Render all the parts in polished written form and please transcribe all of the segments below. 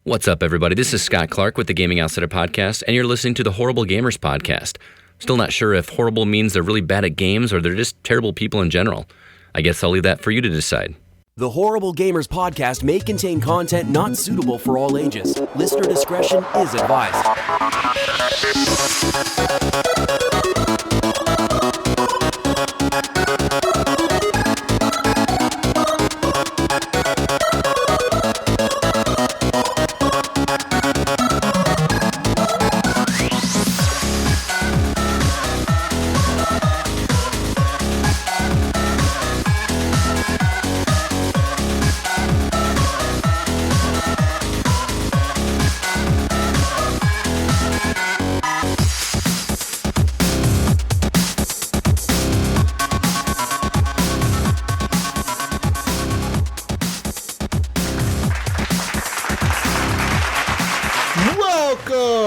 What's up, everybody? This is Scott Clark with the Gaming Outsider Podcast, and you're listening to the Horrible Gamers Podcast. Still not sure if horrible means they're really bad at games or they're just terrible people in general. I guess I'll leave that for you to decide. The Horrible Gamers Podcast may contain content not suitable for all ages. Listener discretion is advised.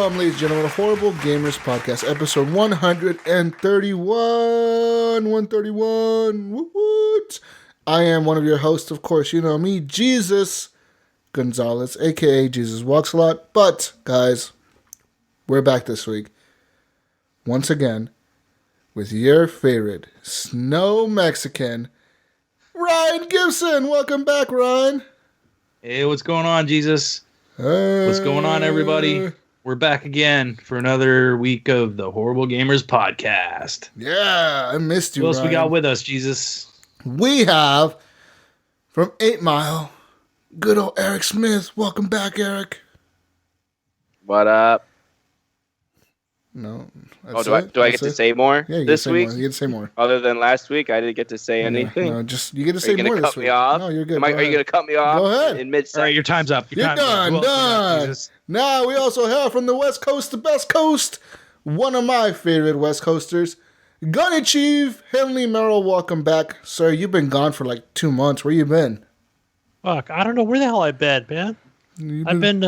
Ladies and gentlemen, the Horrible Gamers Podcast, episode 131. Woot! I am one of your hosts, of course, you know me, Jesus Gonzalez, aka Jesus Walks a Lot. But, guys, we're back this week, once again, with your favorite snow Mexican, Ryan Gibson. Welcome back, Ryan. Hey, what's going on, Jesus? What's going on, everybody? We're back again for another week of the Horrible Gamers Podcast. Yeah, I missed you, Who else Ryan. we got with us, Jesus? We have, from 8 Mile, good old Eric Smith. Welcome back, Eric. What up? No. Do I get to say more this week? You get to say more. Other than last week, I didn't get to say anything. No, just you get to say more this week. Are you gonna cut me off? No, you're good. Are you gonna cut me off? Go ahead. In mid-sentence? All right, your time's up. You're done. Now we also have from the West Coast, the best coast, one of my favorite West Coasters, Gunny Chief, Henley Merrill. Welcome back, sir. You've been gone for like 2 months. Where you been? Fuck, I don't know where the hell I've been, man. I've been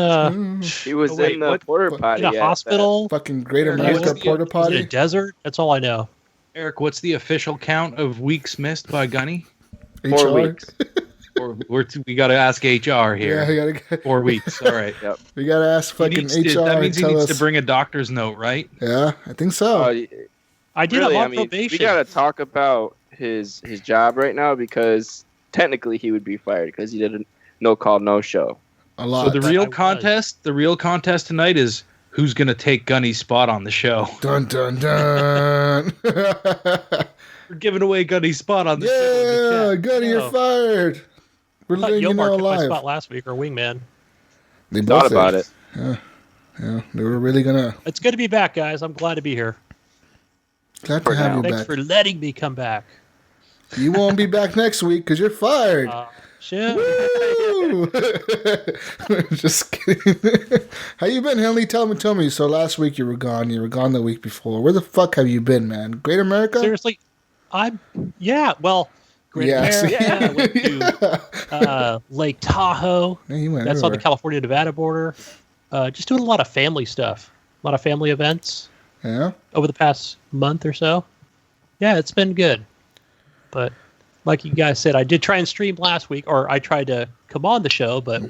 He was in the porta potty in a hospital. Fucking Great America porta In potty. a desert. That's all I know. Eric, what's the official count of weeks missed by Gunny? 4 weeks. We got to ask HR here. Yeah, we gotta 4 weeks. All right. Yep. we gotta ask fucking HR. That means he and tell needs us. to bring a doctor's note, right? Yeah, I think so. I did Really, him I on mean, probation. we gotta talk about his job right now because technically he would be fired because he did a no call, no show. A lot. So the real contest tonight is who's going to take Gunny's spot on the show. Dun dun dun. We're giving away Gunny's spot on the show. Yeah, Gunny, you're fired. We're I thought letting you know Yomar took my live. spot last week, or Wingman. They Thought both about did. it. Yeah, they were really gonna. It's good to be back, guys. I'm glad to be here. Glad to have you Thanks back. for letting me come back. You won't be back next week because you're fired. Shit. Woo! Just kidding. How you been, Henley? Tell me. So last week you were gone. You were gone the week before. Where the fuck have you been, man? Great America? Seriously, Great Yeah, America. see? I went to Lake Tahoe. Yeah, you went That's on the everywhere. California-Nevada border. Just doing a lot of family stuff. A lot of family events Yeah? over the past month or so. Yeah, it's been good. But like you guys said, I did try and stream last week, or I tried to come on the show, but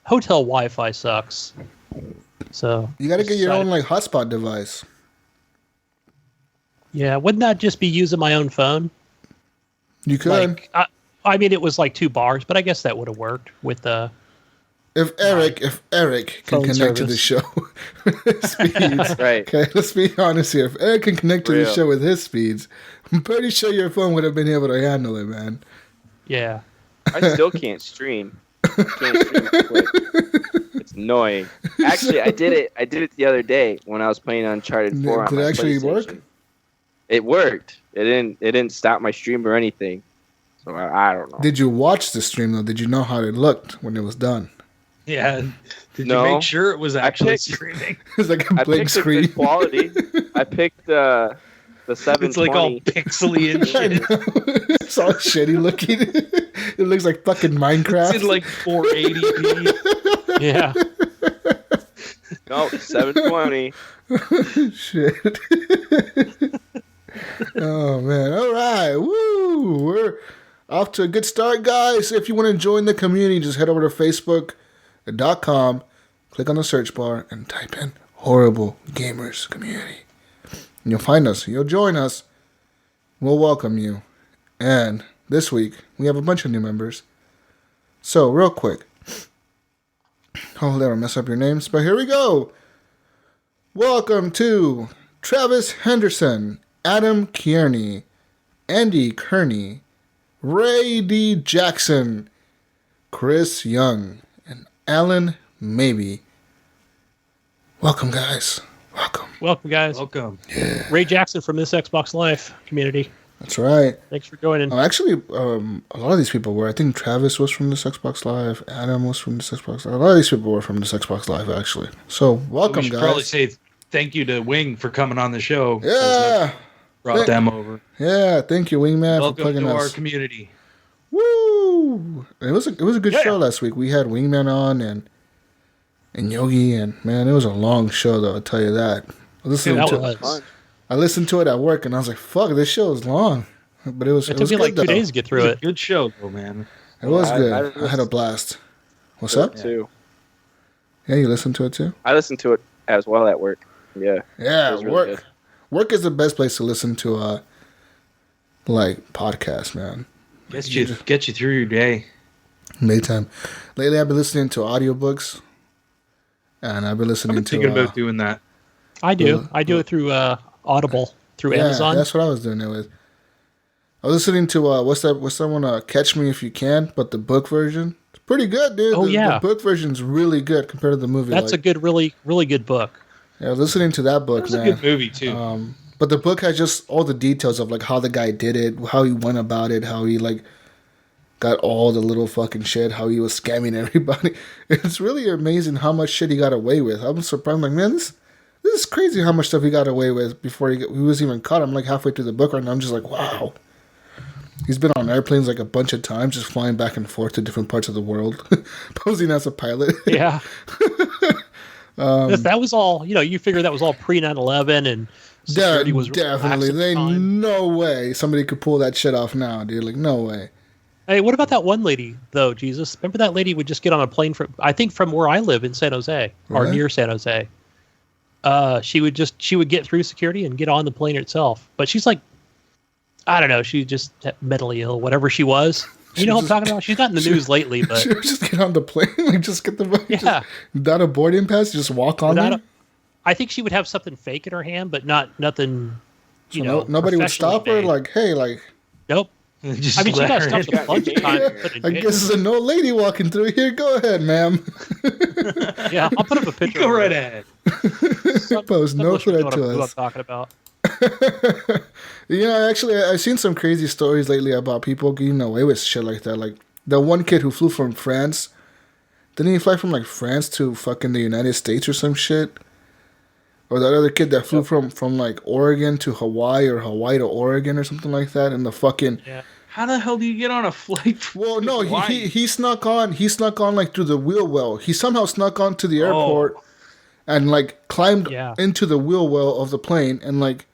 hotel Wi-Fi sucks. So You got to get your own like hotspot device. Yeah, wouldn't that just be using my own phone? You could. I mean, it was like 2 bars, but I guess that would have worked with the. If Eric can phone connect to the service. show with his speeds. Right. Okay, let's be honest here. If Eric can connect to the Real. show with his speeds, I'm pretty sure your phone would have been able to handle it, man. Yeah. I still can't stream. Can't stream quick. It's annoying. Actually, I did it the other day when I was playing Uncharted 4 on Did my it actually PlayStation. work? It worked. It didn't stop my stream or anything. So I don't know. Did you watch the stream though? Did you know how it looked when it was done? Yeah. Did No. you make sure it was actually picked- streaming? It's like a I blank picked screen. a good quality. I picked the 720. It's like all pixely and I shit. know. It's all shitty looking. It looks like fucking Minecraft. It's in like 480p. Yeah. No, 720. Shit. Oh man! All right, woo! We're off to a good start, guys. If you want to join the community, just head over to Facebook, facebook.com, click on the search bar, and type in Horrible Gamers Community. And you'll find us. You'll join us. We'll welcome you. And this week, we have a bunch of new members. So, real quick. Hopefully I don't mess up your names, but here we go. Welcome to Travis Henderson, Adam Kearney, Andy Kearney, Ray D. Jackson, Chris Young, and Alan Maybe. Welcome, guys. Welcome. Welcome, guys. Welcome. Yeah. Ray Jackson from this Xbox Live community. That's right. Thanks for joining. Actually, a lot of these people were. I think Travis was from this Xbox Live. Adam was from this Xbox Live. A lot of these people were from this Xbox Live, actually. So, welcome, we should guys. probably say thank you to Wing for coming on the show. Yeah. Brought them over. Yeah, thank you, Wingman, Welcome for plugging to us. our community. Woo! It was a good show last week. We had Wingman on and Yogi, and man, it was a long show, though. I'll tell you that. I listened to it at work, and I was like, "Fuck, this show is long," but it was. It took me like 2 days to get through it. Good show, though, man. It was good. I had a blast. What's up? Too. Yeah, you listened to it too. I listened to it as well at work. Yeah. Yeah, It was really work. good. Work is the best place to listen to like podcasts, man. Get you through your day. Daytime. Lately, I've been listening to audiobooks, and I've been I've listening been to. thinking about doing that. I do. I do it through Audible, through Amazon. That's what I was doing it with. I was listening to what's that one? Catch Me If You Can, but the book version. It's pretty good, dude. Oh, yeah. The book version's really good compared to the movie. That's a good, really, really good book. Yeah, I was listening to that book, It was man. a good movie too. But the book has just all the details of like how the guy did it, how he went about it, how he like got all the little fucking shit, how he was scamming everybody. It's really amazing how much shit he got away with. I'm surprised. I'm like, man, this is crazy how much stuff he got away with before he was even caught. I'm like halfway through the book right now. I'm just like, wow. He's been on airplanes like a bunch of times, just flying back and forth to different parts of the world, posing as a pilot. Yeah. That was all, you figure that was all pre 9/11 and security was really definitely. lax at the time. No way somebody could pull that shit off now, dude. Like, no way. Hey, what about that one lady, though, Jesus? Remember that lady would just get on a plane from where I live in San Jose, or Really? near San Jose. She would get through security and get on the plane itself. But she's like, I don't know, she's just mentally ill, whatever she was. You know what I'm talking about? She's not in the news lately, but She would just get on the plane, like just get the Yeah. just, without a boarding pass, just walk on there. I think she would have something fake in her hand, but nothing. Nobody would stop her. made. Like, hey, like, Nope. Just I mean, she let got her stopped in. a bunch of times. I guess there's an old lady walking through here. Go ahead, ma'am. Yeah, I'll put up a picture. Go of her. right ahead. Post no Some listeners threat know to what I'm us. talking about. Actually, I've seen some crazy stories lately about people getting away with shit like that. Like the one kid who flew from France. Didn't he fly from like France to fucking the United States or some shit? Or that other kid that flew from like Oregon to Hawaii or Hawaii to Oregon or something like that, and the fucking Yeah. How the hell do you get on a flight? well, no, Hawaii? he snuck on. He snuck on like through the wheel well. He somehow snuck on to the airport and like climbed into the wheel well of the plane. And like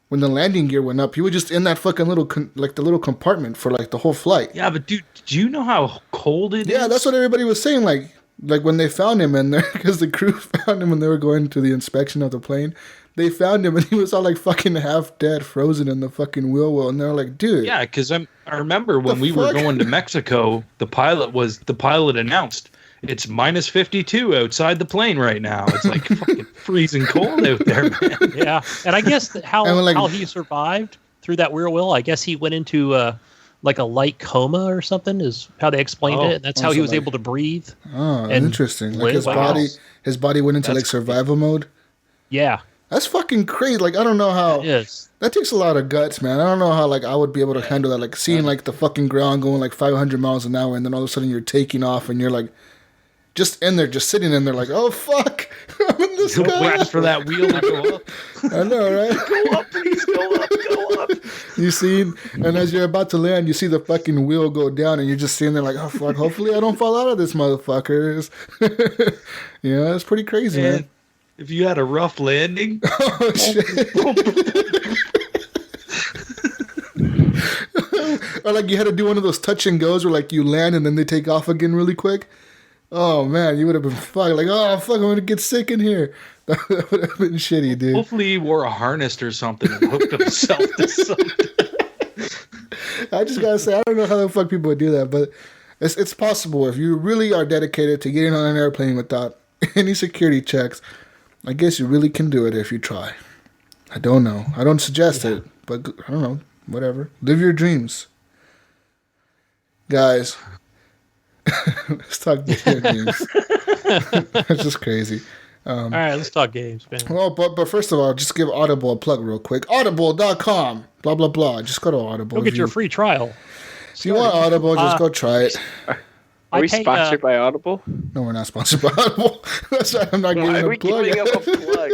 when the landing gear went up, he was just in that fucking little the little compartment for like the whole flight. Yeah, but dude, do you know how cold it is? Yeah, that's what everybody was saying. Like when they found him in there, because the crew found him when they were going to the inspection of the plane. They found him and he was all like fucking half dead, frozen in the fucking wheel well. And they're like, dude. Yeah, because I remember when we were going to Mexico, the pilot announced it's minus 52 outside the plane right now. It's like fucking freezing cold out there, man. Yeah, and I guess how like- how he survived through that rear wheel. I guess he went into like a light coma or something. Is how they explained it. And that's how he was able to breathe. Oh, and interesting. Like live. his body went into like survival mode. Yeah, That's fucking crazy. Like I don't know how. it is. That takes a lot of guts, man. I don't know how like I would be able to handle that. Like seeing like the fucking ground going like 500 miles an hour, and then all of a sudden you're taking off, and you're like just in there, just sitting in there, like, oh fuck, I'm in the Go sky. wait for that wheel to go up. I know, right? Go up, please, go up, go up. You see, and as you're about to land, you see the fucking wheel go down, and you're just sitting there like, oh fuck, hopefully I don't fall out of this motherfucker. Yeah, it's pretty crazy, man. And if you had a rough landing, Oh shit. Or like you had to do one of those touch and goes where like you land and then they take off again really quick. Oh man, you would have been fucked. Like, oh fuck, I'm gonna get sick in here. That would have been shitty, dude. Hopefully he wore a harness or something and hooked himself to something. I just gotta say, I don't know how the fuck people would do that, but it's possible if you really are dedicated to getting on an airplane without any security checks. I guess you really can do it if you try. I don't know. I don't suggest it, but I don't know. Whatever. Live your dreams, guys. Let's talk video games. That's just crazy. All right, let's talk games, man. Well, but first of all, just give Audible a plug real quick. Audible.com. Blah, blah, blah. Just go to Audible. Go get your free trial. If you want Audible, just go try it. Are we sponsored by Audible? No, we're not sponsored by Audible. That's why I'm not Why giving are a we plug. giving up a plug?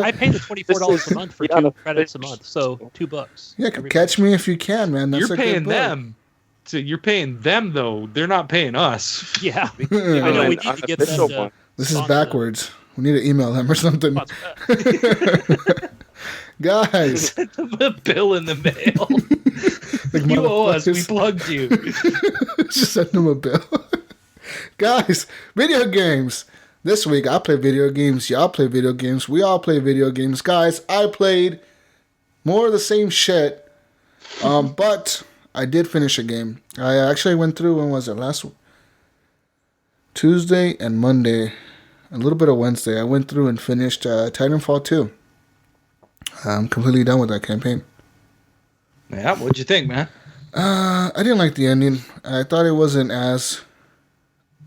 I pay the $24 a month for 2 credits a month, so $2. Yeah, catch me if you can, man. That's You're a good paying plug. them. So you're paying them though. They're not paying us. Yeah, I know we need to get them Unofficial to. one. This is sponsor backwards. We need to email them or something. us. Guys. A bill in the mail. Like You owe us. We motherfuckers. plugged you. Just send them a bill. Guys, video games. This week I play video games. Y'all play video games. We all play video games. Guys, I played more of the same shit. But I did finish a game. I actually went through, when was it? Last Tuesday and Monday. A little bit of Wednesday. I went through and finished Titanfall 2. I'm completely done with that campaign. Yeah, what'd you think, man? I didn't like the ending. I thought it wasn't as...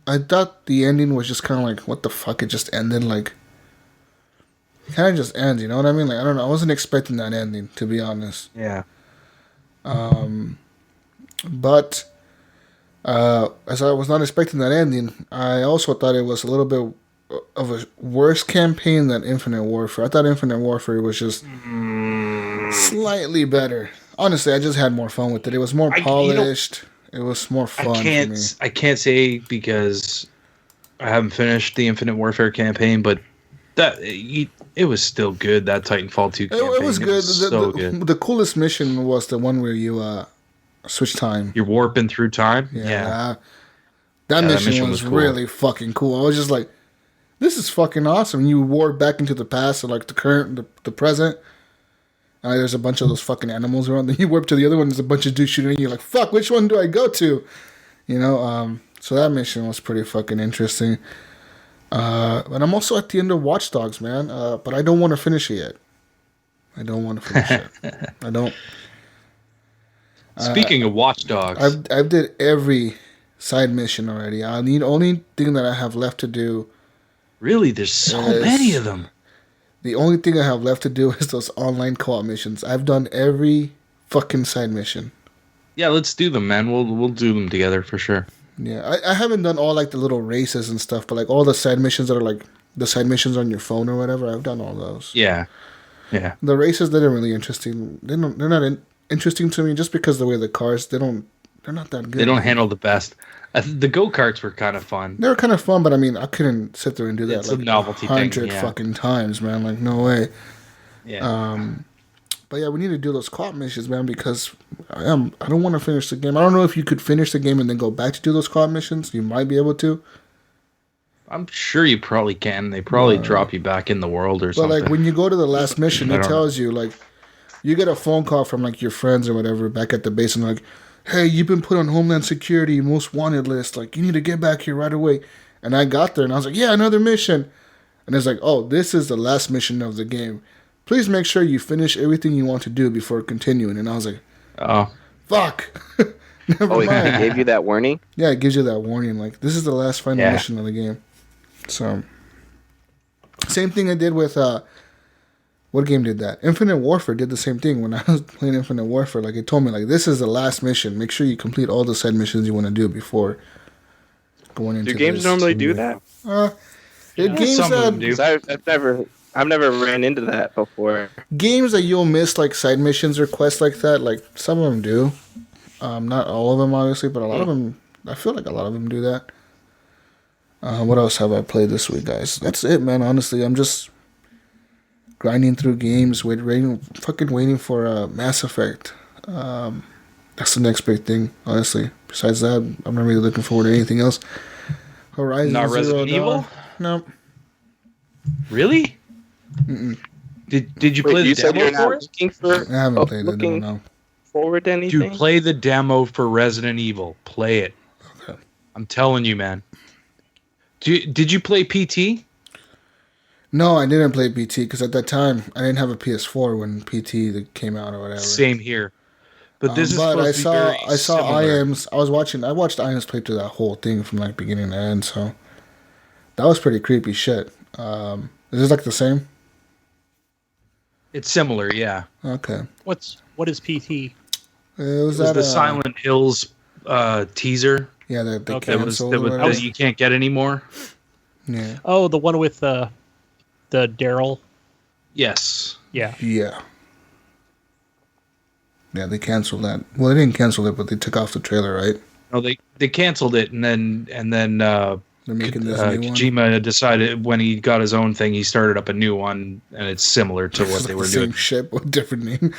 I thought the ending was just kind of like, what the fuck? It just ended like... It kind of just ends, you know what I mean? Like, I don't know. I wasn't expecting that ending, to be honest. Yeah. But as I was not expecting that ending, I also thought it was a little bit of a worse campaign than Infinite Warfare. I thought Infinite Warfare was just slightly better. Honestly, I just had more fun with it. It was more polished. It was more fun for me. I can't say because I haven't finished the Infinite Warfare campaign, but it was still good. That Titanfall 2 campaign. It was good. So good. The coolest mission was the one where you switch time. You're warping through time. Yeah. That mission was cool. really fucking cool. I was just like, this is fucking awesome. You warp back into the past, or like the current, the present. There's a bunch of those fucking animals around. Then you warp to the other one. There's a bunch of dudes shooting. And you're like, fuck, which one do I go to? You know. So that mission was pretty fucking interesting. And I'm also at the end of Watchdogs, man. But I don't want to finish it yet. I don't want to finish it. I don't. Speaking of Watchdogs, I've did every side mission already. The only thing that I have left to do. really, there's so many of them. The only thing I have left to do is those online co-op missions. I've done every fucking side mission. Yeah, let's do them, man. We'll do them together for sure. Yeah, I haven't done all like the little races and stuff, but like all the side missions that are like the side missions on your phone or whatever, I've done all those. Yeah. The races, they're really interesting. They're not interesting to me just because the way the cars, they're not that good. They don't handle the best. The go-karts were kind of fun. They were kind of fun, but I mean, I couldn't sit there and do that It's like a novelty thing, 100 yeah. fucking times, man. Like, no way. Yeah. But yeah, we need to do those co-op missions, man, because I don't want to finish the game. I don't know if you could finish the game and then go back to do those co-op missions. You might be able to. I'm sure you probably can. They probably drop you back in the world or But something. like when you go to the last mission, I it don't tells you like you get a phone call from like your friends or whatever back at the base and like, hey, you've been put on Homeland Security most wanted list. Like you need to get back here right away. And I got there and I was like, yeah, another mission. And it's like, oh, this is the last mission of the game. Please make sure you finish everything you want to do before continuing. And I was like, Oh. fuck. Never Oh, it mind. gave you that warning? Yeah, it gives you that warning. Like, this is the last final Yeah. mission of the game. So, same thing I did with, what game did that? Infinite Warfare did the same thing. When I was playing Infinite Warfare, like, it told me, like, this is the last mission. Make sure you complete all the side missions you want to do before going into Do games this. normally do that? Games some of them that, do. 'Cause I've never ran into that before. games that you'll miss, like, side missions or quests like that, like, some of them do. Not all of them, obviously, but a lot of them, I feel like a lot of them do that. What else have I played this week, guys? That's it, man. Honestly, I'm just grinding through games, waiting for Mass Effect. That's the next big thing, honestly. Besides that, I'm not really looking forward to anything else. Horizon Not Zero Resident Dawn. Evil? Nope. Really? Did you play the you said demo you're for not it? looking for I haven't played it. I looking don't know. forward to anything? Dude, play the demo for Resident Evil. Play it. Okay. I'm telling you, man. Did you play PT? No, I didn't play PT because at that time I didn't have a PS4 when PT came out or whatever. Same here. But this is But supposed to be very I saw similar. IAM's. I watched IAM's play through that whole thing from like beginning to end. So that was pretty creepy shit. Is this like the same? It's similar, yeah. Okay. What is PT? It was It was the Silent Hills teaser Yeah, they Okay. canceled. or whatever. that you can't get anymore. Yeah. Oh, the one with the Daryl. Yes. Yeah. Yeah. Yeah, they canceled that. Well, they didn't cancel it, but they took off the trailer, right? No, they canceled it, and then They're making this new one. Kojima decided when he got his own thing, he started up a new one, and it's similar to what It's they like were the same doing. ship with different name.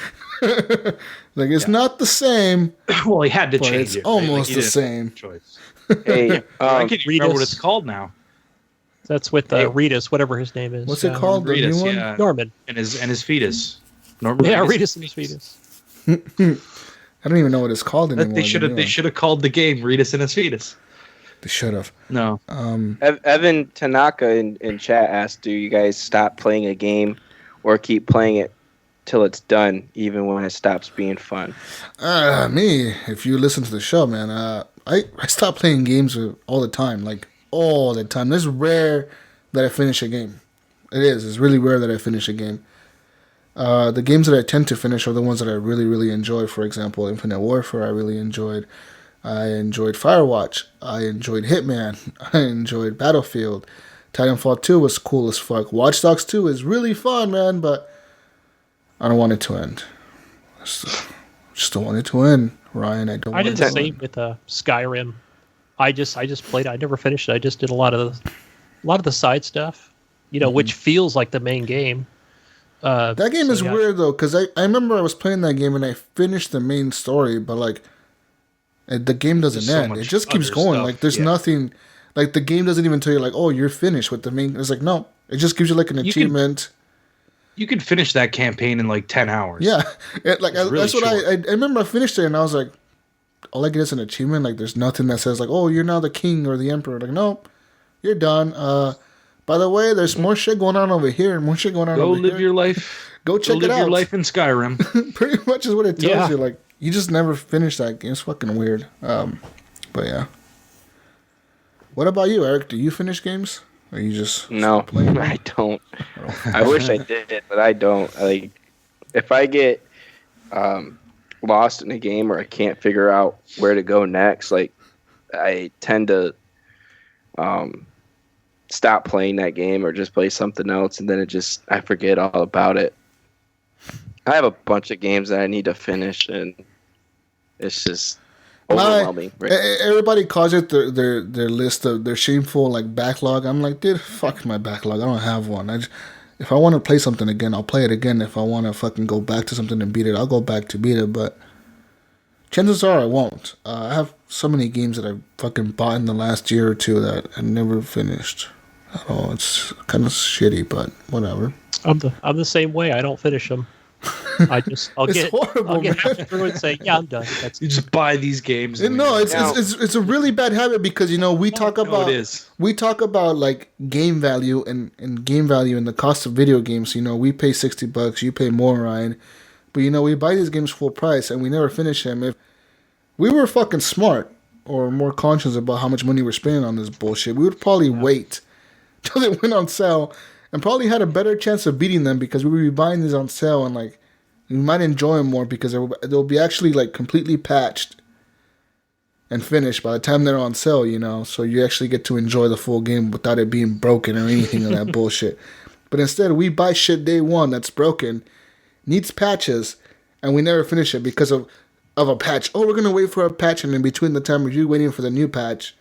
Like it's not the same, Well, he had to but change it's it. right? almost he the didn't same. have a choice. Hey, I can't even remember what Reedus. it's called now. That's with Hey. Reedus, whatever his name is. What's it called? The Reedus, new one? yeah, Norman. and his fetus. Norman Yeah, Reedus. Reedus and his fetus. I don't even know what it's called anymore. They should have called the game Reedus and his fetus. They should have. No. Evan Tanaka in chat asked, "Do you guys stop playing a game, or keep playing it till it's done, even when it stops being fun?" Me, if you listen to the show, man, I stop playing games all the time, like all the time. It's rare that I finish a game. It's really rare that I finish a game. The games that I tend to finish are the ones that I really, really enjoy. For example, Infinite Warfare, I really enjoyed. I enjoyed Firewatch. I enjoyed Hitman. I enjoyed Battlefield. Titanfall 2 was cool as fuck. Watchdogs 2 is really fun, man, but I don't want it to end. Just don't want it to end, Ryan. I don't I want did it the to same end. with Skyrim. I just played it. I never finished it. I just did a lot of the side stuff, which feels like the main game. That game is yeah. weird, though, because I remember I was playing that game and I finished the main story, but, like, the game doesn't There's so end. It much just keeps other going. stuff, Like, there's yeah. nothing... Like, the game doesn't even tell you, like, oh, you're finished with the main... It's like, no. It just gives you, like, an You can- achievement. You could finish that campaign in like 10 hours. Yeah. Like, It's really that's what short. I remember I finished it and I was like, all I get is an achievement. Like, there's nothing that says, like, oh, you're now the king or the emperor. Like, nope. You're done. By the way, there's more shit going on over here and more shit going on Go over live here. your life. Go check live it out. your life in Skyrim. Pretty much is what it tells Yeah. you. Like, you just never finish that game. It's fucking weird. But yeah. What about you, Eric? Do you finish games? Or you just No, stop playing? I don't. I wish I did, but I don't. Like, if I get lost in a game or I can't figure out where to go next, like, I tend to stop playing that game or just play something else, and then I forget all about it. I have a bunch of games that I need to finish, and it's just overwhelming. Everybody calls it their list of their shameful like backlog. I'm like, dude, fuck my backlog. I don't have one. If I want to play something again, I'll play it again. If I want to fucking go back to something and beat it, I'll go back to beat it. But chances are I won't. I have so many games that I fucking bought in the last year or two that I never finished at all. It's kind of shitty, but whatever. I'm the same way. I don't finish them. I'll It's get horrible, halfway man. through and say, yeah, I'm done. That's You just buy these games. and No, then- it's a really bad habit because we talk No, about it is. we talk about like game value and game value and the cost of video games. We pay $60, you pay more, Ryan, but we buy these games full price and we never finish them. If we were fucking smart or more conscious about how much money we're spending on this bullshit, we would probably wait till they went on sale and probably had a better chance of beating them because we would be buying these on sale and like we might enjoy them more because they'll be actually like completely patched and finished by the time they're on sale, so you actually get to enjoy the full game without it being broken or anything of that bullshit. But instead, we buy shit day one that's broken, needs patches, and we never finish it because of a patch. Oh, we're going to wait for a patch, and in between the time of you waiting for the new patch,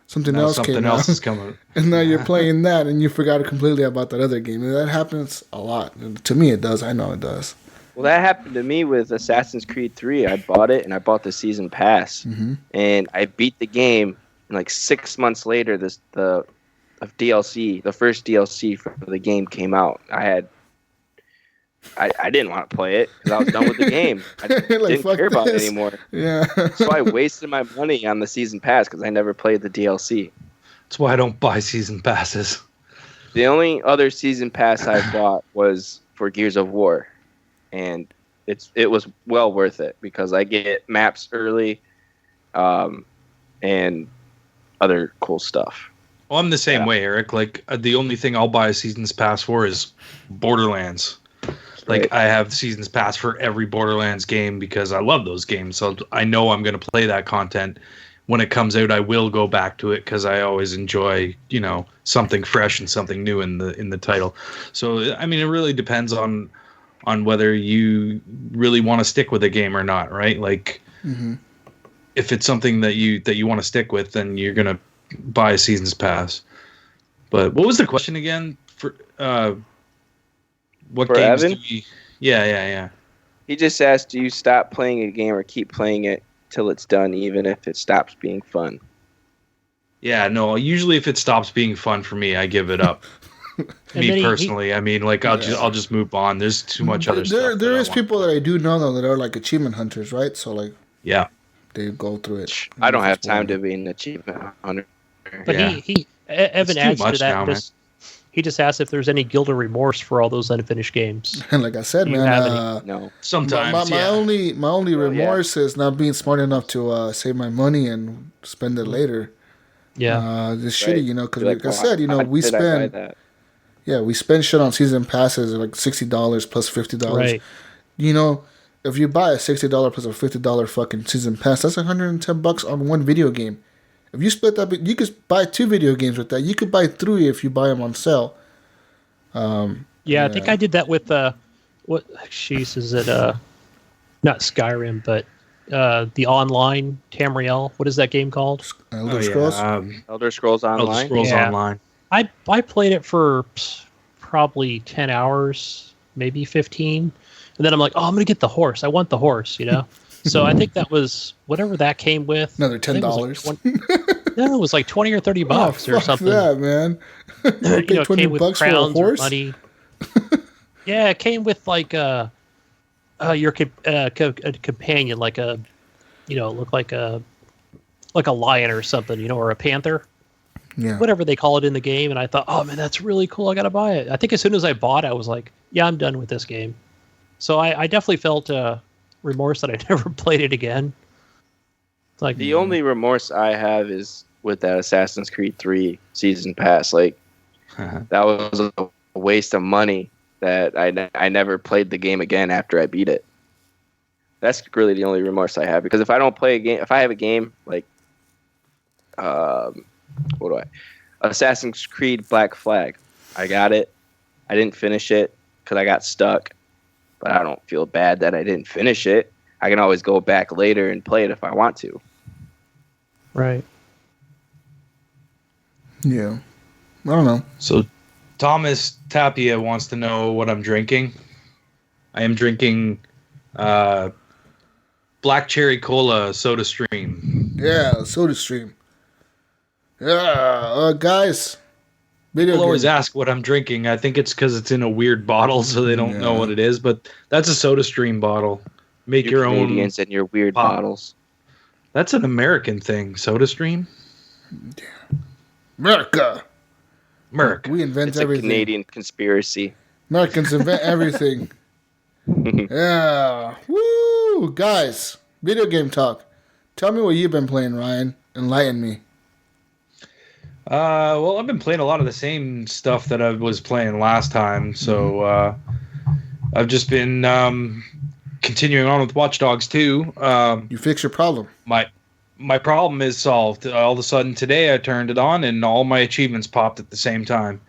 something else came out. is coming. And now you're playing that, and you forgot completely about that other game. And that happens a lot. To me, it does. I know it does. Well, that happened to me with Assassin's Creed 3. I bought it, and I bought the season pass. Mm-hmm. And I beat the game, And like 6 months later, the DLC, the first DLC for the game came out. I didn't want to play it because I was done with the game. I didn't care about it anymore. Yeah. So I wasted my money on the season pass because I never played the DLC. That's why I don't buy season passes. The only other season pass I bought was for Gears of War, and it was well worth it because I get maps early, and other cool stuff. Well, I'm the same way, Eric. Like the only thing I'll buy a season's pass for is Borderlands. Like I have seasons pass for every Borderlands game because I love those games. So I know I'm going to play that content when it comes out. I will go back to it because I always enjoy, something fresh and something new in the title. So I mean, it really depends on whether you really want to stick with a game or not, right? Like if it's something that you want to stick with, then you're going to buy a season's pass. But what was the question again? For what for games Evan? do we? Yeah. He just asked, do you stop playing a game or keep playing it till it's done, even if it stops being fun? Yeah, no. Usually, if it stops being fun for me, I give it up. Me personally, I mean, like I'll just move on. There's too much other stuff. There is people that I do know though that are like achievement hunters, right? So like, yeah, they go through it. I don't have time to be an achievement hunter. But Evan adds to that. Now, he just asked if there's any guilt or remorse for all those unfinished games. And like I said, Do you man, have No. sometimes my only remorse yeah. is not being smart enough to save my money and spend it later. Yeah, It's Right. shitty, because You're like I said, why we did I buy spend that? we spend shit on season passes like $60 plus $50. right. If you buy a $60 plus a $50 fucking season pass, that's $110 on one video game. If you split that, you could buy 2 video games with that. You could buy 3 if you buy them on sale. Yeah, I think I did that with what? Jeez, is it not Skyrim, but the online Tamriel? What is that game called? Elder Scrolls. Elder Scrolls Online. Elder Scrolls Yeah. Online. I played it for probably 10 hours, maybe 15, and then I'm like, oh, I'm gonna get the horse. I want the horse, So I think that was whatever that came with. Another I think $10. No, it was like $20 or $30 or fuck something. that, man. Pay It came with $20 for a crowns or horse. money. Yeah, it came with like your a companion, like a, looked like a lion or something, or a panther, Yeah. whatever they call it in the game. And I thought, oh man, that's really cool. I gotta buy it. I think as soon as I bought it, I was like, yeah, I'm done with this game. So I definitely felt remorse that I never played it again. It's like The only remorse I have is with that Assassin's Creed 3 season pass. Like, that was a waste of money that I never played the game again after I beat it. That's really the only remorse I have, because if I don't play a game, if I have a game like Assassin's Creed Black Flag, I got it. I didn't finish it because I got stuck, but I don't feel bad that I didn't finish it. I can always go back later and play it if I want to. right. Yeah. I don't know. So Thomas Tapia wants to know what I'm drinking. I am drinking Black Cherry Cola Soda Stream. Yeah, Soda Stream. Yeah, guys. Video People always game. ask what I'm drinking. I think it's because it's in a weird bottle, so they don't know what it is. But that's a Soda Stream bottle. Make your own. Canadians and your weird pop. bottles. That's an American thing. Soda Stream. America. Merc. We invent It's a everything. Canadian conspiracy. Americans invent everything. Yeah. Woo! Guys, video game talk. Tell me what you've been playing, Ryan. Enlighten me. Well, I've been playing a lot of the same stuff that I was playing last time. So I've just been continuing on with Watchdogs 2. You fix your problem. My problem is solved. All of a sudden today I turned it on and all my achievements popped at the same time.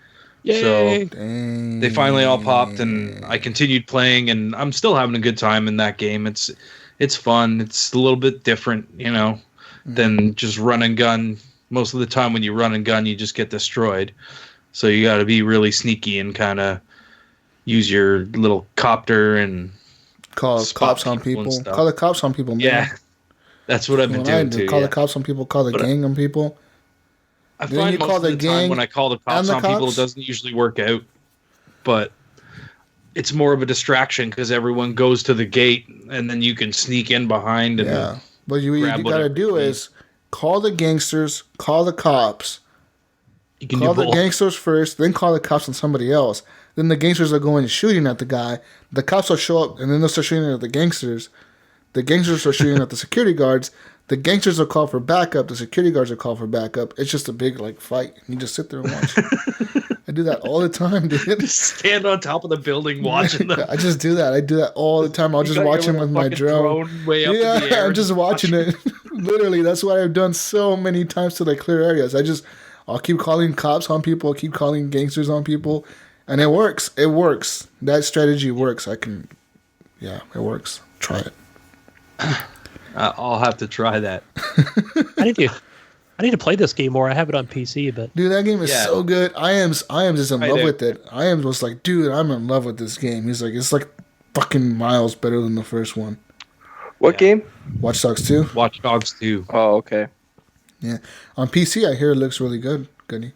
Yay. So Dang. they finally all popped and I continued playing and I'm still having a good time in that game. It's fun. It's a little bit different, than just run and gun. Most of the time when you run and gun, you just get destroyed. So you got to be really sneaky and kind of use your little copter and Call spot cops on people and people. stuff. Call the cops on people, man. Yeah, that's what I've been What I doing do. too. Call Yeah. the cops on people. Call the gang on people. I Then find you most call of the the gang time when I call the cops and the on people, cops? it doesn't usually work out. But it's more of a distraction because everyone goes to the gate and then you can sneak in behind and Yeah. But what you grab got to whatever do you need. is call the gangsters, call the cops, you can call do the both. gangsters first, then call the cops on somebody else. Then the gangsters are going shooting at the guy. The cops will show up and then they'll start shooting at the gangsters. The gangsters are shooting at the security guards. The gangsters will call for backup. The security guards will call for backup. It's just a big fight. You just sit there and watch. I do that all the time, dude. Stand on top of the building watching them. I just do that. I do that all the time. I'll You just got your watch him little with my fucking drone. way up in the air I'm just and watching it. Literally, that's what I've done so many times to clear areas. I'll keep calling cops on people. I'll keep calling gangsters on people, and it works. It works. That strategy works. It works. Try it. I'll have to try that. I need to play this game more. I have it on PC, but Dude, that game is Yeah. so good. I am just in Right love there. with it. I am just like, dude, I'm in love with this game. He's like, it's like fucking miles better than the first one. What game? Watch Dogs 2. Watchdogs 2. Oh, okay. Yeah. On PC, I hear it looks really good. Goody.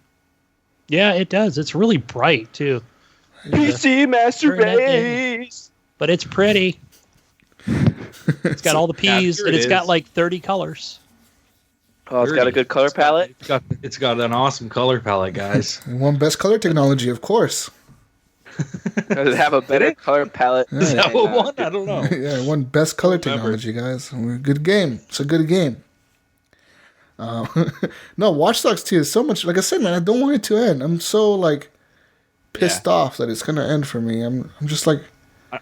yeah, it does. It's really bright too. PC Master Turn that down. Race. But it's pretty. It's got all the Yeah, P's, sure and it it's got is. like 30 colors. Oh, it's got a good color palette. It's got an awesome color palette, guys. And one best color technology, of course. Does it have a better color palette? Is that than, what one? I don't know. Yeah, one best color Remember. technology, guys. Good game. It's a good game. No, Watch Dogs 2 is so much. Like I said, man, I don't want it to end. I'm so pissed off that it's gonna end for me. I'm just like,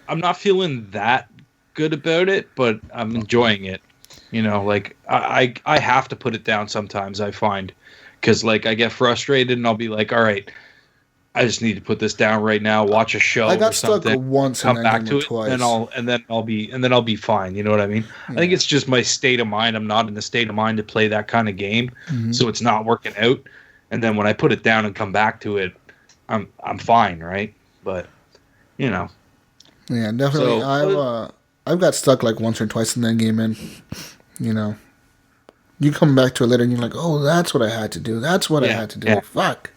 I'm not feeling that good about it, but I'm enjoying it. You know, I have to put it down sometimes. I find because I get frustrated and I'll be like, all right, I just need to put this down right now. Watch a show. I got or stuck something, once come and back then to it, twice. and then I'll be fine. You know what I mean? I think it's just my state of mind. I'm not in the state of mind to play that kind of game, so it's not working out. And then when I put it down and come back to it, I'm fine, right? But you know. Yeah, definitely. So- I've got stuck once or twice in that game, and you come back to it later and you're like, oh, that's what I had to do. That's what I had to do. Yeah. Fuck.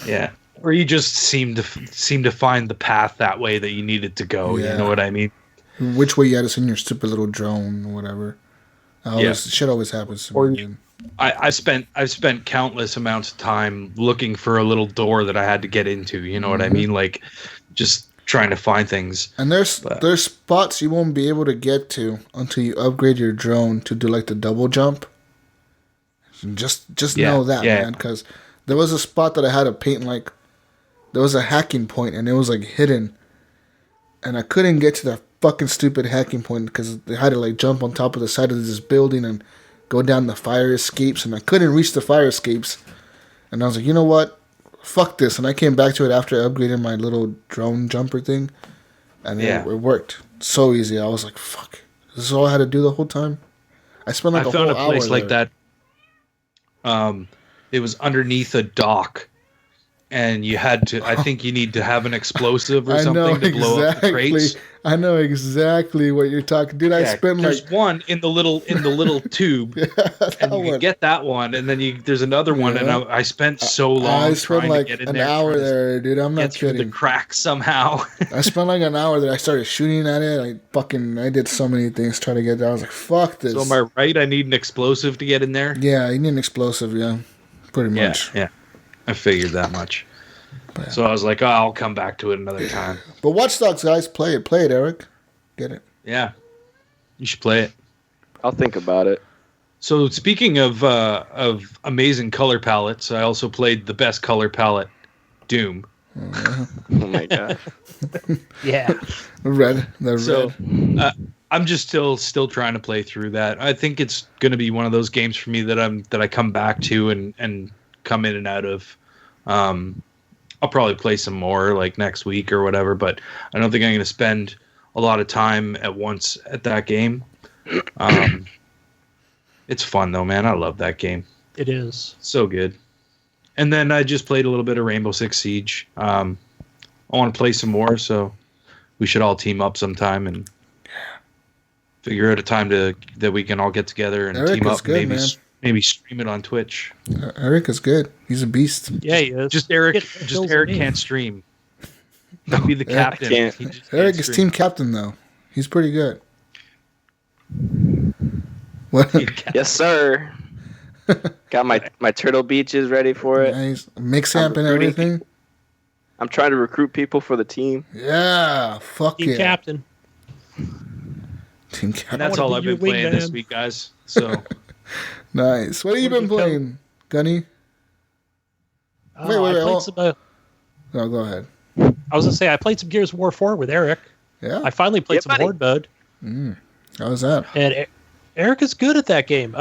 Yeah, or you just seem to find the path that way that you needed to go. Yeah. You know what I mean? Which way you had to send your stupid little drone or whatever. Shit always happens to me. Dude. I've spent countless amounts of time looking for a little door that I had to get into. You know what I mean? Just trying to find things. And there's spots you won't be able to get to until you upgrade your drone to do the double jump. Just know that, man, because there was a spot that I had to paint there was a hacking point and it was hidden, and I couldn't get to the fucking stupid hacking point because they had to jump on top of the side of this building and go down the fire escapes, and I couldn't reach the fire escapes, and I was like, you know what? Fuck this, and I came back to it after I upgraded my little drone jumper thing, and it worked so easy. I was like, fuck, this is all I had to do the whole time. I spent I a found whole a place hour like there. that. It was underneath a dock, and you had to. I think you need to have an explosive or I know something to blow up the crates. I know exactly what you're talking, dude. I spent there's one in the little tube, and you can get that one, and then there's another one, and I spent so long I spent trying to get in an there, hour trying to there, dude. I'm not get through the kidding. cracks somehow. I spent an hour there. I started shooting at it. I did so many things trying to get there. I was like, fuck this. So am I right? I need an explosive to get in there. Yeah, you need an explosive, yeah. Pretty much. Yeah. I figured that much. But, So I was like, oh, I'll come back to it another time. but Watch Dogs, guys, play it, Eric. Get it. Yeah, you should play it. I'll think about it. So speaking of amazing color palettes, I also played the best color palette, Doom. Oh my god. Yeah. The red. So I'm just still trying to play through that. I think it's going to be one of those games for me that I come back to and come in and out of. I'll probably play some more next week or whatever, but I don't think I'm going to spend a lot of time at once at that game. It's fun though, man. I love that game. It is. So good. And then I just played a little bit of Rainbow Six Siege. I want to play some more, so we should all team up sometime and figure out a time that we can all get together and Eric team is up. good, Maybe man. Maybe stream it on Twitch. Eric is good. He's a beast. Yeah, he is. Just Eric. Get Just kills Eric me. can't stream. He'd be the captain. can't. He just Eric can't is stream. team captain though. He's pretty good. What? Yes, sir. Got my Turtle Beaches ready for it. Nice. Mix amp and recruiting everything. I'm trying to recruit people for the team. Yeah. Fuck Team yeah. captain. Team And captain. that's I all wanna I've be been your playing this wingman. week, guys. So Nice. What have you What been did you playing, Gunny? Oh, Wait, I oh. played some. No, go ahead. I was gonna say I played some Gears of War 4 with Eric. Yeah. I finally played Yeah, some buddy. Horde mode, How was that? and Eric is good at that game.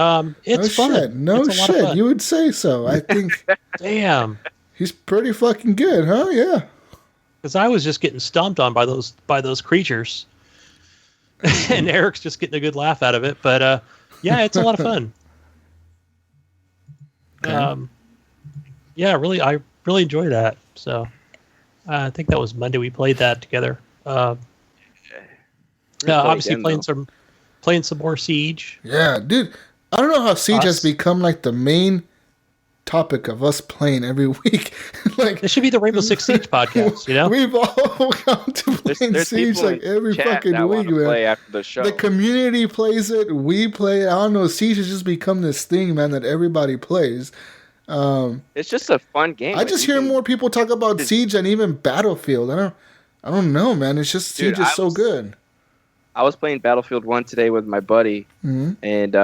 It's no fun. shit. No It's a lot of shit. fun. You would say so. I think Damn, he's pretty fucking good, huh? Yeah. because I was just getting stomped on by those creatures, and Eric's just getting a good laugh out of it. But yeah, it's a lot of fun. Okay. Yeah, I really enjoy that. So I think that was Monday we played that together. Obviously again, playing some more Siege. Yeah, dude. I don't know how Siege has Us. become like the main topic of us playing every week. Like This should be the Rainbow Six Siege podcast. You know, we've all come to playing There's Siege people like in every chat fucking that week, want to man. play after the show. The community plays it. We play it. I don't know. Siege has just become this thing, man, that everybody plays. It's just a fun game. I Like, just you hear can- more people talk about Siege than even Battlefield. I don't know, man. It's just Dude, Siege is I so was- good. I was playing Battlefield 1 today with my buddy, Mhm. and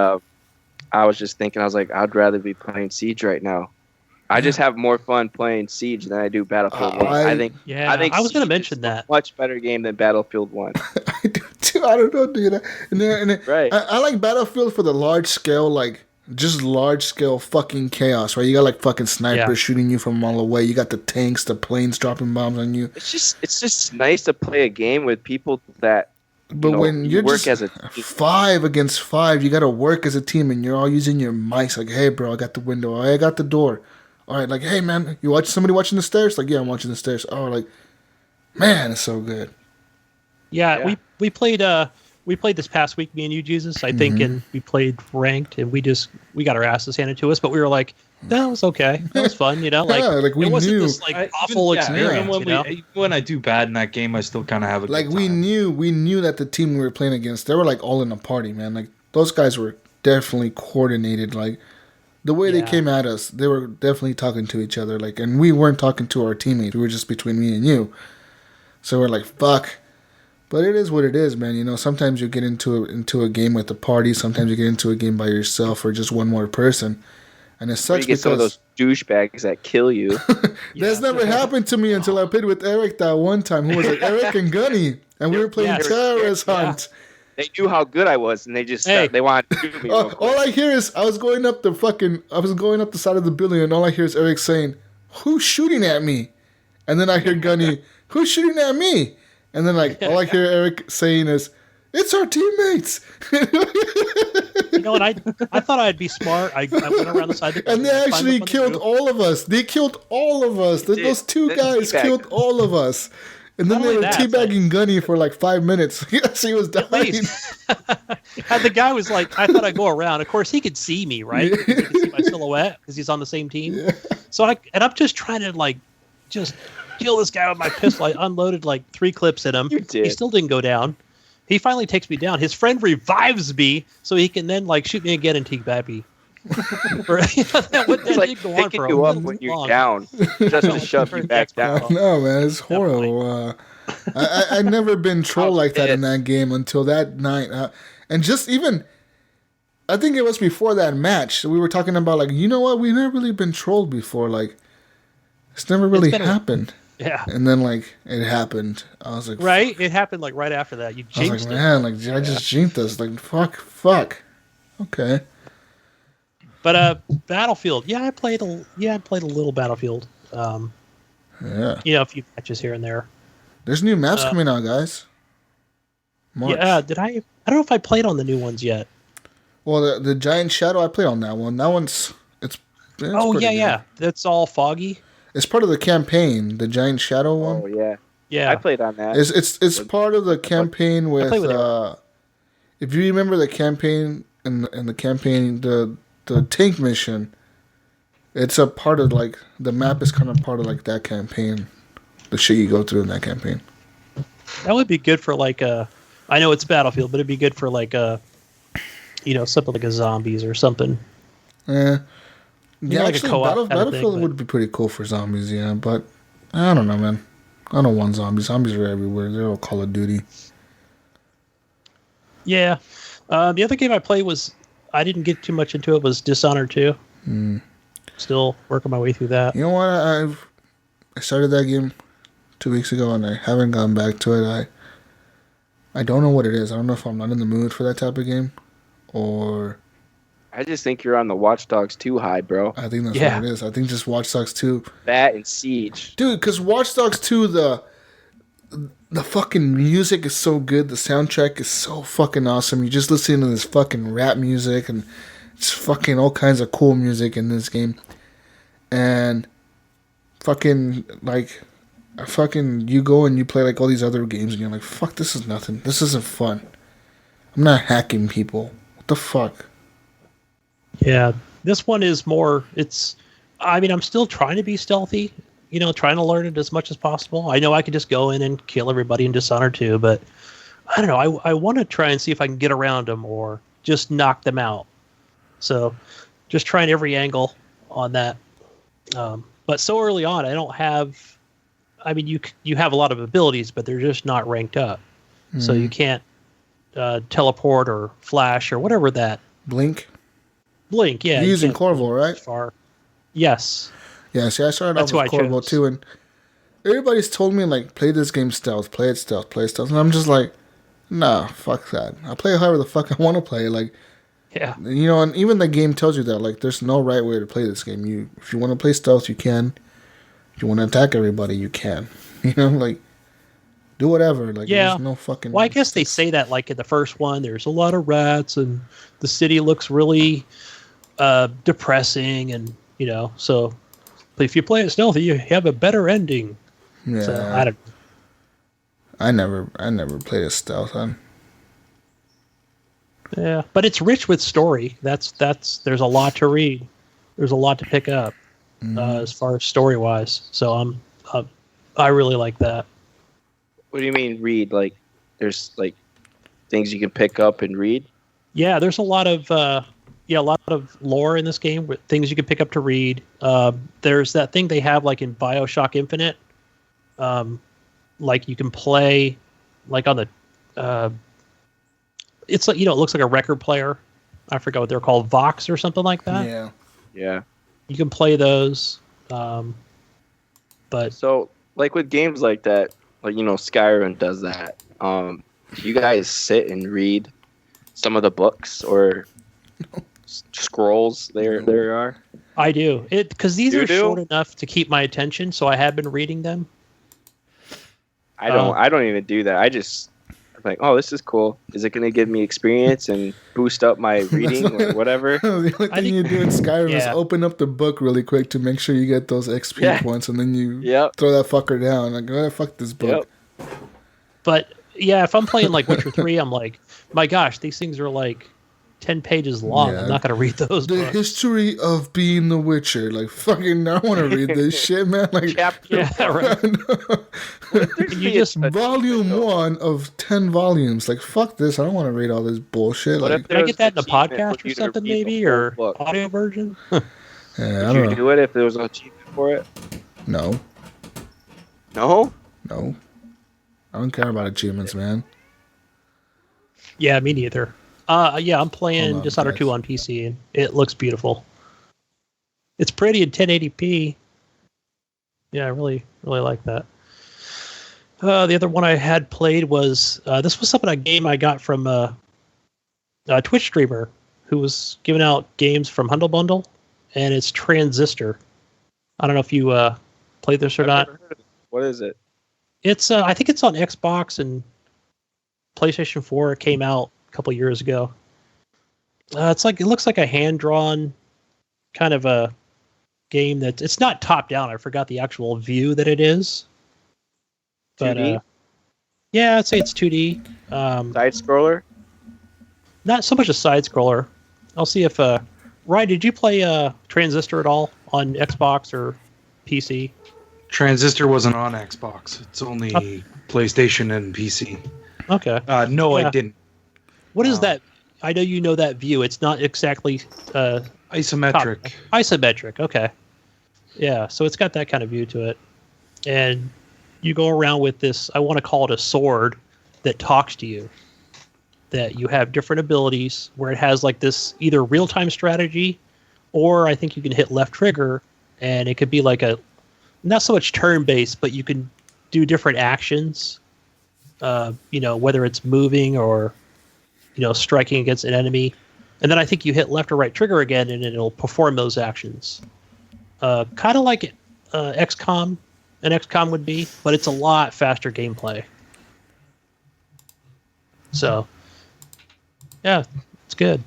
I was just thinking, I was like, I'd rather be playing Siege right now. I just have more fun playing Siege than I do Battlefield 1. I think yeah. I think I was going to Siege mention is that. a much better game than Battlefield 1. I do too. I don't know, dude. Right. I like Battlefield for the large scale, like just large scale fucking chaos, right? You got like fucking snipers Yeah. shooting you from all away. You got the tanks, the planes dropping bombs on you. It's just nice to play a game with people that But know, when you you're work just as a team. 5 against 5, you got to work as a team, and you're all using your mics. Like, hey, bro, I got the window. Hey, I got the door. All right, like, hey, man, you watch somebody watching the stairs? Like, yeah, I'm watching the stairs. Oh, like, man, it's so good. Yeah, Yeah. we played this past week, me and you, Jesus, I think, and we played ranked, and we got our asses handed to us, but we were like, that was okay, that was fun, you know, like, Yeah, like, we it wasn't knew. this like awful experience, Even you know. when I do bad in that game, I still kind of have a Like, good we time. knew that the team we were playing against, they were like all in a party, man. Like, those guys were definitely coordinated. Like, the way they Yeah. came at us, they were definitely talking to each other. Like, and we weren't talking to our teammates. We were just between me and you. So we're like, fuck. But it is what it is, man. You know, sometimes you get into a game with a party. Sometimes you get into a game by yourself or just one more person. And it Or sucks you get some of because those douchebags that kill you. that's never happened to me until I played with Eric that one time. Who was like Eric and Gunny, and we were playing Yeah. terrorist hunt. They knew how good I was, and they just Hey. they wanted to shoot me. real quick. All I hear is I was going up the side of the building, and all I hear is Eric saying, "Who's shooting at me?" And then I hear Gunny, "Who's shooting at me?" And then like all I hear Eric saying is, "It's our teammates." You know, and I thought I'd be smart. I went around the side of the And they building, climbed actually up on the killed roof. all of us. They killed all of us. did. Those two They guys teabagged killed us. all of us. And then Not they were only that, it's teabagging Gunny for like 5 minutes. Yes, he was dying. least. And the guy was like, I thought I'd go around. Of course, he could see me, right? He could see my silhouette because he's on the same team. So I'm just trying to like, just kill this guy with my pistol. I unloaded like 3 clips at him. You did. He still didn't go down. He finally takes me down. His friend revives me so he can then like shoot me again and teabag me. That It's like did go on picking for a you up little when you're long. down, just to shove you back down. No, man, it's horrible. I never been trolled like that in that game until that night. And just even, I think it was before that match. We were talking about like, you know what? We've never really been trolled before. Like, it's never really been a- happened. Yeah. And then like it happened. I was like, Right? It happened like right after that. You I was jinxed like, it. man, like I just jinxed us. Like, fuck. Okay. But Battlefield, I played a little Battlefield. Yeah. You know, a few matches here and there. There's new maps coming out, guys. March. Yeah, did I don't know if I played on the new ones yet. Well, the Giant Shadow, I played on that one. That one's it's Oh pretty yeah, good. that's all foggy. It's part of the campaign, the Giant Shadow one. Oh yeah, Yeah, I played on that. It's part of the campaign with played with if you remember the campaign in the campaign the tank mission, it's a part of like the map is kind of part of like that campaign, the shit you go through in that campaign. That would be good for like a. I know it's Battlefield, but it'd be good for like a, something like a zombies or something. Yeah, like a actually, co-op kind of Battlefield thing, would be pretty cool for zombies. Yeah, but I don't know, man. I don't want zombies. Zombies are everywhere. They're all Call of Duty. Yeah. The other game I played I didn't get too much into it, was Dishonored 2. Still working my way through that. You know what? I started that game 2 weeks ago, and I haven't gone back to it. I don't know what it is. I don't know if I'm not in the mood for that type of game, or I just think you're on the Watchdogs 2 high, bro. I think that's what it is. I think just Watch Dogs 2. That and Siege. Dude, because Watch Dogs 2, the fucking music is so good. The soundtrack is so fucking awesome. You just listen to this fucking rap music, and it's fucking all kinds of cool music in this game. And fucking, like, you go and you play like all these other games, and you're like, fuck, this is nothing. This isn't fun. I'm not hacking people. What the fuck? Yeah, this one is more. I'm still trying to be stealthy. Trying to learn it as much as possible. I know I could just go in and kill everybody in Dishonored 2, but I don't know. I want to try and see if I can get around them or just knock them out. So, just trying every angle on that. But so early on, I don't have. I mean, you have a lot of abilities, but they're just not ranked up. So you can't teleport or flash or whatever that. Blink, yeah. You're using Corvo, right? Far. Yes. Yeah, see, I started off with Corvo too, and everybody's told me, like, play this game stealth, play it stealth, and I'm just like, nah, fuck that. I'll play it however the fuck I want to play, like, yeah. And even the game tells you that, like, there's no right way to play this game. If you want to play stealth, you can. If you want to attack everybody, you can. Like, do whatever. Like, there's no fucking... Well, I guess they say that, like, in the first one, there's a lot of rats, and the city looks really depressing, and, so... But if you play it stealthy, you have a better ending. Yeah. So, I don't know. I never played a stealth on. Yeah, but it's rich with story. There's a lot to read. There's a lot to pick up as far as story wise. So I really like that. What do you mean read? Like there's like things you can pick up and read? Yeah, there's a lot of lore in this game, with things you can pick up to read. There's that thing they have like in BioShock Infinite. Like you can play like on the it's like, it looks like a record player. I forgot what they're called, Vox or something like that. Yeah. Yeah. You can play those. But so like with games like that, like Skyrim does that. Do you guys sit and read some of the books or scrolls there are? I do. Because these are short enough to keep my attention, so I have been reading them. I don't even do that. I'm like, oh, this is cool. Is it going to give me experience and boost up my reading or whatever? The only thing you do in Skyrim is open up the book really quick to make sure you get those XP points, and then you throw that fucker down. Like, oh, fuck this book. Yep. But yeah, if I'm playing like Witcher 3, I'm like, my gosh, these things are like 10 pages long. I'm not going to read those books. History of being the Witcher. Like, fucking, I want to read this shit, man. Like, right. You just volume 1 of 10 volumes. Like, fuck this. I don't want to read all this bullshit. Like, can I get that in a podcast or something, maybe, or audio version? Yeah, Would you do it if there was an achievement for it? No. No? No. I don't care about achievements, man. Yeah, me neither. I'm playing Dishonored 2 on PC, and it looks beautiful. It's pretty in 1080p. Yeah, I really, really like that. The other one I had played was this was a game I got from a Twitch streamer who was giving out games from Humble Bundle, and it's Transistor. I don't know if you played this or not. Never heard of it. What is it? It's I think it's on Xbox and PlayStation 4. It came out a couple years ago. It looks like a hand-drawn kind of a game it's not top down. I forgot the actual view that it is. But 2D? Yeah, I'd say it's 2D. Side scroller? Not so much a side scroller. I'll see if Ryan, did you play Transistor at all on Xbox or PC? Transistor wasn't on Xbox. It's only PlayStation and PC. Okay. No, I Yeah. didn't. What is that? I know you know that view. It's not exactly Isometric. isometric. Okay. Yeah, so it's got that kind of view to it. And you go around with this, I want to call it a sword that talks to you. That you have different abilities where it has like this either real-time strategy, or I think you can hit left trigger and it could be like a, not so much turn-based, but you can do different actions, whether it's moving or, striking against an enemy. And then I think you hit left or right trigger again and it'll perform those actions. Kind of like XCOM, an XCOM would be, but it's a lot faster gameplay. So, yeah, it's good.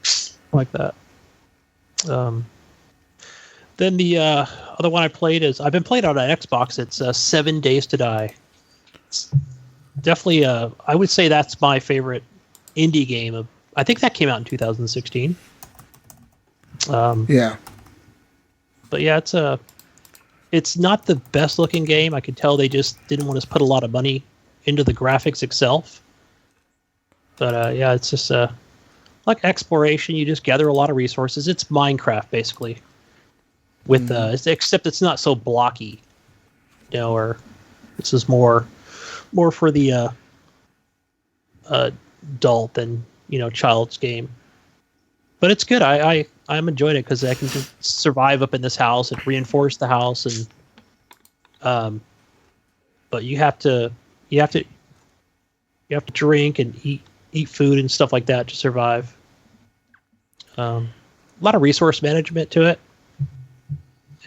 I like that. Then the other one I played is, I've been playing on an Xbox. It's 7 Days to Die. It's definitely, I would say that's my favorite indie game. I think that came out in 2016. Yeah. But yeah, it's not the best looking game. I could tell they just didn't want to put a lot of money into the graphics itself. But yeah, it's just like exploration. You just gather a lot of resources. It's Minecraft basically, with except it's not so blocky, or this is more for the adult than child's game. But it's good. I'm enjoying it because I can just survive up in this house and reinforce the house, and but you have to drink and eat food and stuff like that to survive. A lot of resource management to it,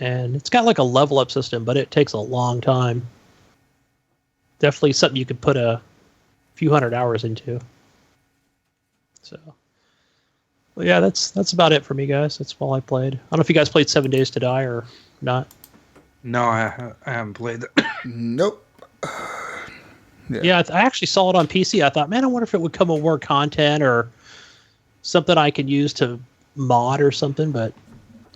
and it's got like a level up system, but it takes a long time. Definitely something you could put a few hundred hours into. So, well, yeah, that's about it for me, guys. That's all I played. I don't know if you guys played 7 Days to Die or not. No, I haven't played that. Nope. Yeah, I actually saw it on PC. I thought, man, I wonder if it would come with more content or something I could use to mod or something. But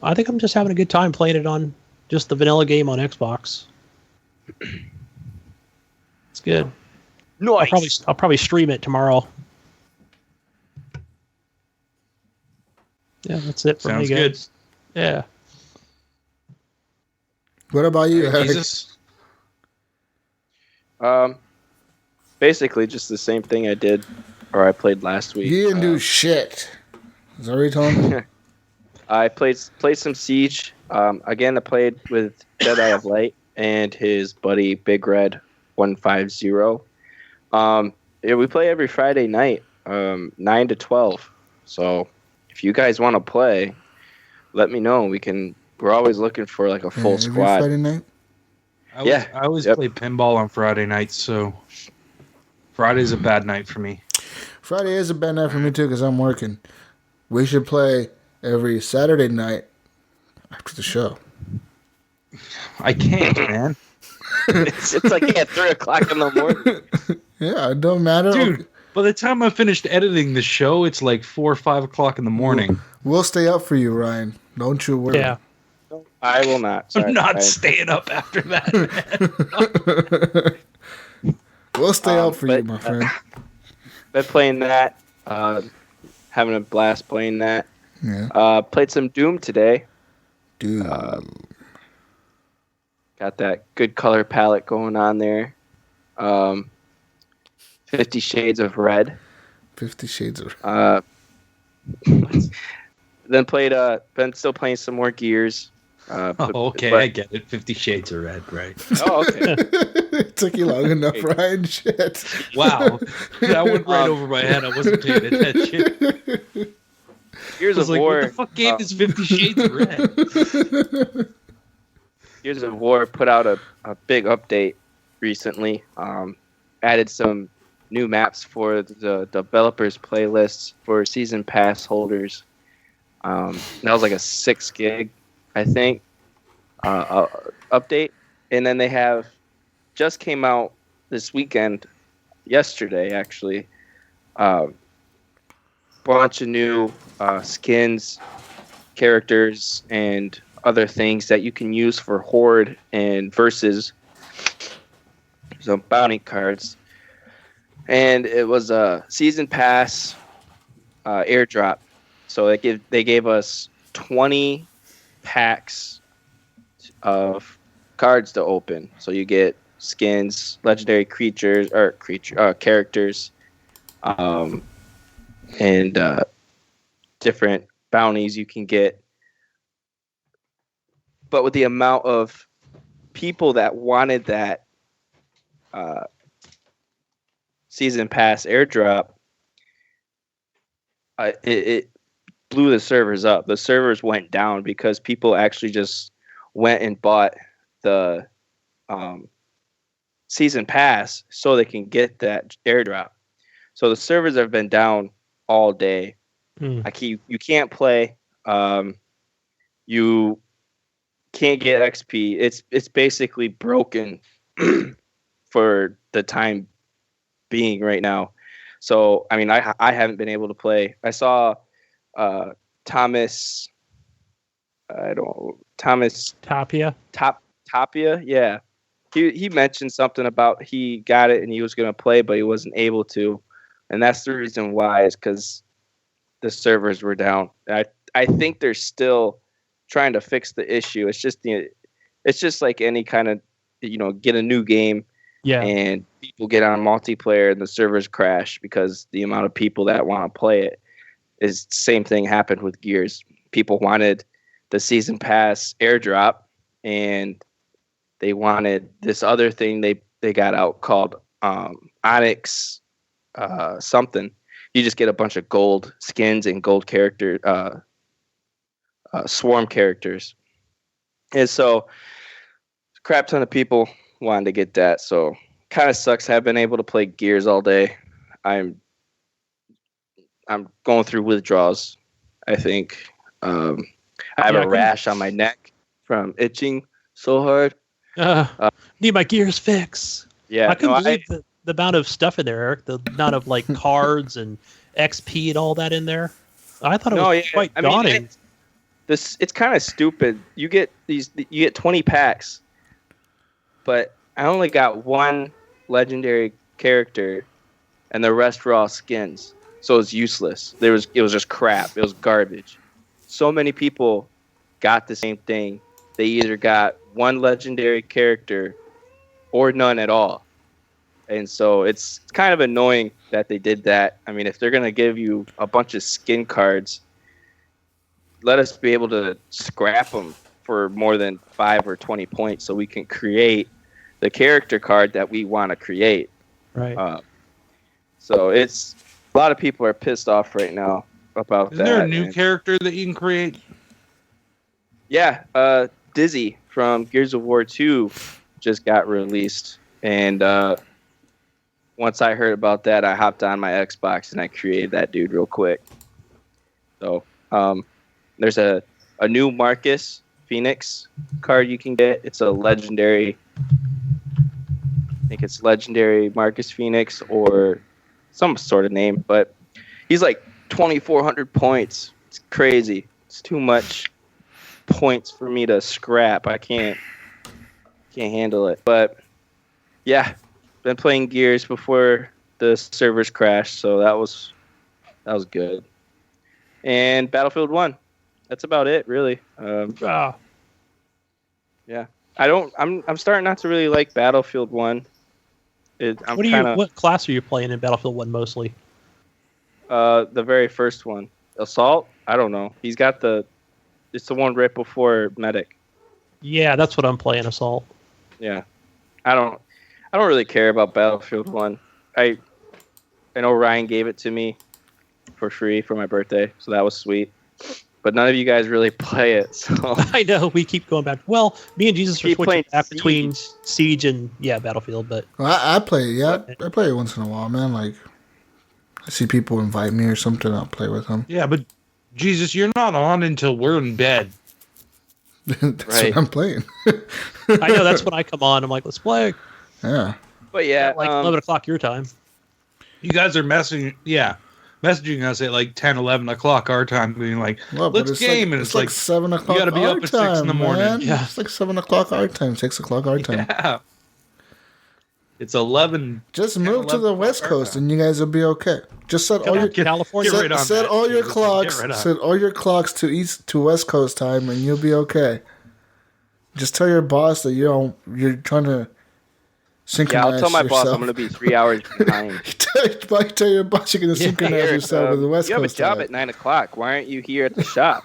I think I'm just having a good time playing it on just the vanilla game on Xbox. It's good. Nice. I'll probably stream it tomorrow. Yeah, that's it for Sounds me, good. guys. Yeah. What about you, Eric? Jesus. Basically just the same thing I did, or I played last week. You didn't do shit. Is that what you're telling me? I played some Siege. Again, I played with Jedi of Light and his buddy Big Red 150. Yeah, we play every Friday night, 9 to 12. So if you guys want to play, let me know. We're always looking for like a full Every squad. Friday night? I always play pinball on Friday nights, so Friday's a bad night for me. Friday is a bad night for me too because I'm working. We should play every Saturday night after the show. I can't, man. It's like at 3 o'clock in the morning. Yeah, it don't matter. Dude, by the time I finished editing the show, it's like 4 or 5 o'clock in the morning. We'll stay up for you, Ryan. Don't you worry. Yeah. I will not. Sorry, I'm not Ryan. staying up after that, man. We'll stay up for you, but, my friend. Been playing that. Having a blast playing that. Yeah. Played some Doom today. Dude. Got that good color palette going on there. 50 Shades of Red. 50 Shades of Then been still playing some more Gears. Okay, I get it. 50 Shades of Red, right? Oh, okay. It took you long enough, Ryan. Shit. Wow. That went right over my head. I wasn't paying attention. Gears I was of like, War. what the fuck game is 50 Shades of Red? Gears of War put out a big update recently. Added some new maps for the developers playlists for season pass holders. That was like a 6 gig, I think, update. And then they have just came out this weekend, yesterday actually, brand bunch of new skins, characters, and other things that you can use for Horde and Versus. So bounty cards. And it was a season pass airdrop. So they gave us 20 packs of cards to open. So you get skins, legendary characters, and different bounties you can get. But with the amount of people that wanted that season pass airdrop, it blew the servers up. The servers went down because people actually just went and bought the season pass so they can get that airdrop. So the servers have been down all day. You can't play. You can't get XP. It's basically broken for the time being right now. So I mean, I haven't been able to play. I saw Thomas Tapia. Tapia, yeah. He mentioned something about he got it and he was going to play, but he wasn't able to, and that's the reason why, is because the servers were down. I think they're still trying to fix the issue. It's just like any kind of, get a new game, and people get on multiplayer and the servers crash because the amount of people that want to play it. Is the same thing happened with Gears. People wanted the season pass airdrop, and they wanted this other thing they got out called Onyx something. You just get a bunch of gold skins and gold character swarm characters. And so a crap ton of people wanted to get that. So kind of sucks. Have been able to play Gears all day. I'm going through withdrawals, I think. I have a rash on my neck from itching so hard. Need my Gears fix. Yeah, I couldn't believe the amount of stuff in there, Eric. The amount of cards and XP and all that in there. I thought it was quite daunting. It's kind of stupid. You get 20 packs, but I only got one legendary character, and the rest were all skins. So it was useless. It was just crap. It was garbage. So many people got the same thing. They either got one legendary character or none at all. And so it's kind of annoying that they did that. I mean, if they're going to give you a bunch of skin cards, let us be able to scrap them for more than 5 or 20 points so we can create the character card that we want to create. Right. So it's a lot of people are pissed off right now about that. Is there a new character that you can create? Yeah, Dizzy from Gears of War 2 just got released. And once I heard about that, I hopped on my Xbox and I created that dude real quick. So there's a new Marcus Phoenix card you can get. It's a legendary. I think it's legendary Marcus Phoenix or some sort of name, but he's like 2,400 points. It's crazy. It's too much points for me to scrap. I can't handle it. But yeah, been playing Gears before the servers crashed, so that was good. And Battlefield 1. That's about it, really. Yeah. I'm starting not to really like Battlefield 1. What class are you playing in Battlefield 1 mostly? The very first one. Assault? I don't know. He's got it's the one right before Medic. Yeah, that's what I'm playing, Assault. Yeah. I don't really care about Battlefield 1. I know Ryan gave it to me for free for my birthday, so that was sweet. But none of you guys really play it, so I know we keep going back. Well, me and Jesus are switching back between Siege and Battlefield, but I play. Yeah, I play it once in a while, man. Like I see people invite me or something, I'll play with them. Yeah, but Jesus, you're not on until we're in bed. That's right. What I'm playing. I know, that's when I come on. I'm like, let's play. Yeah. But yeah, like 11 o'clock your time. You guys are messing. Yeah. messaging us at like 10, 11 o'clock our time, being like, Well, but let's game. And it's like 7 o'clock. you got to be up at 6 in the morning. Man. Yeah. It's like 7 o'clock our time, 6 o'clock our time. Yeah. It's 11. Just move to the West Coast and you guys will be okay. Just set all your California. set all your clocks. Set all your clocks to West Coast time, and you'll be okay. Just tell your boss that you're trying to synchronize. Yeah, I'll tell my boss yourself. I'm going to be 3 hours behind. tell your boss you're going to synchronize yourself with the West you Coast. You have a job at 9 o'clock. Why aren't you here at the shop?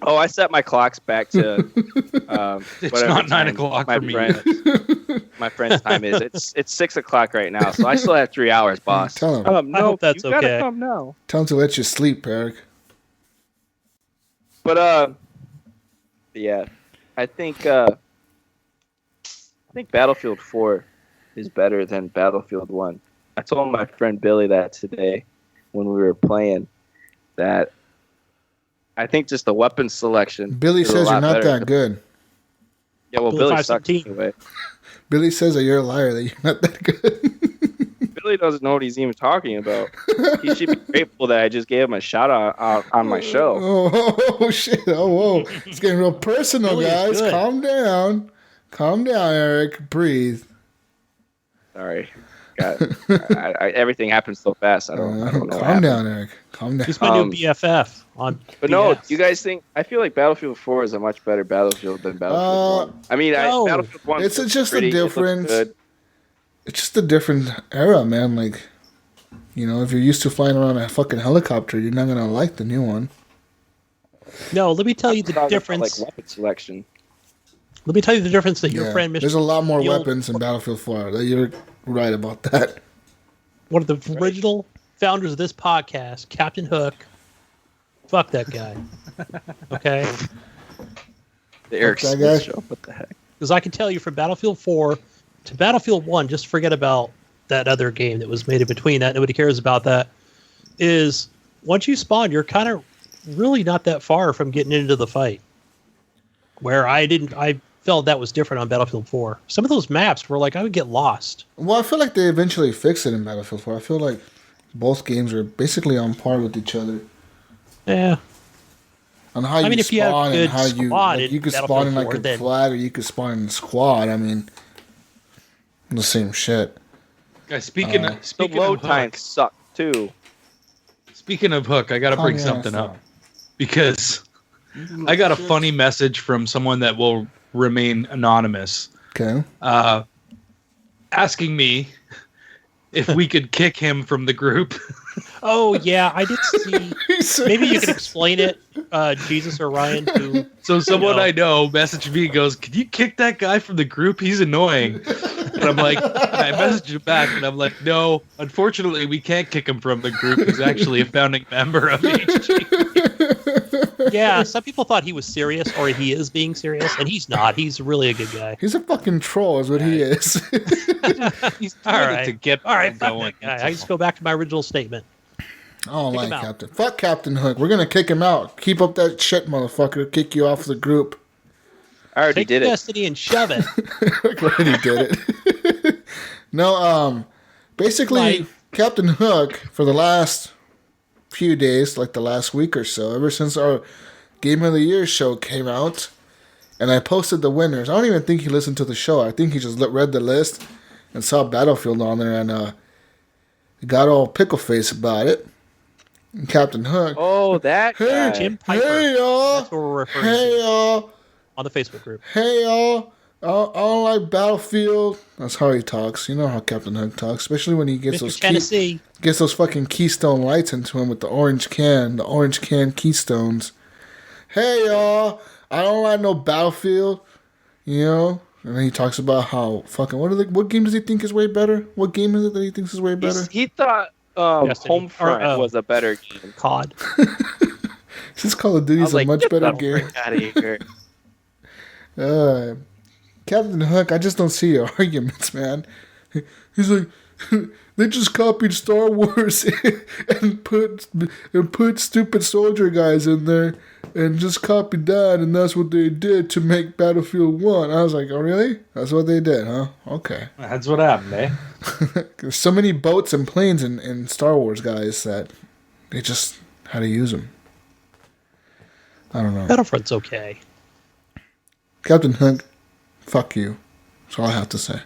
Oh, I set my clocks back to it's not 9 o'clock for me. My friend's time is. It's 6 o'clock right now, so I still have 3 hours, boss. Tell him. No, I hope that's you gotta okay. come now. Tell him to let you sleep, Eric. But yeah, I think Battlefield 4 is better than Battlefield 1. I told my friend Billy that today when we were playing. That I think just the weapon selection. Billy is a says lot you're not better. that good. Yeah, well, Billy sucks 517. anyway. Billy says that you're a liar, that you're not that good. Billy doesn't know what he's even talking about. He should be grateful that I just gave him a shout out on my show. Oh, shit. Oh, whoa. It's getting real personal, Billy is guys. good. Calm down. Calm down, Eric. Breathe. Sorry. Everything happens so fast. I don't know. what Calm happened. down, Eric. Calm down. He's my new BFF on. But no, BS. you guys think I feel like Battlefield 4 is a much better Battlefield than Battlefield 1. I mean, no. Battlefield 1 It's looks just a pretty, it looks difference. good. It's just a different era, man. Like, you know, if you're used to flying around a fucking helicopter, you're not going to like the new one. No, let me tell you the Talking about, difference. like weapon selection. Let me tell you the difference that your Yeah. friend Mr. There's a lot more the old- weapons in Battlefield 4. You're right about that. One of the original founders of this podcast, Captain Hook. Fuck that guy. Okay? The Eric that Smith guy. show. What the heck? Because I can tell you from Battlefield 4 to Battlefield 1, just forget about that other game that was made in between that. Nobody cares about that. Is once you spawn, you're kind of really not that far from getting into the fight. Where I felt that was different on Battlefield 4. Some of those maps were like, I would get lost. Well, I feel like they eventually fixed it in Battlefield 4. I feel like both games are basically on par with each other. Yeah. On how you if you have spawn good and how you squad like, in you could spawn Battlefield in like 4, a then- flag or you could spawn in a squad. I mean, the same shit. Guys, speaking The of load Hook, times suck too. speaking of Hook, I got to bring yeah, something so- up because I got a funny message from someone that will remain anonymous, Okay. asking me if we could kick him from the group. Oh, yeah, I did see. Maybe you can explain it, Jesus or Ryan. Who, So someone No. I know messaged me, goes, "Can you kick that guy from the group? He's annoying." And I'm like, I messaged him back, and I'm like, "No, unfortunately, we can't kick him from the group. He's actually a founding member of HGP." yeah, some people thought he was serious, or he is being serious, and he's not. He's really a good guy. He's a fucking troll, is what he is. He's All trying right. to get All right, people fuck going. that guy. I just go back to my original statement. I don't Kick him like out. Captain. Fuck Captain Hook. We're gonna kick him out. Keep up that shit, motherfucker. Kick you off the group. I already Take did it. Destiny and shove it. Already did it. No, basically, Right. Captain Hook, for the last few days, like the last week or so, ever since our Game of the Year show came out, and I posted the winners. I don't even think he listened to the show. I think he just read the list and saw Battlefield on there and got all pickle face about it. And Captain Hook. Oh, that Hey, guy. Jim Piper. Hey, y'all. That's what we're referring Hey, to y'all. on the Facebook group. Hey, y'all. I don't like Battlefield. That's how he talks. You know how Captain Hook talks, especially when he gets Mr. those Tennessee. gets those fucking Keystone lights into him with the orange can Keystones. Hey, y'all. I don't like no Battlefield. You know? And then he talks about how fucking what game does he think is way better? What game is it that he thinks is way better? He thought Destiny. Homefront Or, was a better game. COD. This Call of I Duty's was a like, much get better the game. frick out of here. Captain Hook, I just don't see your arguments, man. He's like, they just copied Star Wars and put stupid soldier guys in there and just copied that, and that's what they did to make Battlefield 1. I was like, oh, really? That's what they did, huh? Okay. That's what happened, eh? There's so many boats and planes in Star Wars, guys, that They just how to use them. I don't know. Battlefront's okay. Captain Hook, fuck you. That's all I have to say.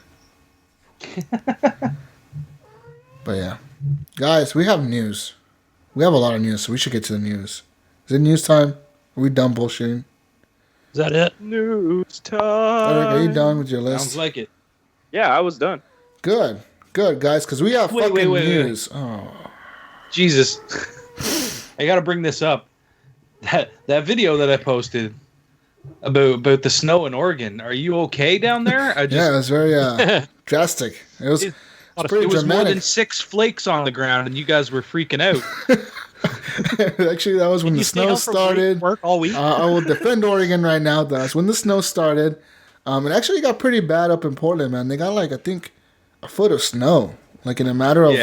But yeah. Guys, we have news. We have a lot of news, so we should get to the news. Is it news time? Are we done bullshitting? Is that it? News time. Eric, are you done with your list? Sounds like it. Yeah, I was done. Good, guys, because we have fucking news. Oh, Jesus. I got to bring this up. That video that I posted about the snow in Oregon. Are you okay down there? yeah, it was very drastic. It was pretty it was more dramatic. than 6 flakes on the ground, and you guys were freaking out. Actually, that was when the snow started. Work all week. I will defend Oregon right now. That's when the snow started. It actually got pretty bad up in Portland, man. They got like I think a foot of snow, like in a matter of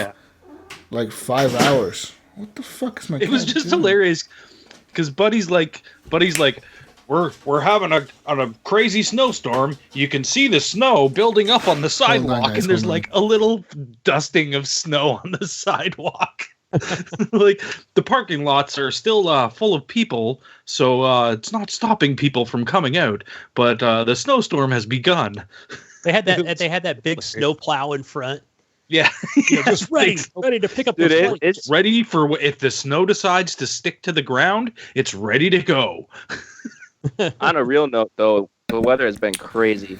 like 5 hours. What the fuck is my? It was just hilarious because Buddy's like, we're having a crazy snowstorm. You can see the snow building up on the sidewalk, and there's like a little dusting of snow on the sidewalk. Like the parking lots are still full of people, so it's not stopping people from coming out. But the snowstorm has begun. They had that big snow plow in front. Yeah, just ready to pick up. Dude, it's ready for if the snow decides to stick to the ground. It's ready to go. On a real note, though, the weather has been crazy.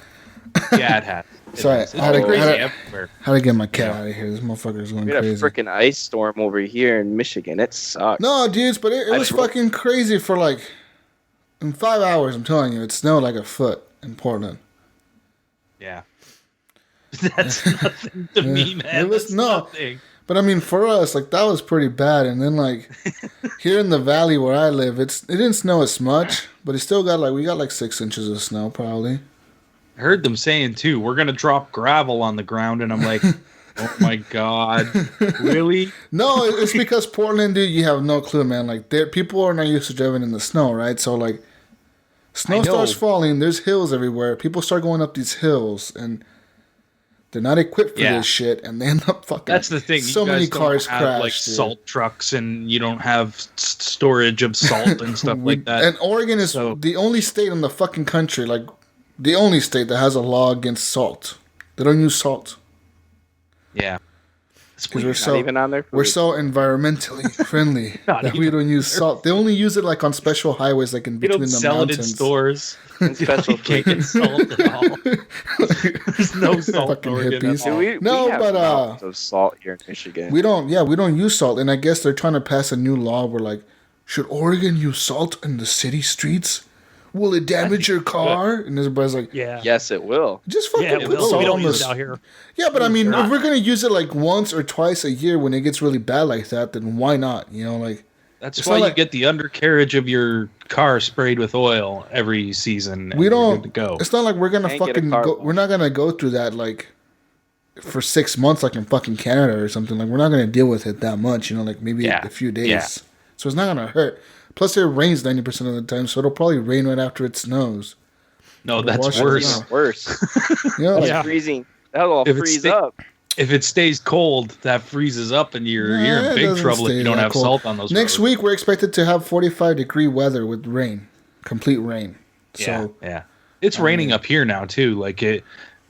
Yeah, it has. Sorry, It's been crazy everywhere. How to get my cat out of here? This motherfucker's going We had a crazy. freaking ice storm over here in Michigan. It sucks. No, dudes, but it was fucking crazy for like in 5 hours. I'm telling you, it snowed like a foot in Portland. Yeah. That's nothing to me, man. It was That's nothing. But I mean, for us, like that was pretty bad. And then like here in the valley where I live, it didn't snow as much, but it still got we got like 6 inches of snow probably. I heard them saying too, we're gonna drop gravel on the ground, and I'm like, oh my god, really? No, it's because Portland, dude, you have no clue, man. Like people are not used to driving in the snow, right? So like, snow starts falling. There's hills everywhere. People start going up these hills, and they're not equipped for this shit, and they end up fucking. That's the thing. So you guys many cars don't have, crash, like dude. salt trucks, and you don't have storage of salt and stuff like that. And Oregon is the only state in the fucking country, like the only state that has a law against salt. They don't use salt. Yeah. Because Not even on their food. we're so environmentally friendly that we don't use salt. They only use it like on special highways, like in They between don't the sell mountains. it in stores. And special You can't get salt at all. There's no salt in Fucking Oregon hippies. at all. we No, have but, mountains of salt here in Michigan. We don't use salt. And I guess they're trying to pass a new law where like, should Oregon use salt in the city streets? Will it damage your car? And everybody's like, Yes, it will. just fucking Yeah, put we salt don't on use this. it out here. Yeah, but I mean, if we're gonna use it like once or twice a year when it gets really bad like that, then why not? You know, like That's It's why not you like- get the undercarriage of your car sprayed with oil every season. And we you're don't. good to go. It's not like we're gonna Can't get a fucking car go. wash. We're not gonna go through that like for 6 months, like in fucking Canada or something. Like we're not gonna deal with it that much. You know, like maybe a few days. Yeah. So it's not gonna hurt. Plus, it rains 90% of the time, so it'll probably rain right after it snows. No, that's wash it worse. down. Worse. You know, like, Yeah. Freezing. That'll all If it freeze stay- up. If it stays cold, that freezes up, and you're Nah, in it big doesn't trouble if stay you don't that have cold. salt on those Next roads. week, we're expected to have 45-degree weather with rain, complete rain. So Yeah. It's raining up here now too. Like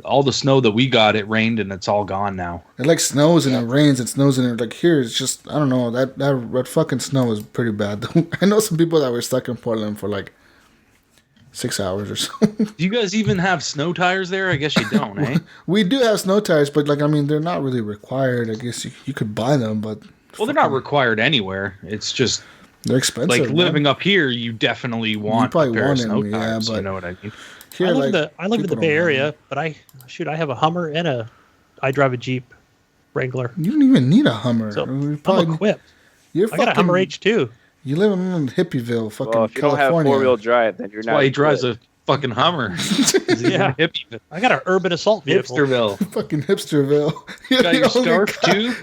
all the snow that we got, it rained and it's all gone now. it like snows and it rains and snows and it like here it's just I don't know that fucking snow is pretty bad. I know some people that were stuck in Portland for like 6 hours or so. Do you guys even have snow tires there? I guess you don't, eh? We do have snow tires, but like I mean they're not really required. I guess you could buy them, but Well, they're not required anywhere. It's just they're expensive. like man. living up here, you definitely want a probably pair of want snow them, yeah, tires. but- You know what I mean? Here, I live, like, I live in the people Bay don't want Area, them. but I have a Hummer and I drive a Jeep Wrangler. You don't even need a Hummer. So We I'm probably- equipped. You're I got a Hummer H2. You live in Hippieville, fucking Well, if you don't have California. 4-wheel drive, then you're That's not. why he drives good. a fucking Hummer. Yeah. Hippie, I got an urban assault vehicle. hipsterville. Fucking Hipsterville. You got your the only scarf guy- too?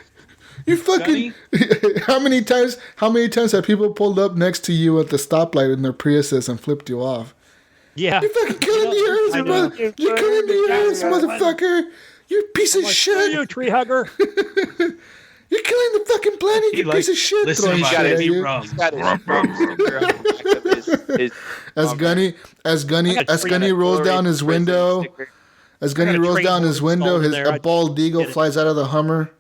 You fucking. How many times have people pulled up next to you at the stoplight in their Priuses and flipped you off? Yeah. You fucking killing the I earth, know. brother. You're killing the earth, motherfucker. You piece of Screw shit. you, tree hugger. You're killing the fucking planet, you piece of shit. Listen, Throwing he's shit got at his you. He's got his sticker on the back of his As Gunny rolls down his window, as Gunny rolls down his window, a bald eagle flies out of the Hummer,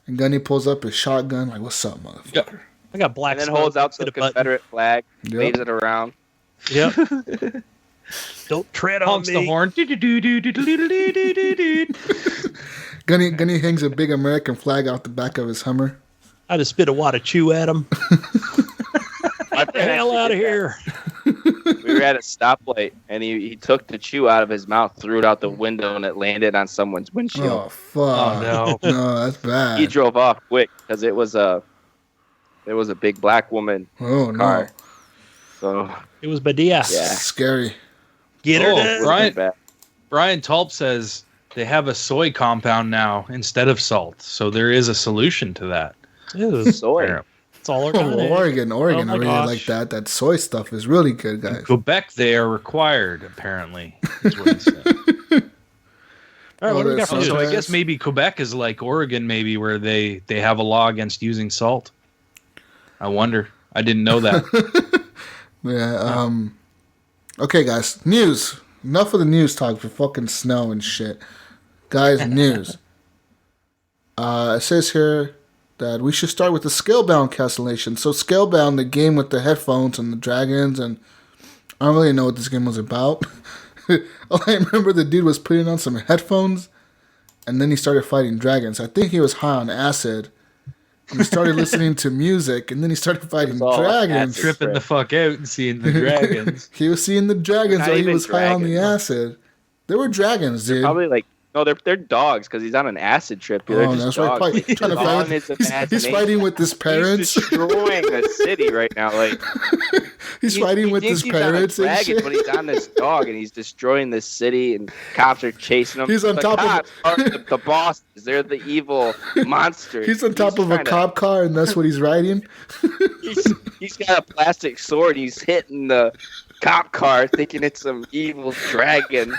and Gunny pulls up his shotgun. Like, what's up, motherfucker? Yep. I got black. And then holds out the Confederate flag, Yep. waves it around. Yep. Don't tread on Honks me. the horn. Gunny hangs a big American flag out the back of his Hummer. I just spit a wad of chew at him. Get the hell out of here. We were at a stoplight, and he took the chew out of his mouth, threw it out the window, and it landed on someone's windshield. Oh fuck! Oh, no. No, that's bad. He drove off quick because it was a big black woman Oh no, car. So It was Badia. Yeah. scary. Get her Oh, done. right. Brian Tulp says they have a soy compound now instead of salt, so there is a solution to that. Ew, soy. it's all Oh, organic. Oregon, Oh I my really gosh. like that. That soy stuff is really good, guys. In Quebec, they are required, apparently. Is what he said. All right, what do we got for Oh, news? So I guess maybe Quebec is like Oregon, maybe where they have a law against using salt. I wonder. I didn't know that. Yeah. Okay, guys. News. Enough of the news talk for fucking snow and shit. Guys, news. It says here that we should start with the Scalebound cancellation. So Scalebound, the game with the headphones and the dragons, and I don't really know what this game was about. All I remember, the dude was putting on some headphones, and then he started fighting dragons. I think he was high on acid. He started listening to music, and then he started fighting all dragons. acid. Tripping the fuck out and seeing the dragons. He was seeing the dragons Not while he even was high on the dragons. acid. There were dragons, dude. Probably like no, they're dogs because he's on an acid trip. They're Oh, just that's right. dogs. Probably trying to On fight his with, he's imagination. fighting with his parents. He's destroying the city right now. Like He's fighting with his he's parents on a and dragon, shit. but he's on this dog and he's destroying this city and cops are chasing him. He's on The top of- cops are the bosses. They're the evil monsters. He's on top of a trying to- cop car, and that's what he's riding. He's got a plastic sword. He's hitting the cop car, thinking it's some evil dragon.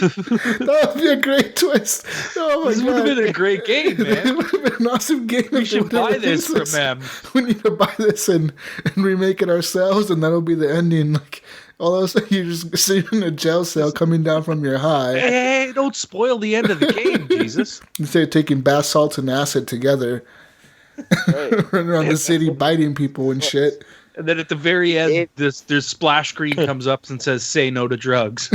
That would be a great twist. Oh my This would have god. been a great game, It man. would have been an awesome game. We if they should would have buy this released from them. We need to buy this and remake it ourselves, and that'll be the ending. Like all of a sudden, you're just sitting in a jail cell, coming down from your high. Hey, don't spoil the end of the game, Jesus. Instead of taking bath salts and acid together, Right. running around the city biting people and shit. And then at the very end, It- this splash screen comes up and says, "Say no to drugs."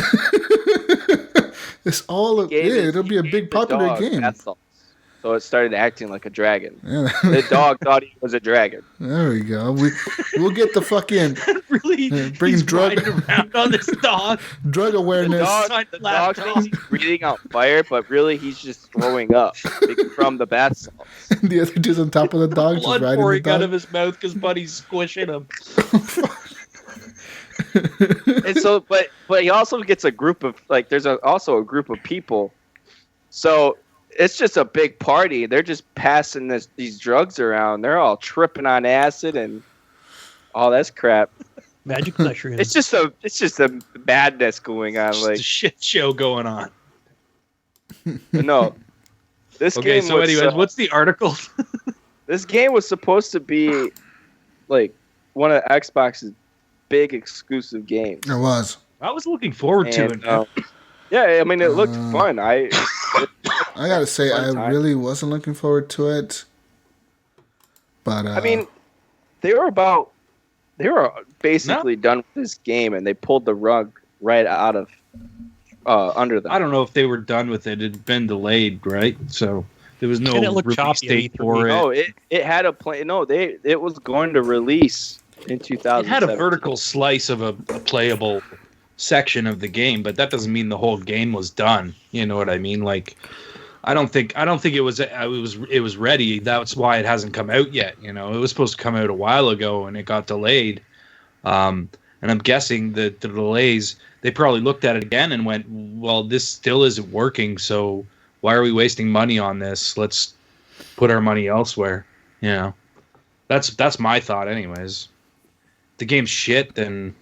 It's all Gave yeah. his- It'll be a he big gave the popular dog game. bath salts. So it started acting like a dragon. Yeah. The dog thought he was a dragon. There we go. We'll get the fucking Really? bring He's drug- riding around on this dog. drug awareness. The dog thinks he's breathing out fire, but really he's just throwing up from the bath salts. The other dude's on top of the dog, just Blood riding the pouring out dog. of his mouth because Buddy's squishing him. And so, but he also gets a group of also a group of people. So it's just a big party. They're just passing these drugs around. They're all tripping on acid and all that crap. Magic mushroom. It's just a madness going on. Just a Like shit show going on. no, this Okay, game. so was, anyways, what's the article? this game was supposed to be like one of Xbox's big exclusive games. It was. I was looking forward to it. And, yeah, I mean, it looked fun. I gotta say, Fun I time. really wasn't looking forward to it. But I mean, they were basically done with this game, and they pulled the rug right out of under them. I don't know if they were done with it. It had been delayed, right? So there was no And it looked release choppy at date E3. for it. No, it had a plan. No, it was going to release in 2000. It had a vertical slice of a playable section of the game, but that doesn't mean the whole game was done. You know what I mean? Like, I don't think it was ready. That's why it hasn't come out yet. You know, it was supposed to come out a while ago, and it got delayed. And I'm guessing that the delays, they probably looked at it again and went, well, this still isn't working, so why are we wasting money on this? Let's put our money elsewhere. You know, that's my thought, anyways. If the game's shit, then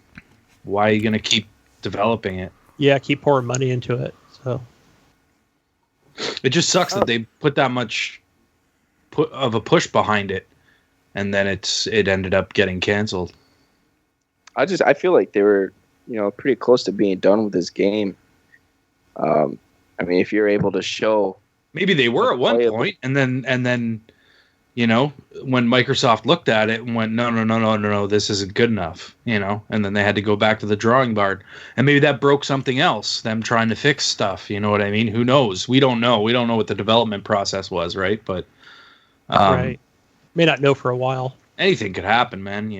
why are you gonna keep developing it? Yeah, keep pouring money into it. So It just sucks that they put that much of a push behind it, and then it ended up getting canceled. I feel like they were, pretty close to being done with this game. I mean, if you're able to show, maybe they were at one point, and then when Microsoft looked at it and went, no, this isn't good enough, and then they had to go back to the drawing board, and maybe that broke something else. Them trying to fix stuff, you know what I mean? Who knows? We don't know. We don't know what the development process was, right? But right, may not know for a while. Anything could happen, man.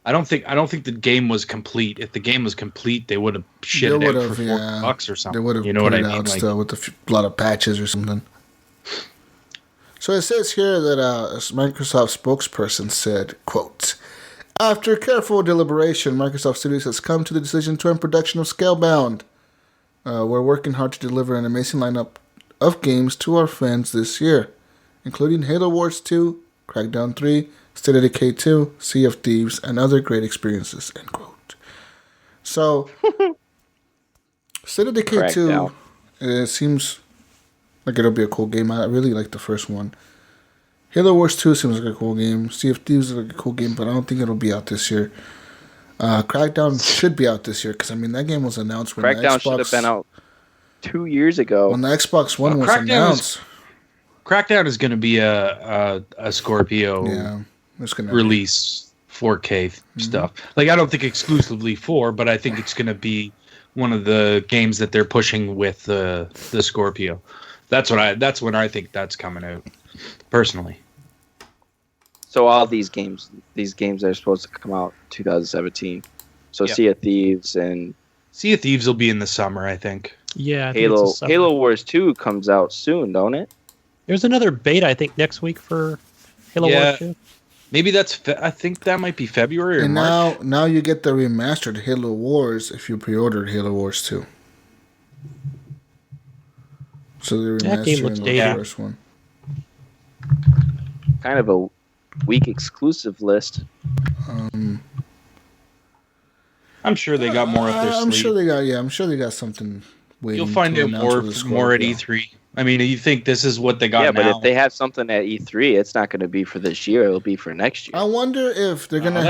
I don't think the game was complete. If the game was complete, they would have shit it out for $40 or something. They would have put what it I mean? out Still with a lot of patches or something. So it says here that a Microsoft spokesperson said, quote, "After careful deliberation, Microsoft Studios has come to the decision to end production of Scalebound. We're working hard to deliver an amazing lineup of games to our fans this year, including Halo Wars 2, Crackdown 3, State of Decay 2, Sea of Thieves, and other great experiences," end quote. So, State of Decay 2, it seems like it'll be a cool game. I really like the first one. Halo Wars 2 seems like a cool game. Sea of Thieves is like a cool game, but I don't think it'll be out this year. Crackdown should be out this year, because, that game was announced when Crackdown should have been out 2 years ago. When the Xbox One was announced. Crackdown is going to be a Scorpio release 4K stuff. Like, I don't think exclusively 4, but I think it's going to be one of the games that they're pushing with the Scorpio. That's when I think that's coming out, personally. So all these games are supposed to come out 2017. So yep. Sea of Thieves will be in the summer, I think. Yeah, Halo Wars 2 comes out soon, don't it? There's another beta, I think, next week for Halo Wars 2. Maybe I think that might be February or March. Now you get the remastered Halo Wars if you pre-ordered Halo Wars 2. So they're remastering the first one. Kind of a weak exclusive list. I'm sure they got more up their sleeve. I'm sure they got something waiting. You'll find out more at E3. I mean, you think this is what they got now? Yeah, but if they have something at E3, it's not going to be for this year. It'll be for next year. I wonder if they're going to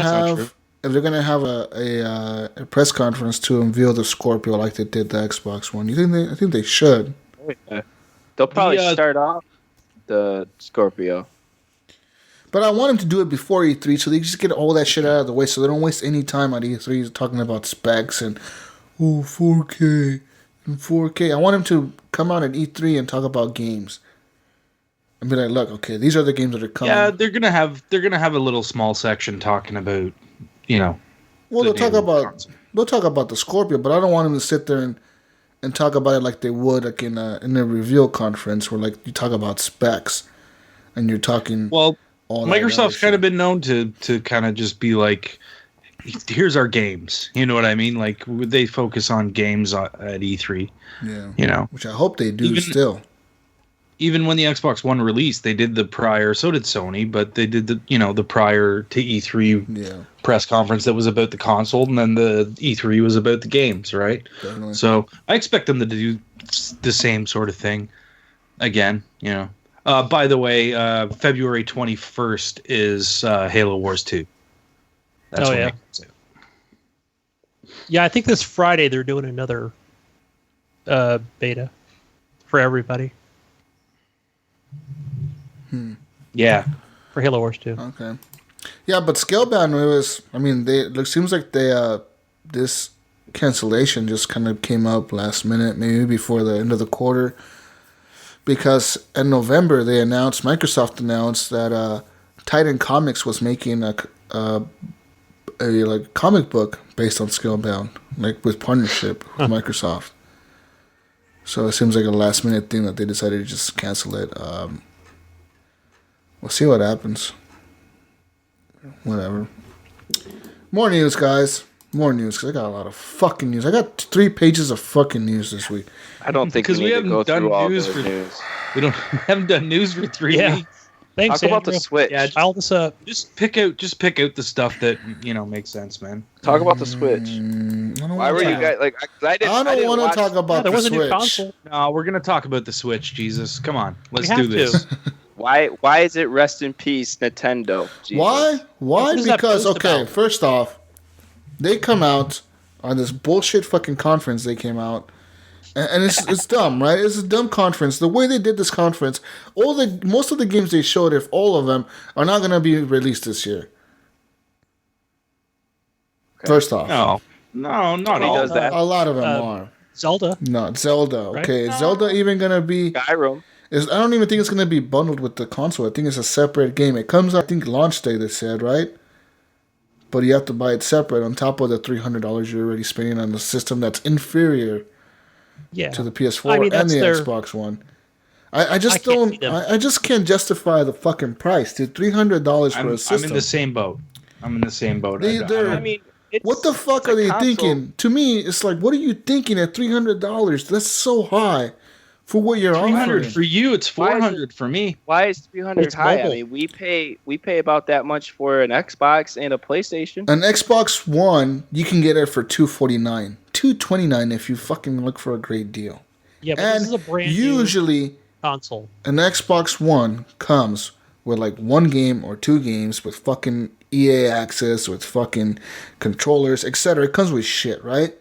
have a press conference to unveil the Scorpio like they did the Xbox One. I think they should. Yeah. They'll probably start off the Scorpio. But I want them to do it before E3 so they just get all that shit out of the way so they don't waste any time at E3 talking about specs and 4K and 4K. I want them to come out at E3 and talk about games. And be like, look, okay, these are the games that are coming. Yeah, they're gonna have a little small section talking about, Well, they'll talk about the Scorpio, but I don't want them to sit there and talk about it like they would like in a reveal conference where like you talk about specs and you're talking. Well, Microsoft's kind of been known to kind of just be like, here's our games. You know what I mean? Like they focus on games at E3. Yeah. Which I hope they do still. Even when the Xbox One released, they did the prior. So did Sony, but they did the prior to E3 press conference that was about the console, and then the E3 was about the games, right? Definitely. So I expect them to do the same sort of thing again. By the way, February 21st is Halo Wars 2. That's when it comes out. Yeah, I think this Friday they're doing another beta for everybody. Yeah. For Halo Wars 2. Okay. Yeah, but Scalebound it seems like this cancellation just kind of came up last minute, maybe before the end of the quarter. Because in November Microsoft announced that Titan Comics was making a comic book based on Scalebound, like with partnership with Microsoft. So it seems like a last minute thing that they decided to just cancel it. We'll see what happens. Whatever. More news, guys. More news, because I got a lot of fucking news. I got 3 pages of fucking news this week. I don't think we need to go through all the news. We haven't done news for 3 weeks. Thanks, Talk about Andrew. the Switch. Yeah, Pile this up. Just pick out the stuff that makes sense, man. Talk about the Switch. Why were you guys like? 'Cause I don't want to talk Yeah, about there the was a new Switch. console. No, we're gonna talk about the Switch. Jesus, come on, let's We do have this. to. Why is it rest in peace, Nintendo? Jesus. Why? What is that Because, post okay, about? first off, they come out on this bullshit fucking conference. They came out, and it's dumb, right? It's a dumb conference. The way they did this conference, most of the games they showed, if all of them, are not going to be released this year. Okay. First off, No, not Nobody all. does that. a lot of them Uh, are. Zelda. Not Zelda. Okay, is Zelda even going to be? Skyrim. I don't even think it's going to be bundled with the console. I think it's a separate game. It comes out, I think, launch day, they said, right? But you have to buy it separate on top of the $300 you're already spending on the system that's inferior Yeah. to the PS4 I mean, and that's the their- Xbox One. I just I can't don't. see them. I just can't justify the fucking price, dude. $300 for I'm a system. in the same boat. They're- I mean, it's, What the fuck it's a are they console. thinking? To me, it's like, what are you thinking at $300? That's so high for what you're 300 offering. for you. It's Why is it- 400 for me. Why is 300 It's high? mobile. I mean, we pay about that much for an Xbox and a PlayStation. An Xbox One, you can get it for $249, $229 if you fucking look for a great deal. Yeah, but And this is a brand new usually, console. an Xbox One comes with like one game or two games with fucking EA access, with fucking controllers, etc. It comes with shit, right?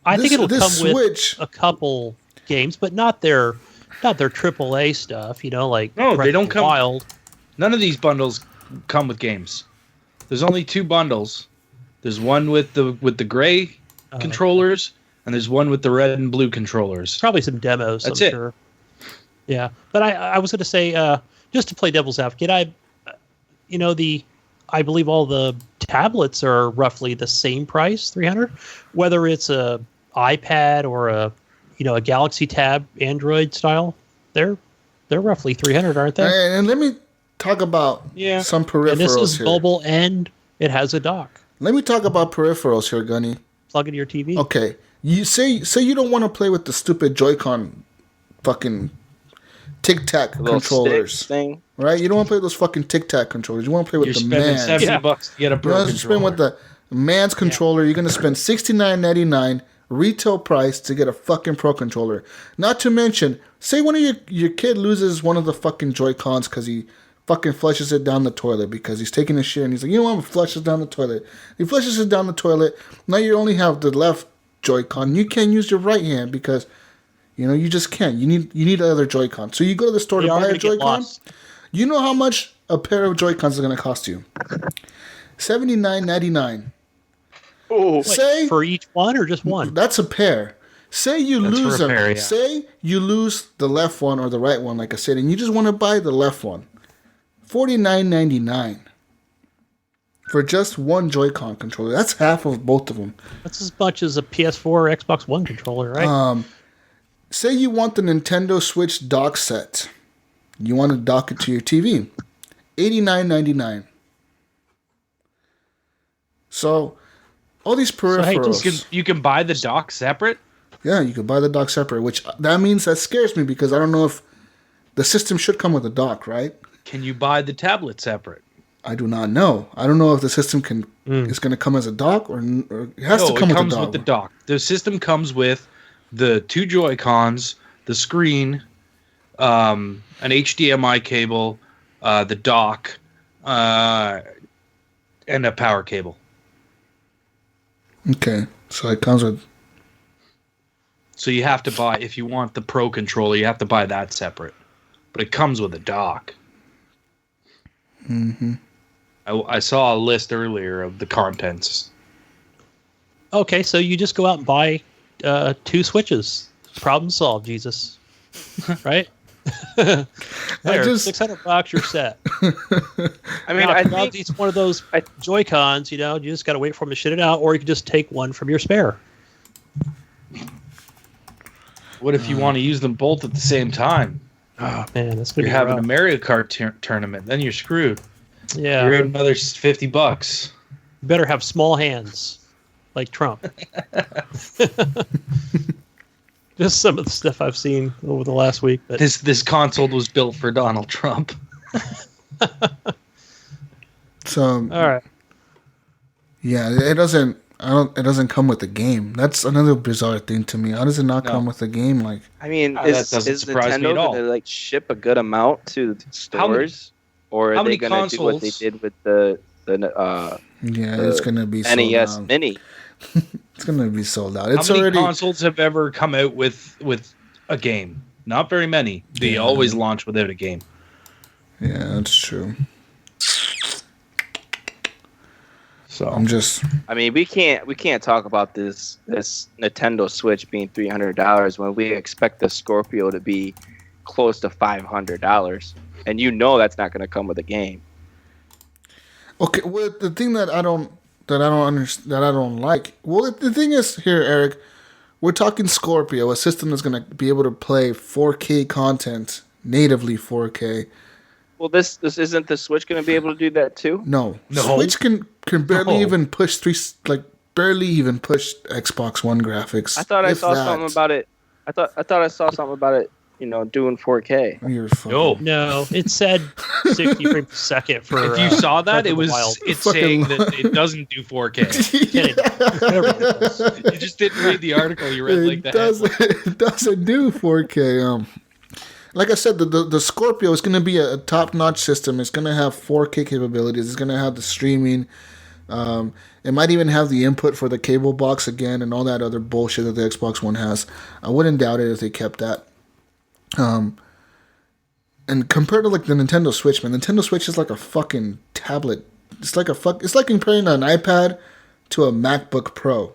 I think it'll come Switch, with a couple games, but not their AAA stuff. Like No, they Breath don't of the come- Wild. None of these bundles come with games. There's only 2 bundles. There's one with the gray controllers, and there's one with the red and blue controllers. Probably some demos. That's I'm it. Sure. Yeah, but I was going to say, just to play devil's advocate, I believe all the tablets are roughly the same price, $300. Whether it's a iPad or a Galaxy Tab Android style, they're roughly $300, aren't they? and let me talk about Yeah. some peripherals And this is here. mobile, and it has a dock. Let me talk about peripherals here, Gunny. Plug into your TV. Okay, you say you don't want to play with the stupid Joy-Con fucking Tic Tac The little controllers, sticks thing. right? You don't want to play with those fucking Tic Tac controllers. You want to play with You're the spending man's. $70 Yeah. bucks to get a You pro want to spend controller. with the man's controller. You're gonna spend $69.99 retail price to get a fucking pro controller. Not to mention, say one of your kid loses one of the fucking Joy-Cons because he fucking flushes it down the toilet because he's taking a shit and he's like, you know what, I'm gonna flush it down the toilet. He flushes it down the toilet. Now you only have the left Joy-Con. You can't use your right hand because you just can't. You need the other Joy-Con. So you go to the store They to are buy a gonna get Joy-Con. lost. You know how much a pair of Joy-Cons is gonna cost you? $79.99. Oh, Wait, Say for each one or just one? that's a pair. Say you That's lose for a them. pair, yeah. Say you lose the left one or the right one, like I said, and you just want to buy the left one. $49.99 for just one Joy-Con controller. That's half of both of them. That's as much as a PS4 or Xbox One controller, right? Say you want the Nintendo Switch dock set. You want to dock it to your TV. $89.99. So all these peripherals. You can buy the dock separate. Yeah, you could buy the dock separate, which that means that scares me because I don't know if the system should come with a dock, right? Can you buy the tablet separate? I do not know. I don't know if the system is going to come as a dock or it has to come it comes with a dock. with the dock. The system comes with the 2 Joy-Cons, the screen, an HDMI cable, the dock, and a power cable. Okay, so it comes with. So you have to buy, if you want the Pro controller, you have to buy that separate. But it comes with a dock. Mm-hmm. I saw a list earlier of the contents. Okay, so you just go out and buy 2 Switches. Problem solved, Jesus. Right? There, $600, you're set. I mean, Now, I if you love think each one of those Joy-Cons, you just got to wait for them to shit it out, or you can just take one from your spare. What if you want to use them both at the same time? Oh, man, that's going You're to be having rough. a Mario Kart tournament. Then you're screwed. Yeah, You're out another $50. you better have small hands, like Trump. Just some of the stuff I've seen over the last week. But This console was built for Donald Trump. So All right. yeah, it doesn't. It doesn't come with the game. That's another bizarre thing to me. How does it not come with the game? Like, I mean, That is doesn't surprise me Nintendo at all. gonna like ship a good amount to the How many- stores, or how are they many gonna do what they consoles- did with the yeah, it's gonna be sold NES out. Mini? It's gonna be sold out. How It's many already. consoles have ever come out with a game? Not very many. They always launch without a game. Yeah, that's true. So I'm just. I mean, we can't talk about this Nintendo Switch being $300 when we expect the Scorpio to be close to $500, and you know that's not going to come with a game. Okay, well, the thing that I don't understand, that I don't like. Well, the thing is here, Eric, we're talking Scorpio, a system that's going to be able to play 4K content, natively 4K. Well, this isn't the Switch going to be able to do that too? No, No. Switch can barely No. even push barely even push Xbox One graphics. I thought I if saw that. something about it. I thought I saw something about it. Doing 4K. You're fucking, no. No, it said 60 frames per second for. If you saw that, Breath it of the was Wild. it's Fucking saying that it doesn't do 4K. Kidding. Whatever it was. You just didn't read the article. You read like the headline. it doesn't do 4K. Like I said, the Scorpio is going to be a top-notch system. It's going to have 4K capabilities. It's going to have the streaming. It might even have the input for the cable box again and all that other bullshit that the Xbox One has. I wouldn't doubt it if they kept that. And compared to like the Nintendo Switch, man, Nintendo Switch is like a fucking tablet. It's like comparing an iPad to a MacBook Pro.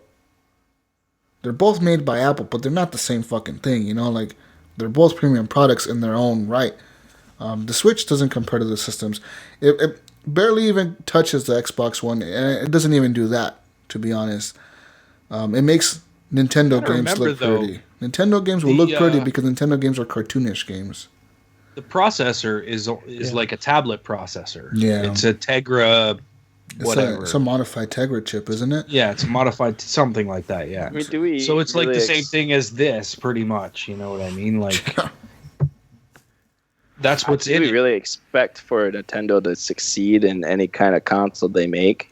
They're both made by Apple, but they're not the same fucking thing, like they're both premium products in their own right. The Switch doesn't compare to the systems. It barely even touches the Xbox One, and it doesn't even do that, to be honest. It makes Nintendo games look pretty. Nintendo games will look pretty because Nintendo games are cartoonish games. The processor is like a tablet processor. Yeah. It's a Tegra whatever. It's a modified Tegra chip, isn't it? Yeah, it's a modified something like that, yeah. I mean, So it's like really the same thing as this, pretty much. You know what I mean? Like, that's what's do in we it. really expect for Nintendo to succeed in any kind of console they make?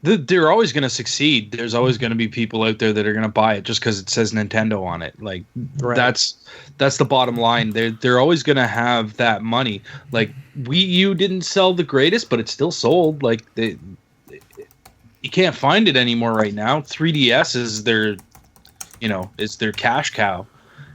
They're always going to succeed. There's always going to be people out there that are going to buy it just because it says Nintendo on it. Like, Right. that's the bottom line. They're always going to have that money. Like, Wii U didn't sell the greatest, but it still sold. Like, you can't find it anymore right now. 3DS is their cash cow.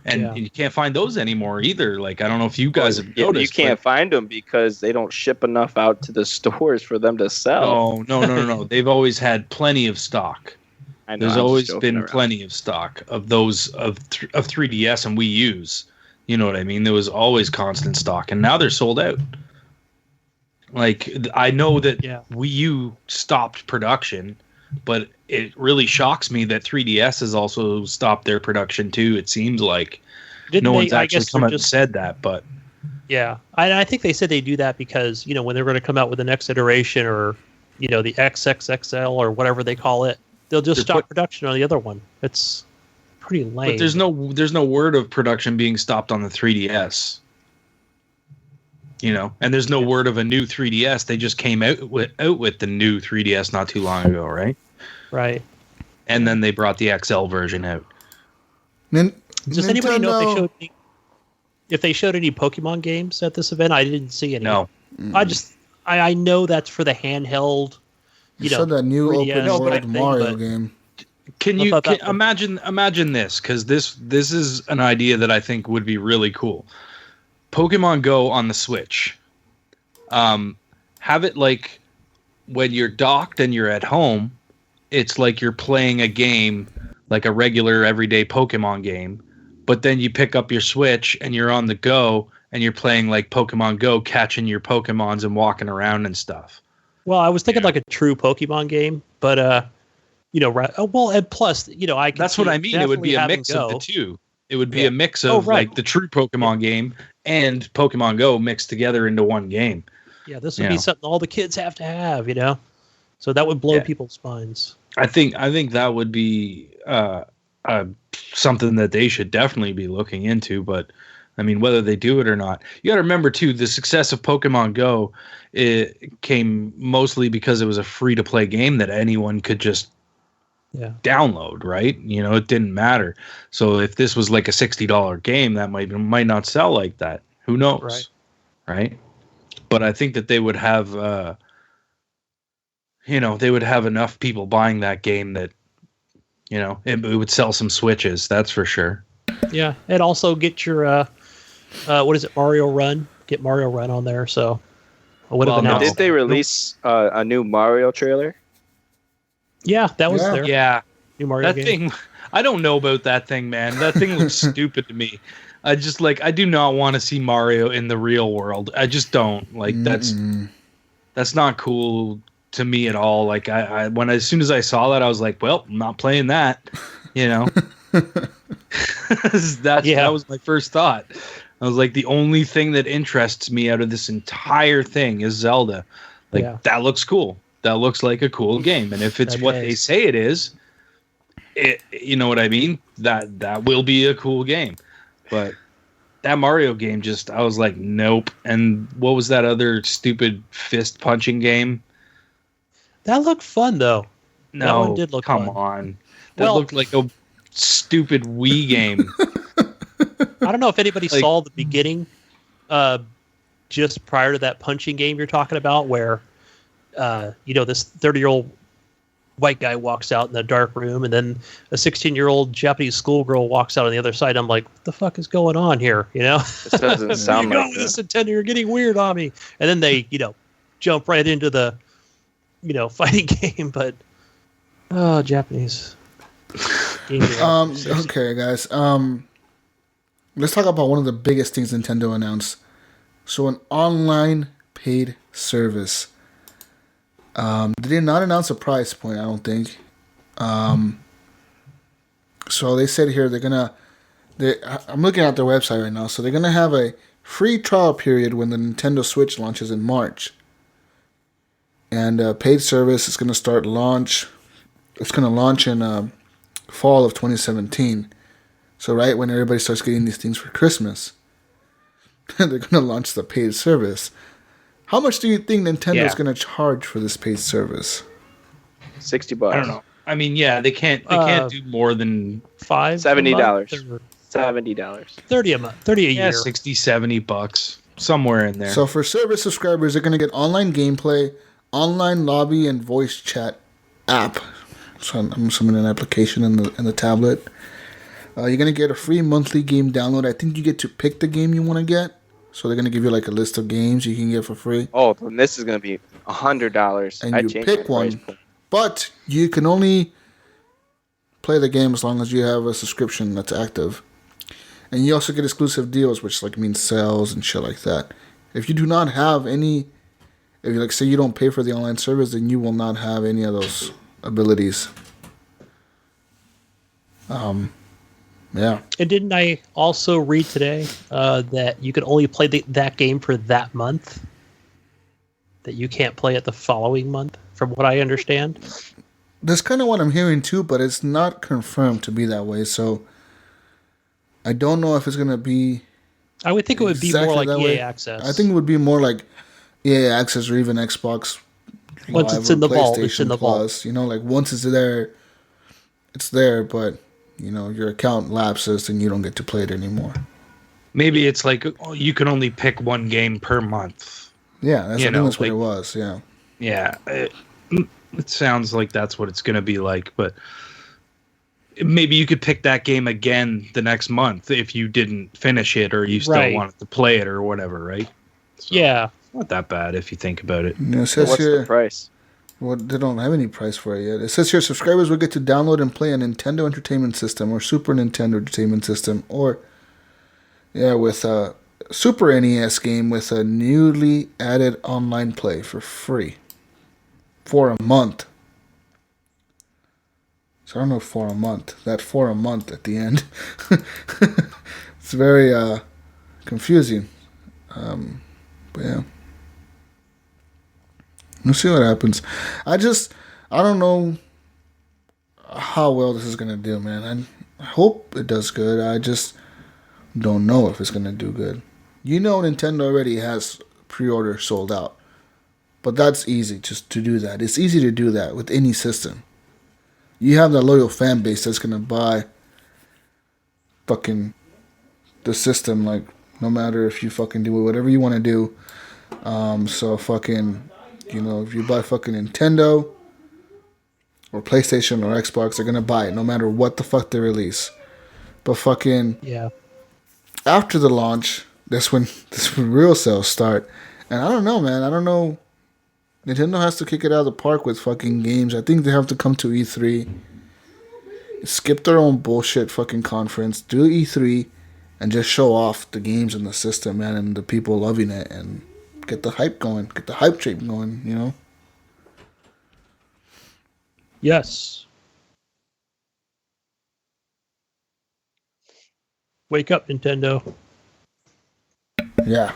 And you can't find those anymore either. Like, I don't know if you guys have Yeah, noticed. you can't find them because they don't ship enough out to the stores for them to sell. No. They've always had plenty of stock. I know, There's I'm just always joking been around. plenty of stock of those of 3DS and Wii U's. You know what I mean? There was always constant stock, and now they're sold out. Like, I know that Wii U stopped production, but it really shocks me that 3DS has also stopped their production too. It seems like no one's actually come out and said that, but yeah, I think they said they do that because when they're going to come out with the next iteration or the XXXL or whatever they call it, they'll just stop production on the other one. It's pretty lame. But there's no word of production being stopped on the 3DS. And there's no word of a new 3DS. They just came out with the new 3DS not too long ago, right? Right. And then they brought the XL version out. Does anybody know if they showed any Pokemon games at this event? I didn't see any. No. I know that's for the handheld. You saw that new 3DS open world type thing, Mario game. Can imagine this? Because this is an idea that I think would be really cool. Pokemon Go on the Switch. Have it like when you're docked and you're at home, it's like you're playing a game, like a regular everyday Pokemon game. But then you pick up your Switch and you're on the go and you're playing like Pokemon Go, catching your Pokemons and walking around and stuff. Well, I was thinking like a true Pokemon game, but and plus, I can that's what I mean. It would be a mix of the two. It would be a mix of like the true Pokemon game and Pokemon Go mixed together into one game. Yeah, this would be something all the kids have to have, So that would blow people's minds. I think that would be something that they should definitely be looking into. But I mean, whether they do it or not. You got to remember too, the success of Pokemon Go, it came mostly because it was a free to play game that anyone could just download, right? You know, it didn't matter. So if this was like a $60 game, that might not sell like that. Who knows? Right? But I think that they would have they would have enough people buying that game that it would sell some Switches, that's for sure. Yeah, and also get your what is it, Mario Run? Get Mario Run on there. So I would have announced. Did they release a new Mario trailer? Yeah, that was there. Yeah, new Mario game. I don't know about that thing, man. That thing looks stupid to me. I do not want to see Mario in the real world. I just don't like. That's not cool to me at all. Like as soon as I saw that, I was like, well, I'm not playing that. That was my first thought. I was like, the only thing that interests me out of this entire thing is Zelda. That looks cool. That looks like a cool game. And if it's what they say it is, you know what I mean? That will be a cool game. But that Mario game I was like, nope. And what was that other stupid fist punching game? That looked fun though. No, that one did look come fun. on. That looked like a stupid Wii game. I don't know if anybody saw the beginning just prior to that punching game you're talking about where this 30-year-old white guy walks out in the dark room and then a 16-year-old Japanese schoolgirl walks out on the other side. I'm like, what the fuck is going on here? This doesn't sound like like this. Nintendo, you're getting weird on me. And then they, jump right into the, fighting game. But, Japanese. Okay, guys. Let's talk about one of the biggest things Nintendo announced. So an online paid service. They did not announce a price point, I don't think. So they said here I'm looking at their website right now. So they're going to have a free trial period when the Nintendo Switch launches in March. And paid service is going to launch in fall of 2017. So right when everybody starts getting these things for Christmas, they're going to launch the paid service. How much do you think Nintendo is going to charge for this paid service? $60. I don't know. I mean, they can't do more than $70. $70. $30 a month. $30 a year. $60, $70, somewhere in there. So for service subscribers, they're going to get online gameplay, online lobby, and voice chat app. So I'm assuming an application in the tablet. You're going to get a free monthly game download. I think you get to pick the game you want to get. So they're going to give you like a list of games you can get for free. Oh, then this is going to be $100. And you pick one. But you can only play the game as long as you have a subscription that's active. And you also get exclusive deals, which means sales and shit like that. If you do not have any, if you say you don't pay for the online service, then you will not have any of those abilities. Yeah. And didn't I also read today that you can only play that game for that month? That you can't play it the following month, from what I understand? That's kind of what I'm hearing too, but it's not confirmed to be that way. So I don't know if it's going to be... I would think it would be more like EA Access. I think it would be more like EA Access or even Xbox once it's in the vault, it's in the Plus. vault. Once it's there, it's there, but... your account lapses and you don't get to play it anymore. Maybe it's you can only pick one game per month. Yeah, I think that's what it was. Yeah. Yeah, it sounds like that's what it's going to be like. But maybe you could pick that game again the next month if you didn't finish it or you still wanted to play it or whatever, right? So, yeah, not that bad if you think about it. It says what's the price? Well, they don't have any price for it yet. It says here subscribers will get to download and play a Nintendo Entertainment System or Super Nintendo Entertainment System or, with a Super NES game with a newly added online play for free for a month. So I don't know for a month. That for a month at the end. It's very confusing. But yeah. We'll see what happens. I don't know how well this is going to do, man. I hope it does good. I just don't know if it's going to do good. You know Nintendo already has pre-order sold out. But that's easy just to do that. It's easy to do that with any system. You have that loyal fan base that's going to buy fucking the system, like, no matter if you fucking do whatever you want to do. So fucking, if you buy fucking Nintendo or PlayStation or Xbox, they're going to buy it no matter what the fuck they release. But fucking... Yeah. After the launch, that's when real sales start. And I don't know, man. I don't know. Nintendo has to kick it out of the park with fucking games. I think they have to come to E3, skip their own bullshit fucking conference, do E3, and just show off the games and the system, man, and the people loving it, and get the hype going, get the hype train going, Yes. Wake up, Nintendo. Yeah.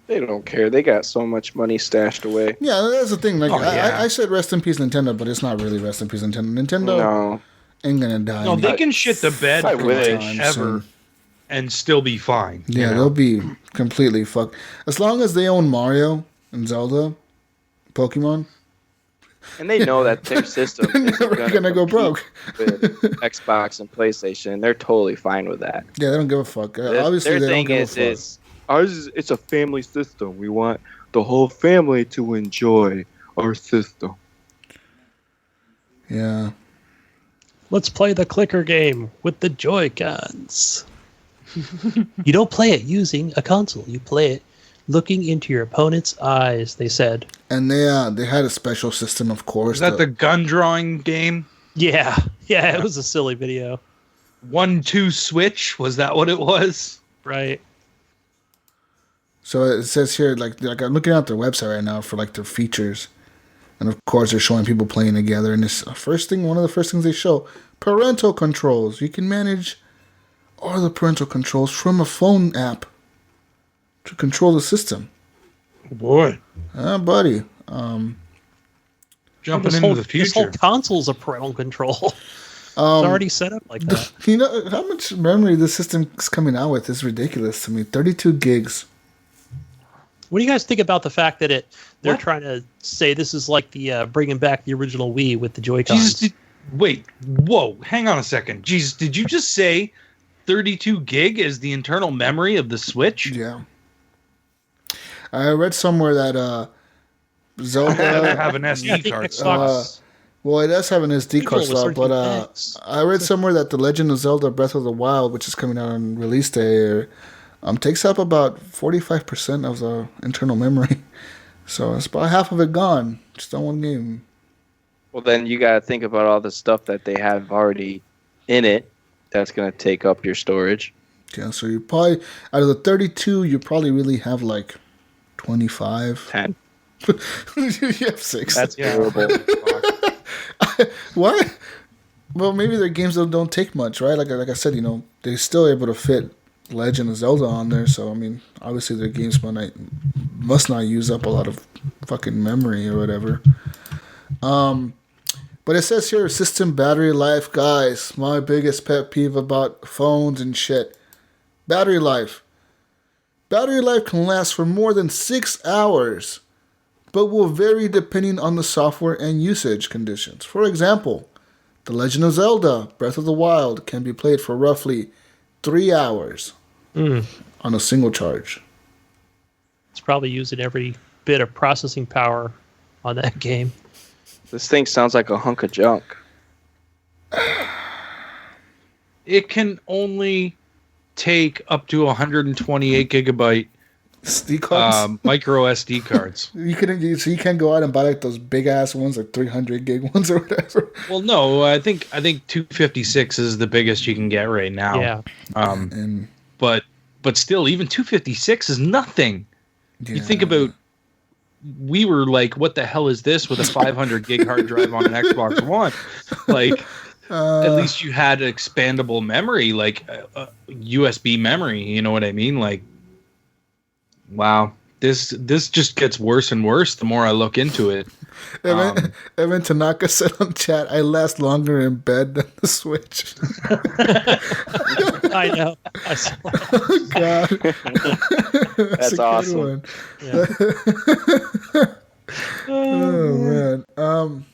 They don't care. They got so much money stashed away. Yeah, that's the thing. Like, yeah. I said rest in peace Nintendo, but it's not really rest in peace Nintendo. Nintendo No. ain't gonna die. No, they can shit the bed I for wish. like ever and still be fine. Yeah, they'll be completely fucked. As long as they own Mario and Zelda, Pokemon, And they know that their system they're isn't never gonna go broke. with Xbox and PlayStation. They're totally fine with that. Yeah, they don't give a fuck. Their Obviously, they don't thing give is, a fuck. ours it's a family system. We want the whole family to enjoy our system. Yeah. Let's play the clicker game with the Joy-Cons. You don't play it using a console. You play it looking into your opponent's eyes, they said. And they had a special system, of course. Is that the gun drawing game? Yeah. Yeah, it was a silly video. 1-2 switch? Was that what it was? Right. So it says here, like I'm looking at their website right now for like their features, and of course they're showing people playing together. And this one of the first things they show, parental controls. You can manage all the parental controls from a phone app to control the system. Boy. Buddy. Jumping into the This whole future. console's a parental control. It's already set up like that. You know how much memory this system is coming out with is ridiculous to me. 32 gigs. What do you guys think about the fact that they're trying to say this is like the bringing back the original Wii with the Joy-Cons? Jesus, whoa, hang on a second. Jesus, did you just say 32 gig is the internal memory of the Switch? Yeah. I read somewhere that Zelda have an SD Yeah, I think card. Xbox. well, it does have an SD card Control was slot, but 13X. I read somewhere that The Legend of Zelda Breath of the Wild, which is coming out on release day, takes up about 45% of the internal memory. So it's about half of it gone, just on one game. Well, then you got to think about all the stuff that they have already in it that's going to take up your storage. Yeah, so you probably, out of the 32, you probably really have like 25. 10. You have 6. That's terrible. What? Well, maybe their games don't take much, right? Like I said, they're still able to fit Legend of Zelda on there. So, I mean, obviously their games must not use up a lot of fucking memory or whatever. But it says here, system battery life. Guys, my biggest pet peeve about phones and shit. Battery life. Battery life can last for more than 6 hours, but will vary depending on the software and usage conditions. For example, The Legend of Zelda Breath of the Wild can be played for roughly 3 hours on a single charge. It's probably using every bit of processing power on that game. This thing sounds like a hunk of junk. It can only take up to 128 gigabyte SD cards? micro SD cards. You can't go out and buy like those big ass ones, like 300 gig ones or whatever. Well, no, I think 256 is the biggest you can get right now. Yeah. And But still, even 256 is nothing. You think about, we were like, what the hell is this with a 500 gig hard drive on an Xbox One? Like, at least you had expandable memory, like USB memory. You know what I mean? Like, wow, this just gets worse and worse the more I look into it. Evan Tanaka said on chat, "I last longer in bed than the Switch." I know. I saw that. Oh, God. That's awesome. Yeah. Oh, man.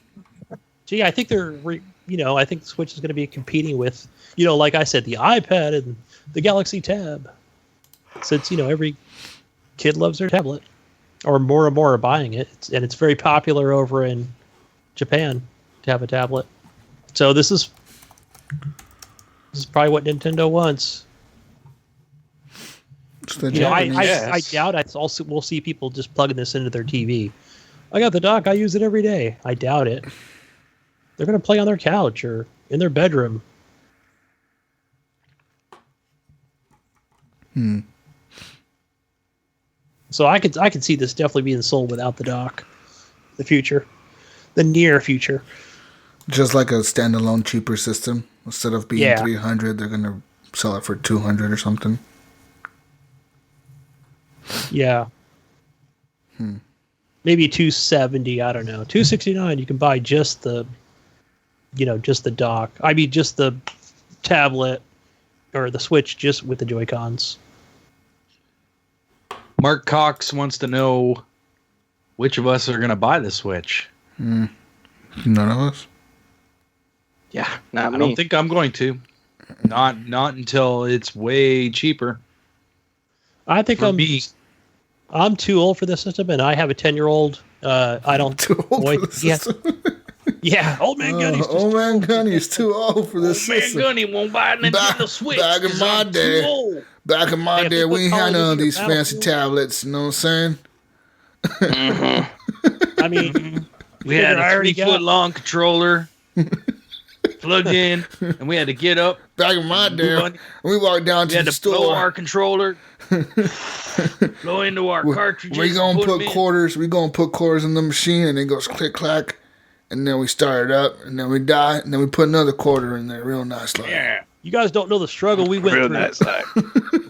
Gee, I think I think the Switch is going to be competing with, like I said, the iPad and the Galaxy Tab. Since, every kid loves their tablet, or more and more are buying it. And it's very popular over in Japan to have a tablet. So this is probably what Nintendo wants. I doubt we'll see people just plugging this into their TV. I got the dock. I use it every day. I doubt it. They're going to play on their couch or in their bedroom. So I could see this definitely being sold without the dock. The near future. Just like a standalone cheaper system. Instead of being $300, they're going to sell it for $200 or something. Yeah. Maybe $270. I don't know. $269. You can buy just the dock. I mean, just the tablet or the Switch, just with the Joy-Cons. Mark Cox wants to know which of us are going to buy the Switch. None of us. Yeah, not I me. don't think I'm going to. Not until it's way cheaper. I think For me. I'm too old for this system, and I have a 10-year-old. I don't. Too old for the system. Yeah, old man Gunny's. Old man Gunny's too old for this system. Old man Gunny won't buy a Nintendo Switch. Back in my day. Back in my day, we ain't had none of these fancy tablets. You know what I'm saying? I mean, we had a 3-foot-long controller plugged in, and we had to get up. Back in my day, when we walked down to the store. Blow our controller, blow into our cartridges. We gonna put quarters. We gonna put quarters in the machine, and it goes click clack, and then we start it up, and then we die, and then we put another quarter in there, real nice like. Yeah. You guys don't know the struggle we went through. Nice, like.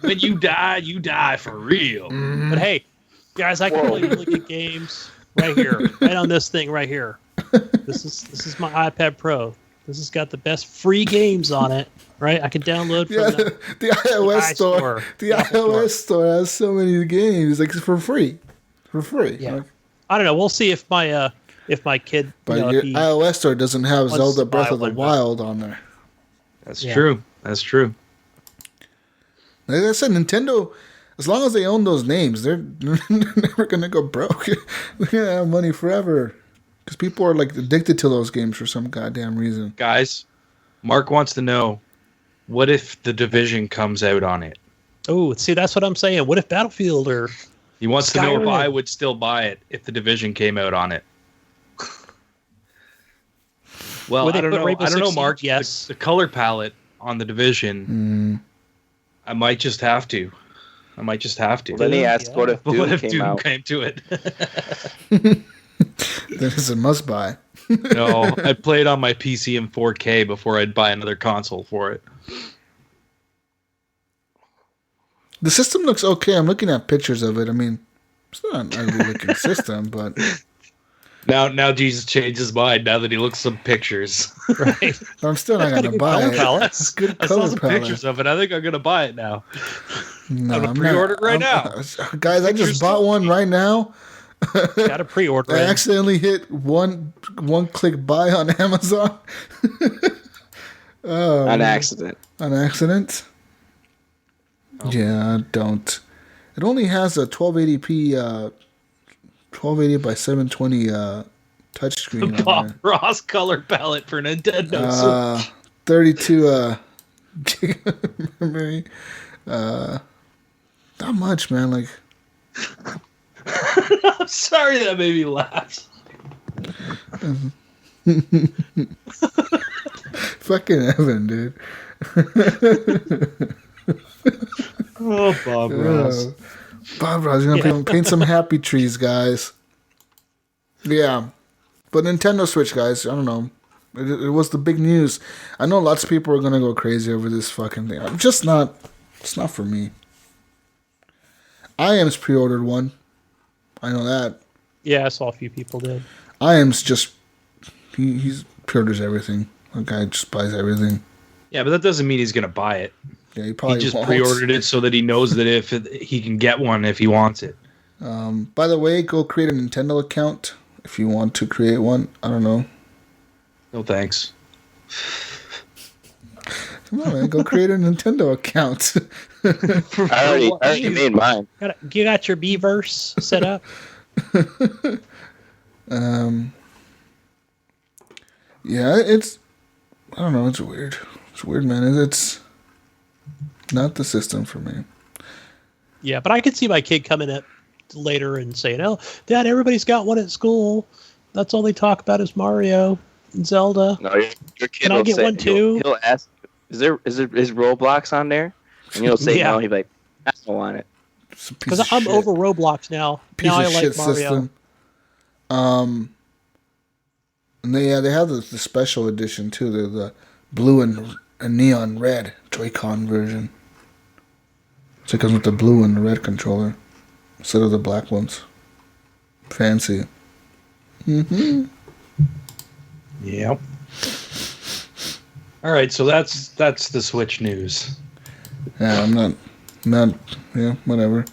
When you die for real. But hey, guys, I can play really good games right here, right on this thing right here. This is my iPad Pro. This has got the best free games on it, right? I can download from the iOS store. The iOS store has so many games, like for free. Yeah. Like, I don't know. We'll see if my kid. But your iOS store doesn't have Zelda Breath of the Wild on there. That's true. That's true. Like I said, Nintendo, as long as they own those names, they're never gonna go broke. They're gonna have money forever. Because people are like addicted to those games for some goddamn reason. Guys, Mark wants to know, what if The Division comes out on it? Oh, see, that's what I'm saying. What if Battlefield or He wants Skyrim? to know if I would still buy it if The Division came out on it. Well, I don't know, Mark. Yes. The color palette on The Division, I might just have to. Well, then he asked what if Doom What if came Doom out? came to it? Then it's a must buy. No, I'd play it on my PC in 4K before I'd buy another console for it. The system looks okay. I'm looking at pictures of it. I mean, it's not an ugly looking system, but Now Jesus changed his mind now that he looks some pictures. right? I'm still not gonna buy it. It's good I saw color some palette. pictures of it. I think I'm gonna buy it now. No, I'm gonna I'm pre-order it right now. Guys, I just bought one right now. Got to pre-order I it. accidentally hit one click buy on Amazon. An accident. On accident? Oh. Yeah, don't. It only has a 1280p, 1280 by 720 touchscreen on Bob there. Ross color palette for Nintendo. 32 gig of memory. Not much, man. Like, I'm sorry that made me laugh. fucking Evan, dude. Oh, Bob Ross. Bob Ross, you're gonna paint some happy trees, guys. Yeah, but Nintendo Switch, guys. I don't know. It was the big news. I know lots of people are gonna go crazy over this fucking thing. I'm just not. It's not for me. IAM's pre-ordered one. I know that. Yeah, I saw a few people did. IAM's just he's pre-orders everything. That guy just buys everything. Yeah, but that doesn't mean he's gonna buy it. Yeah, he probably He just won't. pre-ordered it so that he knows that he can get one if he wants it. By the way, go create a Nintendo account if you want to create one. I don't know. No thanks. Come on, man. Go create a Nintendo account. I already made mine. You got your Beaverse set up? Yeah, it's... I don't know. It's weird. It's weird, man. It's not the system for me. Yeah, but I could see my kid coming up later and saying, "Oh, Dad, everybody's got one at school. That's all they talk about is Mario and Zelda." No, your kid Can I will get say, one too? He'll ask, is Roblox on there? And you'll say no. He'll be like, I don't want it. Because I'm over Roblox now. Now I like Mario. System. And they have the special edition too. The blue and neon red Joy-Con version. So it comes with the blue and the red controller instead of the black ones. Fancy. Mm-hmm. Yep. All right, so that's the Switch news. Yeah, I'm not. Yeah, whatever.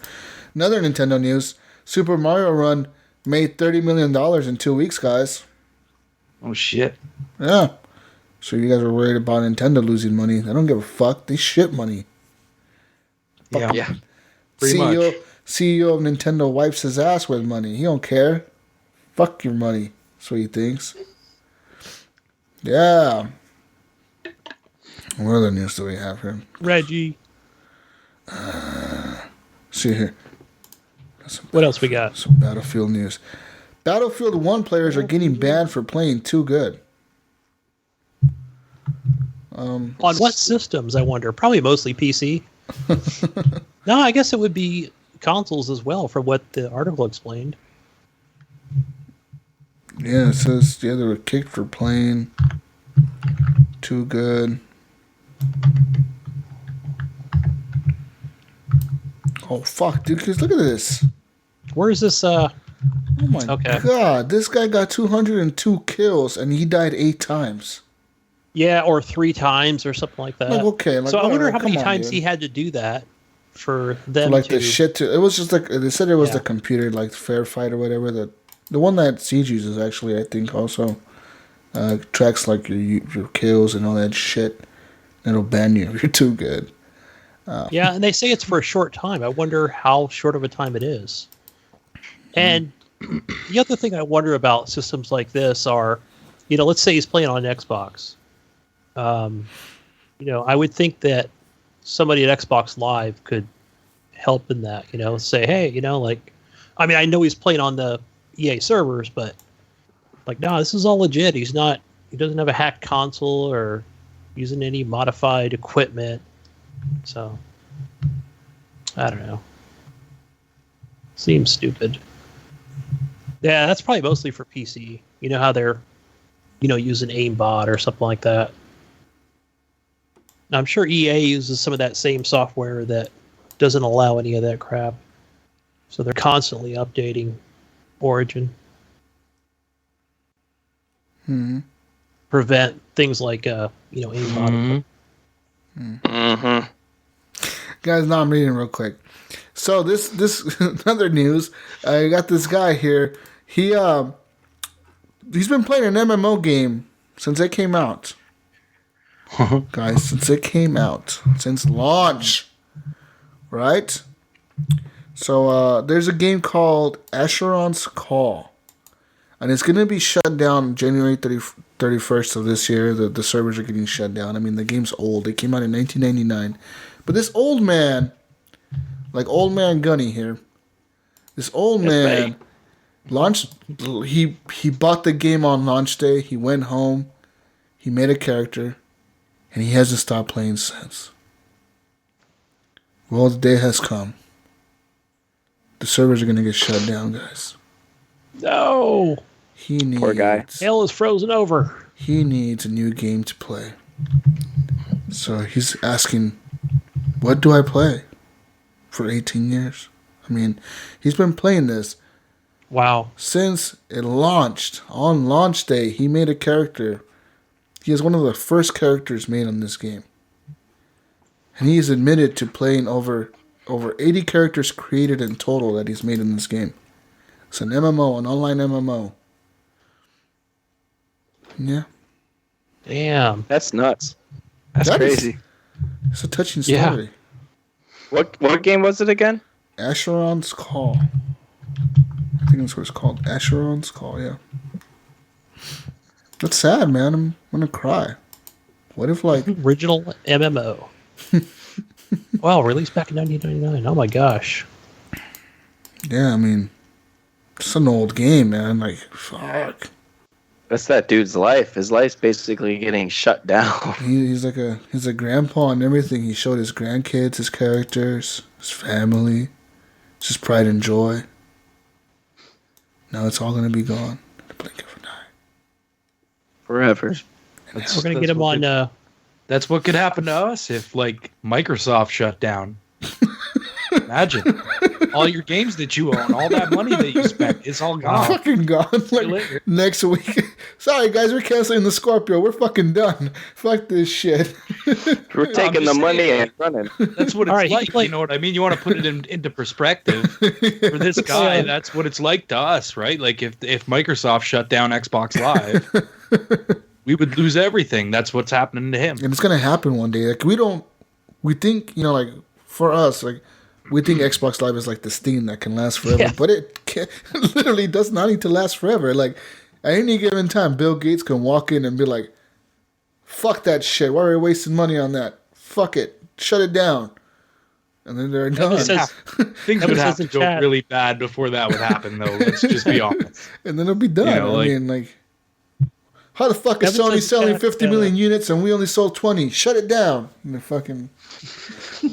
Another Nintendo news: Super Mario Run made $30 million in 2 weeks, guys. Oh shit. Yeah. So you guys are worried about Nintendo losing money? I don't give a fuck. They shit money. Yeah. Pretty CEO much. CEO of Nintendo wipes his ass with money. He don't care. Fuck your money. That's what he thinks. Yeah. What other news do we have here? Reggie. See here. What else we got? Some Battlefield news. Battlefield 1 players are getting banned for playing too good. On what systems, I wonder? Probably mostly PC. No, I guess it would be consoles as well, from what the article explained. Yeah, it says they were kicked for playing too good. Oh, fuck, dude, because look at this. Where is this? Oh, my Okay. God. This guy got 202 kills, and he died 8 times. Yeah, or 3 times or something like that. Like, okay. Like, So I wonder how come many on, times dude. he had to do that for them Like to... the shit to... It was just like... They said it was Yeah. the computer, like, Fair Fight or whatever. The one that Siege uses, actually, I think, also tracks, like, your kills and all that shit. It'll ban you if you're too good. Yeah, and they say it's for a short time. I wonder how short of a time it is. And the other thing I wonder about systems like this are, let's say he's playing on an Xbox. I would think that somebody at Xbox Live could help in that, say, hey, I know he's playing on the EA servers, but no, this is all legit. He doesn't have a hacked console or using any modified equipment. So, I don't know. Seems stupid. Yeah, that's probably mostly for PC. You know how they're, using aimbot or something like that. I'm sure EA uses some of that same software that doesn't allow any of that crap. So they're constantly updating Origin. Prevent things like, aimbot. Guys, now I'm reading real quick. So this another news. I got this guy here. He's been playing an MMO game since it came out. Guys, since it came out, since launch, right? So there's a game called Asheron's Call, and it's gonna be shut down January 31st of this year. The servers are getting shut down. I mean, the game's old. It came out in 1999, but this old man, like old man Gunny here, this old man launched. He bought the game on launch day. He went home. He made a character. And he hasn't stopped playing since. Well, the day has come. The servers are going to get shut down, guys. No! Poor guy. Hell is frozen over. He needs a new game to play. So he's asking, what do I play for 18 years? I mean, he's been playing this. Wow. Since it launched. On launch day, he made a character. He is one of the first characters made on this game. and he's admitted to playing over 80 characters created in total that he's made in this game. It's an MMO, an online MMO. Yeah. Damn. That's nuts. That's That is- crazy. It's a touching Yeah. story. What game was it again? Asheron's Call. I think that's what it's called. Asheron's Call, yeah. That's sad, man. I'm gonna cry. What if, like, Original MMO. Wow, released back in 1999. Oh my gosh. yeah, I mean, it's an old game, man. Like, fuck. That's that dude's life. His life's basically getting shut down. He's a grandpa and everything. He showed his grandkids, his characters, his family, just pride and joy. Now it's all gonna be gone in the blink of an eye. Forever. We're going to get him on... That's what could happen to us if, like, Microsoft shut down. Imagine. All your games that you own, all that money that you spent, it's all gone. Fucking gone. Like, later. next week. Sorry, guys, we're canceling the Scorpio. We're fucking done. Fuck this shit. We're taking the just money saying. and running. That's what it's All right, like. You know what I mean? You want to put it into perspective. For this guy, that's what it's like to us, right? Like if Microsoft shut down Xbox Live, we would lose everything. That's what's happening to him. And it's gonna happen one day. Like, we think, you know, like, for us, like, we think Xbox Live is like this thing that can last forever, Yeah. but it literally does not need to last forever. Like, at any given time, Bill Gates can walk in and be like, fuck that shit. Why are we wasting money on that? Fuck it. Shut it down. And then they're done. says- Things Evan would have says to in go chat- really bad before that would happen, though. Let's just be honest. And then it'll be done. You know, I like- mean, like, how the fuck is Evan Sony says in selling chat, 50 million units and we only sold 20? Shut it down. And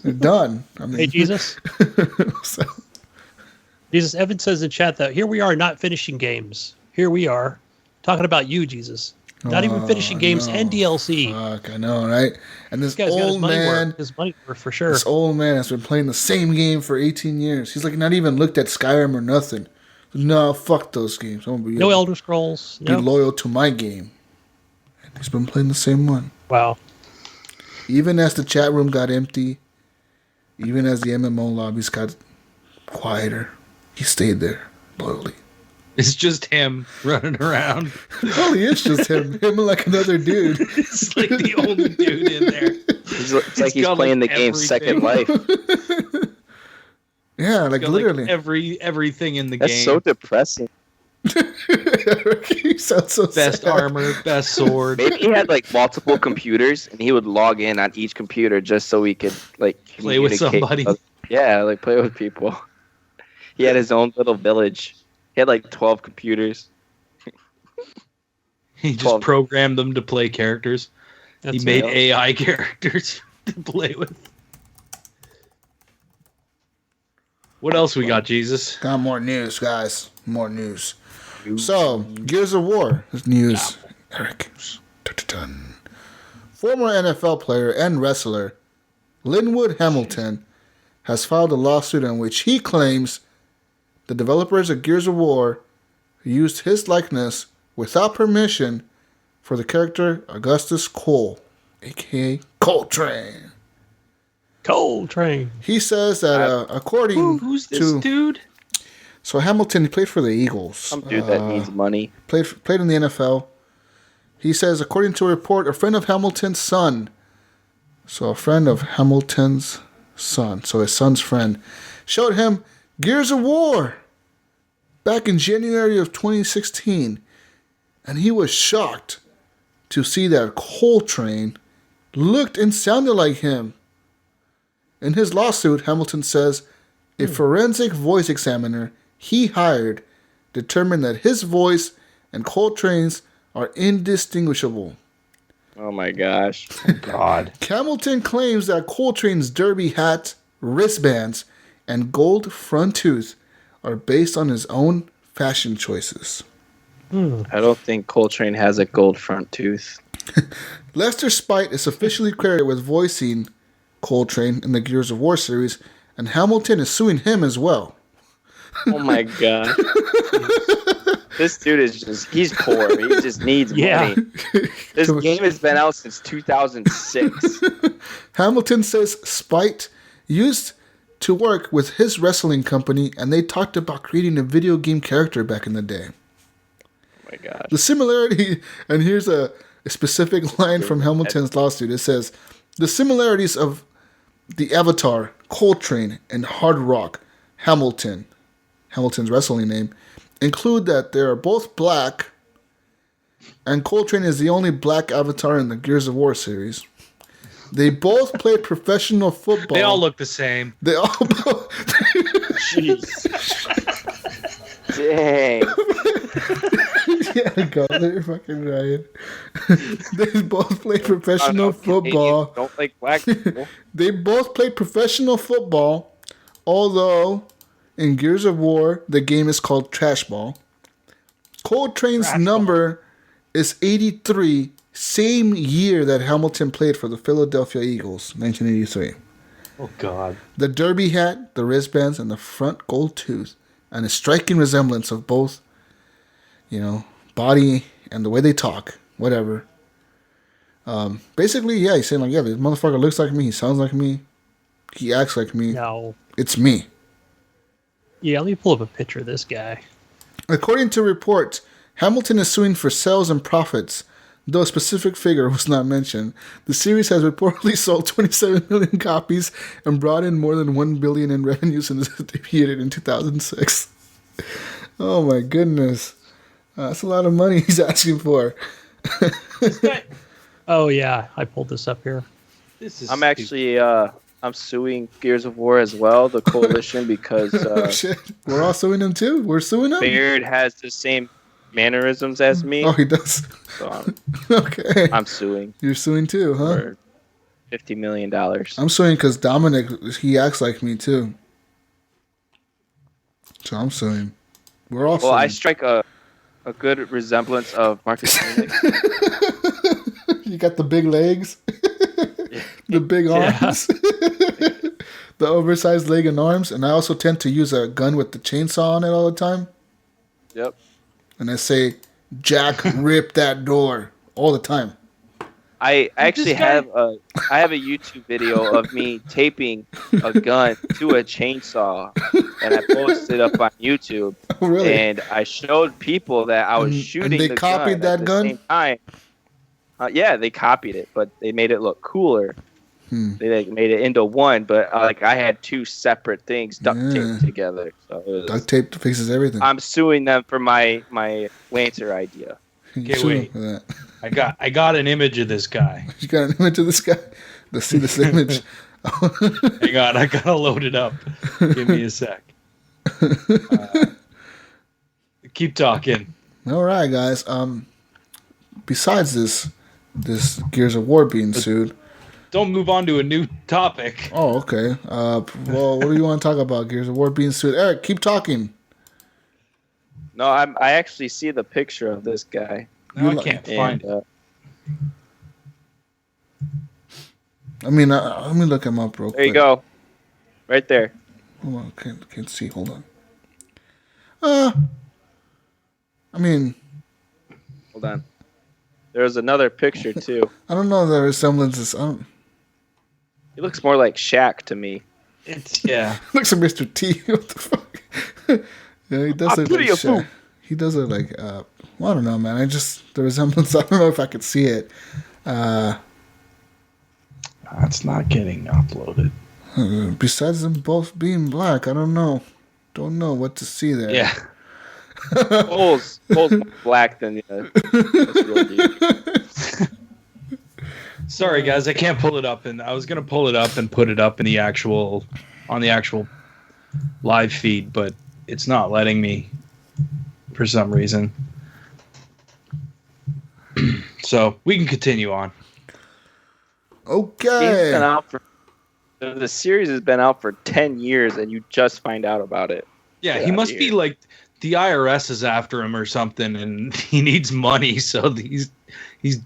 they're done. I mean, Hey, Jesus. so, Jesus, Evan says in chat that here we are not finishing games. Here we are talking about you, Jesus. Not even finishing games no. and DLC. fuck, I know, right? And this This guy's got his old money man, worth. His money worth for sure. this old man has been playing the same game for 18 years. He's like not even looked at Skyrim or nothing. No, fuck those games. I'm gonna No Elder Scrolls. be No. loyal to my game. And he's been playing the same one. Wow. Even as the chat room got empty, even as the MMO lobbies got quieter, he stayed there loyally. It's just him running around. Probably is just him and like another dude. It's like the only dude in there. It's like he's got, playing the like, game Second Life. Yeah, like Got, literally. like, everything in the That's game. so depressing. He sounds so Best sad. armor, best sword. Maybe he had like multiple computers and he would log in on each computer just so he could like Play with communicate somebody. Yeah, like play with people. He had his own little village. He had like 12 computers. He just 12. programmed them to play characters. He That's made it. AI characters to play with. What else we got, Jesus? Got more news, guys. More news. So, Gears of War is news. Eric. Dun-dun-dun. Former NFL player and wrestler Linwood Hamilton has filed a lawsuit in which he claims the developers of Gears of War used his likeness without permission for the character Augustus Cole, aka Coltrane. Coltrane. He says that according Who's this to dude? so Hamilton, he played for the Eagles. Some dude that needs money. Played in the NFL. He says, according to a report, a friend of Hamilton's son. So a friend of Hamilton's son. So his son's friend showed him Gears of War back in January of 2016, and he was shocked to see that Coltrane looked and sounded like him. In his lawsuit, Hamilton says a forensic voice examiner he hired determined that his voice and Coltrane's are indistinguishable. Oh my gosh. God. Hamilton claims that Coltrane's derby hat, wristbands, and gold front tooth are based on his own fashion choices. I don't think Coltrane has a gold front tooth. Lester Spite is officially credited with voicing Coltrane in the Gears of War series, and Hamilton is suing him as well. Oh my god. This dude is just—he's poor. He just needs money. This game has been out since 2006. Hamilton says Spite used to work with his wrestling company, and they talked about creating a video game character back in the day. Oh my God. The similarity, and here's a specific line from Hamilton's lawsuit. It says, the similarities of the Avatar, Coltrane, and Hard Rock, Hamilton's wrestling name, include that they are both black, and Coltrane is the only black avatar in the Gears of War series. They both played professional football. They all look the same. They all... Jeez. Dang. Yeah, go. They're fucking right. They both played professional football. Canadians don't like black people. They both played professional football, although in Gears of War, the game is called Trash Ball. Coltrane's number is 83, same year that Hamilton played for the Philadelphia Eagles, 1983. Oh, God. The derby hat, the wristbands, and the front gold tooth, and a striking resemblance of both, body and the way they talk, whatever. Basically, yeah, he's saying, like, yeah, this motherfucker looks like me, he sounds like me, he acts like me. No. It's me. Yeah, let me pull up a picture of this guy. According to reports, Hamilton is suing for sales and profits, though a specific figure was not mentioned. The series has reportedly sold 27 million copies and brought in more than $1 billion in revenue since it debuted in 2006. Oh my goodness. That's a lot of money he's asking for. Oh, yeah, I pulled this up here. I'm actually... I'm suing Gears of War as well, the coalition, because oh, shit. We're all suing him too? We're suing him? Beard has the same mannerisms as me. Oh, he does? So okay. I'm suing. You're suing too, huh? For $50 million. I'm suing because Dominic, he acts like me too. So I'm suing. We're all suing. Well, I strike a good resemblance of Marcus Phoenix. You got the big legs? The big arms, the oversized leg and arms, and I also tend to use a gun with the chainsaw on it all the time. Yep. And I say, Jack, rip that door all the time. I actually have a YouTube video of me taping a gun to a chainsaw, and I posted it up on YouTube. Oh, really? And I showed people that I was shooting. And they copied that gun? At the same time. Yeah, they copied it, but they made it look cooler. They made it into one, but I had two separate things duct taped together. So duct tape fixes everything. I'm suing them for my Lancer idea. Okay, wait. I got an image of this guy. You got an image of this guy? Let's see this image. Hang on, I gotta load it up. Give me a sec. Keep talking. All right, guys. Besides this Gears of War being sued. Don't move on to a new topic. Oh, okay. Well, what do you want to talk about? Gears of War being sued. Eric, keep talking. No, I actually see the picture of this guy. No, I can't find it. Let me look him up real quick. There you go. Right there. Hold on, can't see. Hold on. Hold on. There's another picture too. I don't know the resemblances. He looks more like Shaq to me. Looks like Mr. T. What the fuck? Yeah, he does look like Shaq. He does look like. I don't know, man. The resemblance. I don't know if I could see it. It's not getting uploaded. Besides them both being black, I don't know. Don't know what to see there. Yeah. Cole's more black than this real dude. Sorry, guys, I can't pull it up, and I was gonna pull it up and put it up in the actual live feed, but it's not letting me for some reason. So we can continue on. Okay. The series has been out for 10 years, and you just find out about it. Yeah, he must be like the IRS is after him or something, and he needs money, so he's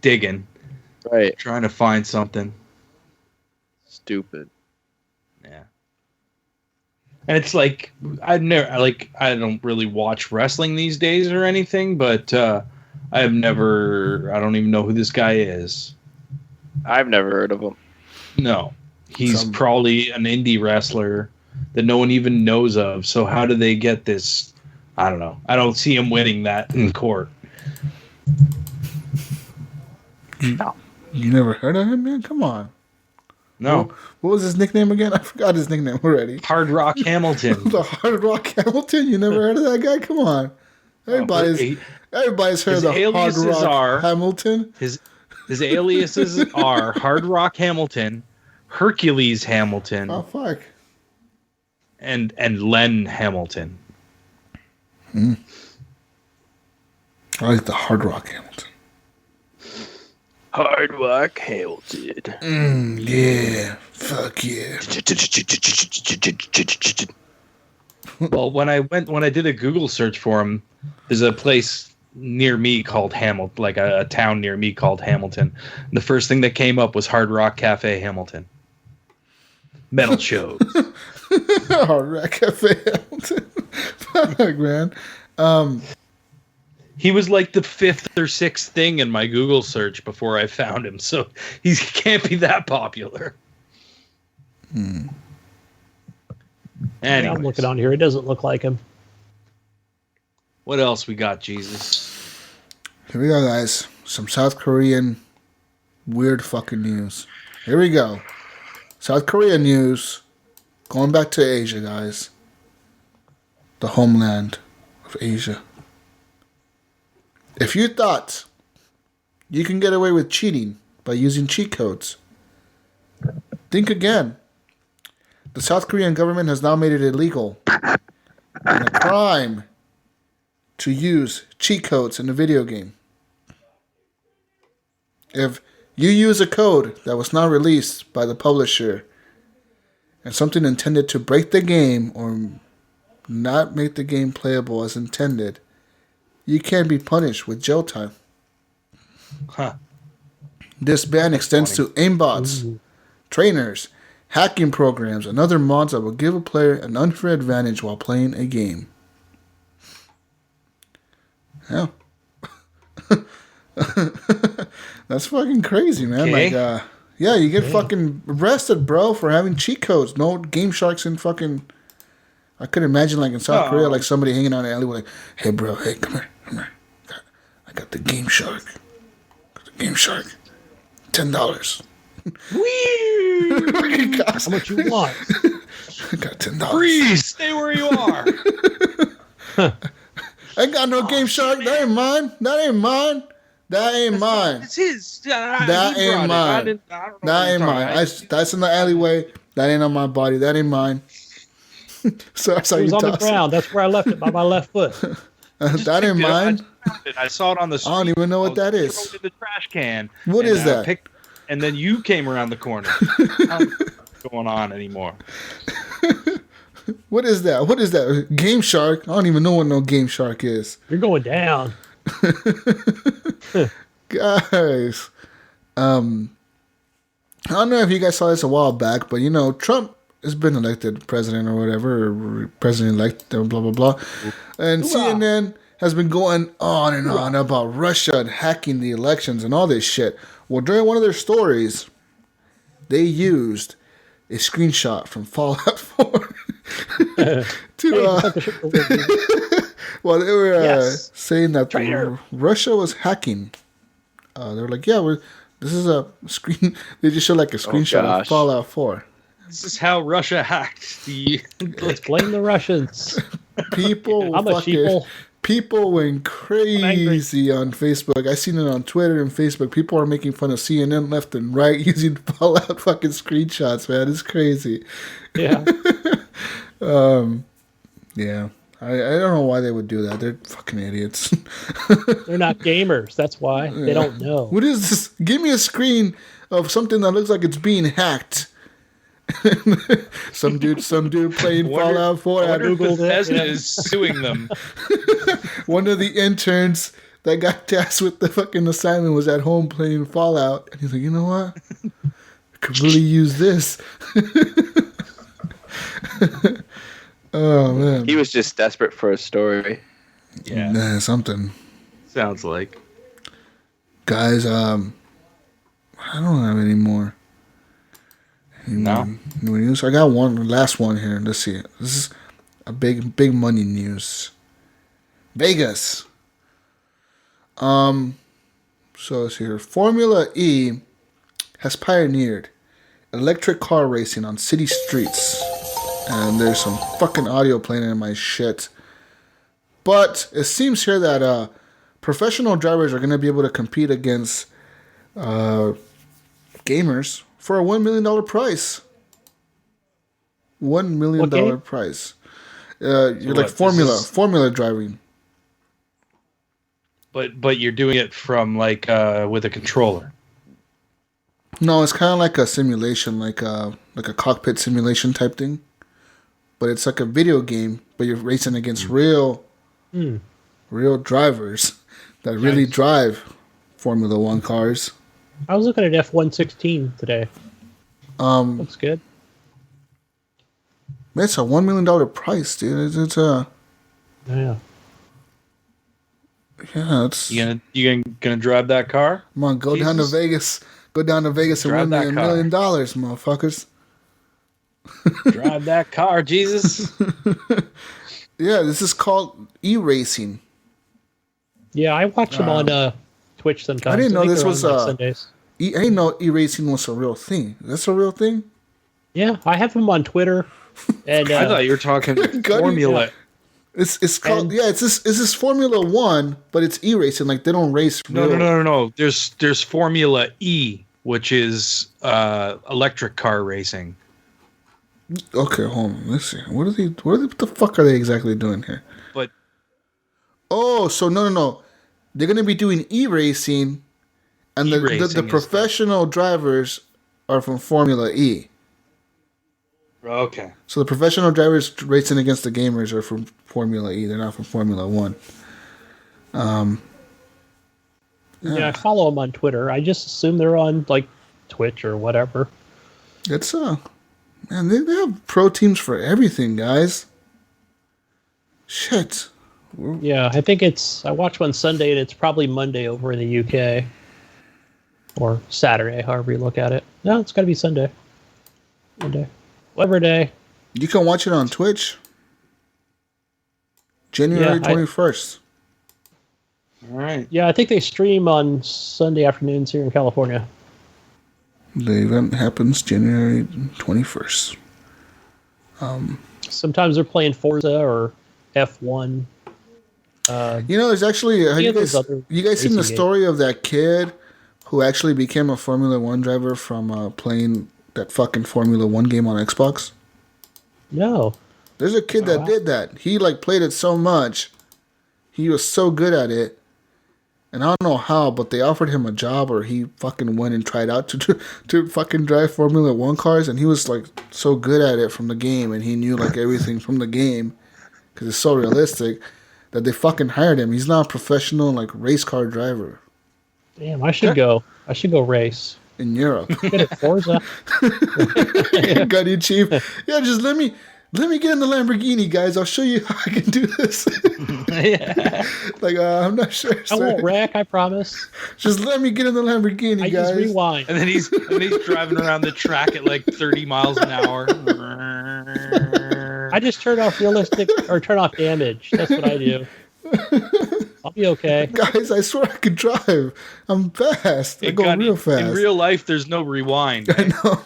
digging. Right. Trying to find something. Stupid. Yeah. And it's like I don't really watch wrestling these days or anything, but I don't even know who this guy is. I've never heard of him. No. He's probably an indie wrestler that no one even knows of. So how do they get this? I don't know. I don't see him winning that in court. You never heard of him, man? Come on. No. What was his nickname again? I forgot his nickname already. Hard Rock Hamilton. The Hard Rock Hamilton? You never heard of that guy? Come on. Everybody's heard of the Hard Rock Hamilton. His aliases are Hard Rock Hamilton, Hercules Hamilton. Oh, fuck. And Len Hamilton. I like the Hard Rock Hamilton. Hard Rock Hamilton. Yeah. Fuck yeah. Well, when I did a Google search for him, there's a place near me called Hamilton, like a town near me called Hamilton. And the first thing that came up was Hard Rock Cafe Hamilton. Metal shows. Hard Rock Cafe Hamilton. Fuck, man. He was like the fifth or sixth thing in my Google search before I found him, so he can't be that popular. Yeah, I'm looking on here. It doesn't look like him. What else we got, Jesus? Here we go, guys. Some South Korean weird fucking news. Here we go. South Korea news. Going back to Asia, guys. The homeland of Asia. If you thought you can get away with cheating by using cheat codes, think again. The South Korean government has now made it illegal and a crime to use cheat codes in a video game. If you use a code that was not released by the publisher and something intended to break the game or not make the game playable as intended, you can be punished with jail time. Huh. This ban extends to aimbots, trainers, hacking programs, and other mods that will give a player an unfair advantage while playing a game. Yeah. That's fucking crazy, man. Okay. Like, yeah, you get fucking arrested, bro, for having cheat codes. No Game Sharks in fucking... I could imagine, like, in South Korea, like, somebody hanging out in the alleyway, like, hey, bro, hey, come here. I got the Game Shark. $10. Whee! How much you want? I got $10. Freeze! Stay where you are. I got no Game Shark. That ain't mine. It's his. That ain't mine. That's in the alleyway. That ain't on my body. That ain't mine. So that's how It was you on the toss ground. That's where I left it, by my left foot. That ain't mine. I saw it on the street. I don't even know what that is. Throw it in the trash can. What is that? And then you came around the corner. What's going on anymore? What is that? What is that? Game Shark? I don't even know what no Game Shark is. You're going down. Guys, I don't know if you guys saw this a while back, but you know, Trump has been elected president or whatever, or president-elect, blah, blah, blah. And CNN has been going on and on about Russia hacking the elections and all this shit. Well, during one of their stories, they used a screenshot from Fallout 4 well, they were saying that Russia was hacking. They were like, yeah, this is a screen. They just showed like a screenshot of Fallout 4. This is how Russia hacked the. Let's blame the Russians. People went crazy on Facebook. I seen it on Twitter and Facebook. People are making fun of CNN left and right using Fallout fucking screenshots, man. It's crazy. Yeah. Yeah. I don't know why they would do that. They're fucking idiots. They're not gamers. That's why. Yeah. They don't know. What is this? Give me a screen of something that looks like it's being hacked. some dude playing Fallout 4. I Googled it. Is suing them. One of the interns that got tasked with the fucking assignment was at home playing Fallout, and he's like, you know what? I could really use this. Oh man, He was just desperate for a story. Yeah, nah, something. sounds like. Guys, I don't have any more. No. New news. I got one last one here. Let's see. This is a big money news. Vegas. So let's see here. Formula E has pioneered electric car racing on city streets. And there's some fucking audio playing in my shit. But it seems here that professional drivers are going to be able to compete against gamers for a $1 million prize. $1 million prize. You're like formula driving. But you're doing it from like with a controller. No, it's kind of like a simulation, like a cockpit simulation type thing. But it's like a video game, but you're racing against real drivers that really drive Formula One cars. I was looking at F-116 today. Looks good. It's a $1 million price, dude. It's a Yeah. it's. You gonna drive that car? Come on, go down to Vegas. Go down to Vegas and Drive win me that $1 car. million, motherfuckers. Drive that car, Jesus. Yeah, this is called e-racing. Yeah, I watch them on Twitch sometimes. I didn't know think this they're on, was like, Sundays. I didn't know e-racing was a real thing. That's a real thing? Yeah, I have them on Twitter. And I thought you were talking Formula. It's called it's this Formula One, but it's e-racing. Like they don't race. No. There's Formula E, which is electric car racing. Okay, hold on. Let's see. What the fuck are they exactly doing here? But So no. They're gonna be doing e-racing, and the E-racing is professional drivers are from Formula E. okay. So the professional drivers racing against the gamers are from Formula E. They're not from Formula One. yeah, I follow them on Twitter. I just assume they're on like Twitch or whatever. It's man, they have pro teams for everything, guys. Shit. Yeah, I think I watch one Sunday and it's probably Monday over in the UK. Or Saturday, however you look at it. No, it's got to be Sunday. Monday. Whatever day. You can watch it on Twitch. January 21st. All right. Yeah, I think they stream on Sunday afternoons here in California. The event happens January 21st. Sometimes they're playing Forza or F1. There's actually you guys seen the racing story of that kid who actually became a Formula One driver from playing that fucking Formula One game on Xbox? No. There's a kid that did that. He played it so much. He was so good at it. And I don't know how, but they offered him a job, or he fucking went and tried out to fucking drive Formula One cars, and he was so good at it from the game, and he knew everything from the game, because it's so realistic, that they fucking hired him. He's not a professional race car driver Damn, I should go. I should go race. in Europe. Get it, Forza. Got you, Chief. Yeah, just let me get in the Lamborghini, guys. I'll show you how I can do this. I'm not sure. I won't wreck, I promise. Just let me get in the Lamborghini, I guys. just rewind. And then he's driving around the track at 30 miles an hour. I just turn off turn off damage. That's what I do. I'll be okay. Guys, I swear I can drive. I'm fast. I go real fast. In real life, there's no rewind. I know.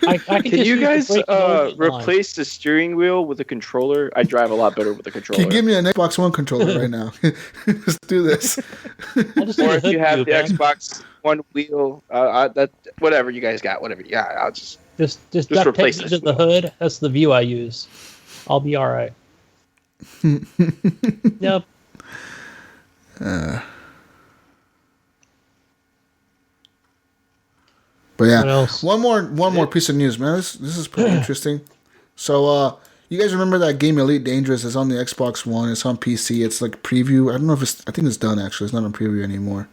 I can Can just you use the guys brake and line. replace the steering wheel with a controller? I drive a lot better with a controller. Can you give me an Xbox One controller right now? Let's do this. I'll just Or do if you have the man. Xbox One wheel, that whatever you guys got, whatever. Yeah, I'll just Just Just duct replace tape me this to the hood. That's the view I use. I'll be all right. Yep. But yeah, What else? one more piece of news, man. This is pretty interesting. So, you guys remember that game Elite Dangerous is on the Xbox One? It's on PC. It's preview. I don't know if I think it's done actually. It's not on preview anymore.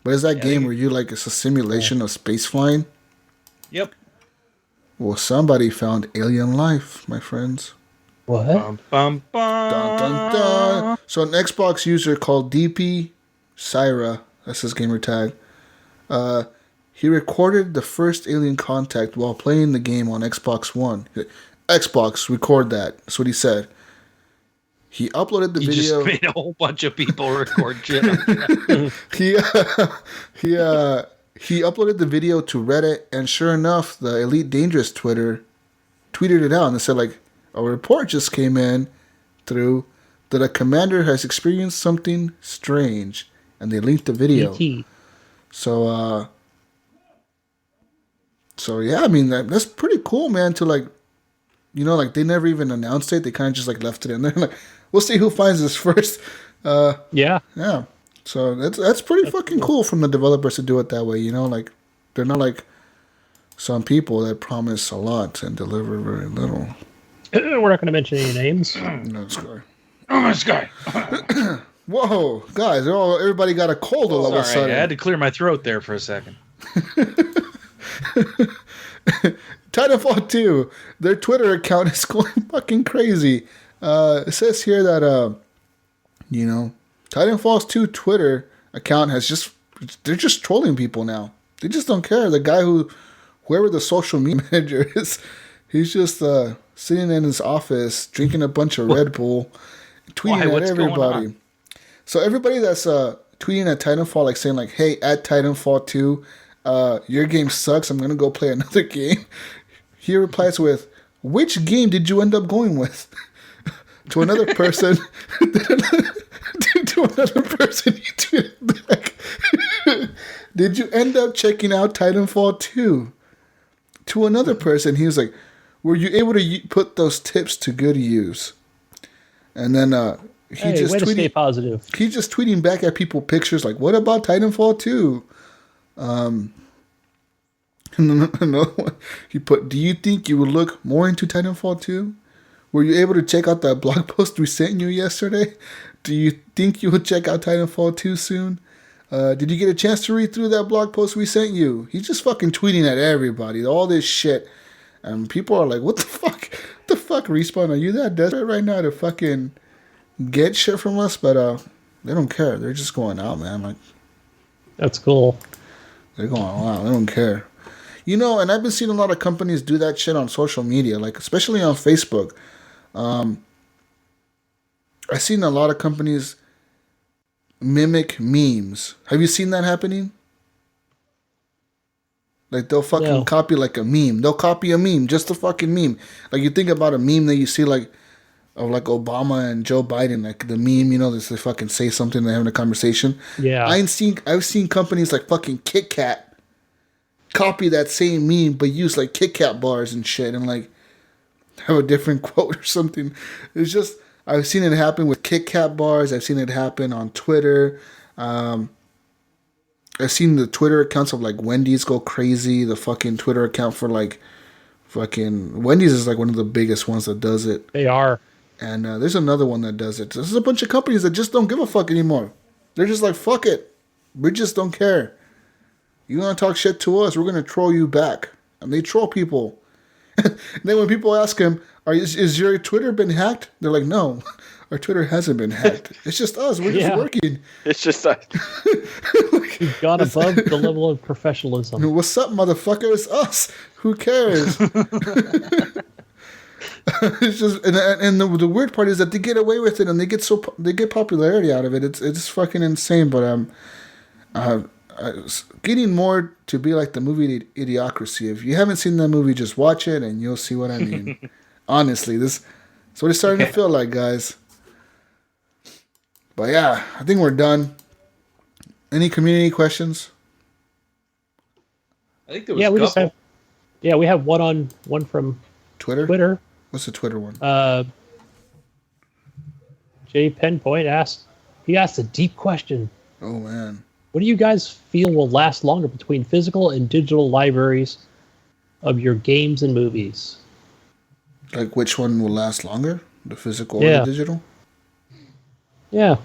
But it's that game where you it's a simulation of space flying. Yep. Well, somebody found alien life, my friends. What? Bum, bum, Dun, dun, bum. dun. So an Xbox user called DP Syra, that's his gamer tag, he recorded the first alien contact while playing the game on Xbox One. Xbox, record that. That's what he said. He uploaded the You video. just made a whole bunch of people record shit. he uploaded the video to Reddit, and sure enough, the Elite Dangerous Twitter tweeted it out and they said, like, a report just came in through that a commander has experienced something strange, and they linked the video. ET. So yeah, I mean that's pretty cool, man. To like, you know, like they never even announced it. They kind of just like left it in there. Like, we'll see who finds this first. Yeah. Yeah. So that's pretty fucking cool from the developers to do it that way. You know, like they're not like some people that promise a lot and deliver very little. We're not going to mention any names. No, Sky. Oh, my Sky. Whoa, guys! Everybody got a cold all of a Sorry, sudden. I had to clear my throat there for a second. Titanfall 2, their Twitter account is going fucking crazy. It says here that, you know, Titanfall's 2 Twitter account they're just trolling people now. They just don't care. The guy whoever the social media manager is, he's just sitting in his office drinking a bunch of Red Bull, tweeting at What's going everybody. on? So everybody that's tweeting at Titanfall, like saying like, hey, at Titanfall 2, your game sucks, I'm going to go play another game. He replies with, which game did you end up going with? To another person, he tweeted back, did you end up checking out Titanfall 2? To another person, he was like, were you able to put those tips to good use? And then Way to stay positive. He's just tweeting back at people pictures like, what about Titanfall 2? And then another one, he put, do you think you would look more into Titanfall 2? Were you able to check out that blog post we sent you yesterday? Do you think you would check out Titanfall 2 soon? Did you get a chance to read through that blog post we sent you? He's just fucking tweeting at everybody, all this shit. And people are like, what the fuck? What the fuck, Respawn? Are you that desperate right now to fucking get shit from us? But they don't care. They're just going out, man. Like, That's cool. they're going all out. They don't care. You know, and I've been seeing a lot of companies do that shit on social media, like especially on Facebook. I've seen a lot of companies mimic memes. Have you seen that happening? Like they'll fucking copy like a meme. They'll copy a meme, just a fucking meme. Like you think about a meme that you see like of like Obama and Joe Biden, like the meme, you know, they fucking say something, they're having a conversation. Yeah. I've seen companies like fucking Kit Kat copy that same meme but use like Kit Kat bars and shit and like have a different quote or something. It's just, I've seen it happen with Kit Kat bars. I've seen it happen on Twitter. I've seen the Twitter accounts of like Wendy's go crazy. The fucking Twitter account for like fucking Wendy's is like one of the biggest ones that does it. They are. And there's another one that does it. There's a bunch of companies that just don't give a fuck anymore. They're just like, fuck it. We just don't care. You want to talk shit to us, we're going to troll you back. And they troll people. And then when people ask them, is your Twitter been hacked? They're like, no, our Twitter hasn't been hacked. It's just us. We're just working. It's just us. We've gone above the level of professionalism. What's up, motherfucker? It's us. Who cares? It's just, and the weird part is that they get away with it and they get popularity out of it. It's fucking insane. But getting more to be like the movie Idiocracy. If you haven't seen that movie, just watch it and you'll see what I mean. Honestly, that's what it's starting to feel like, guys. But yeah, I think we're done. Any community questions? I think there was a couple. We have one from Twitter. What's the Twitter one? Jay Penpoint asked a deep question. Oh man. What do you guys feel will last longer between physical and digital libraries of your games and movies? Like which one will last longer? The physical or the digital? Yeah.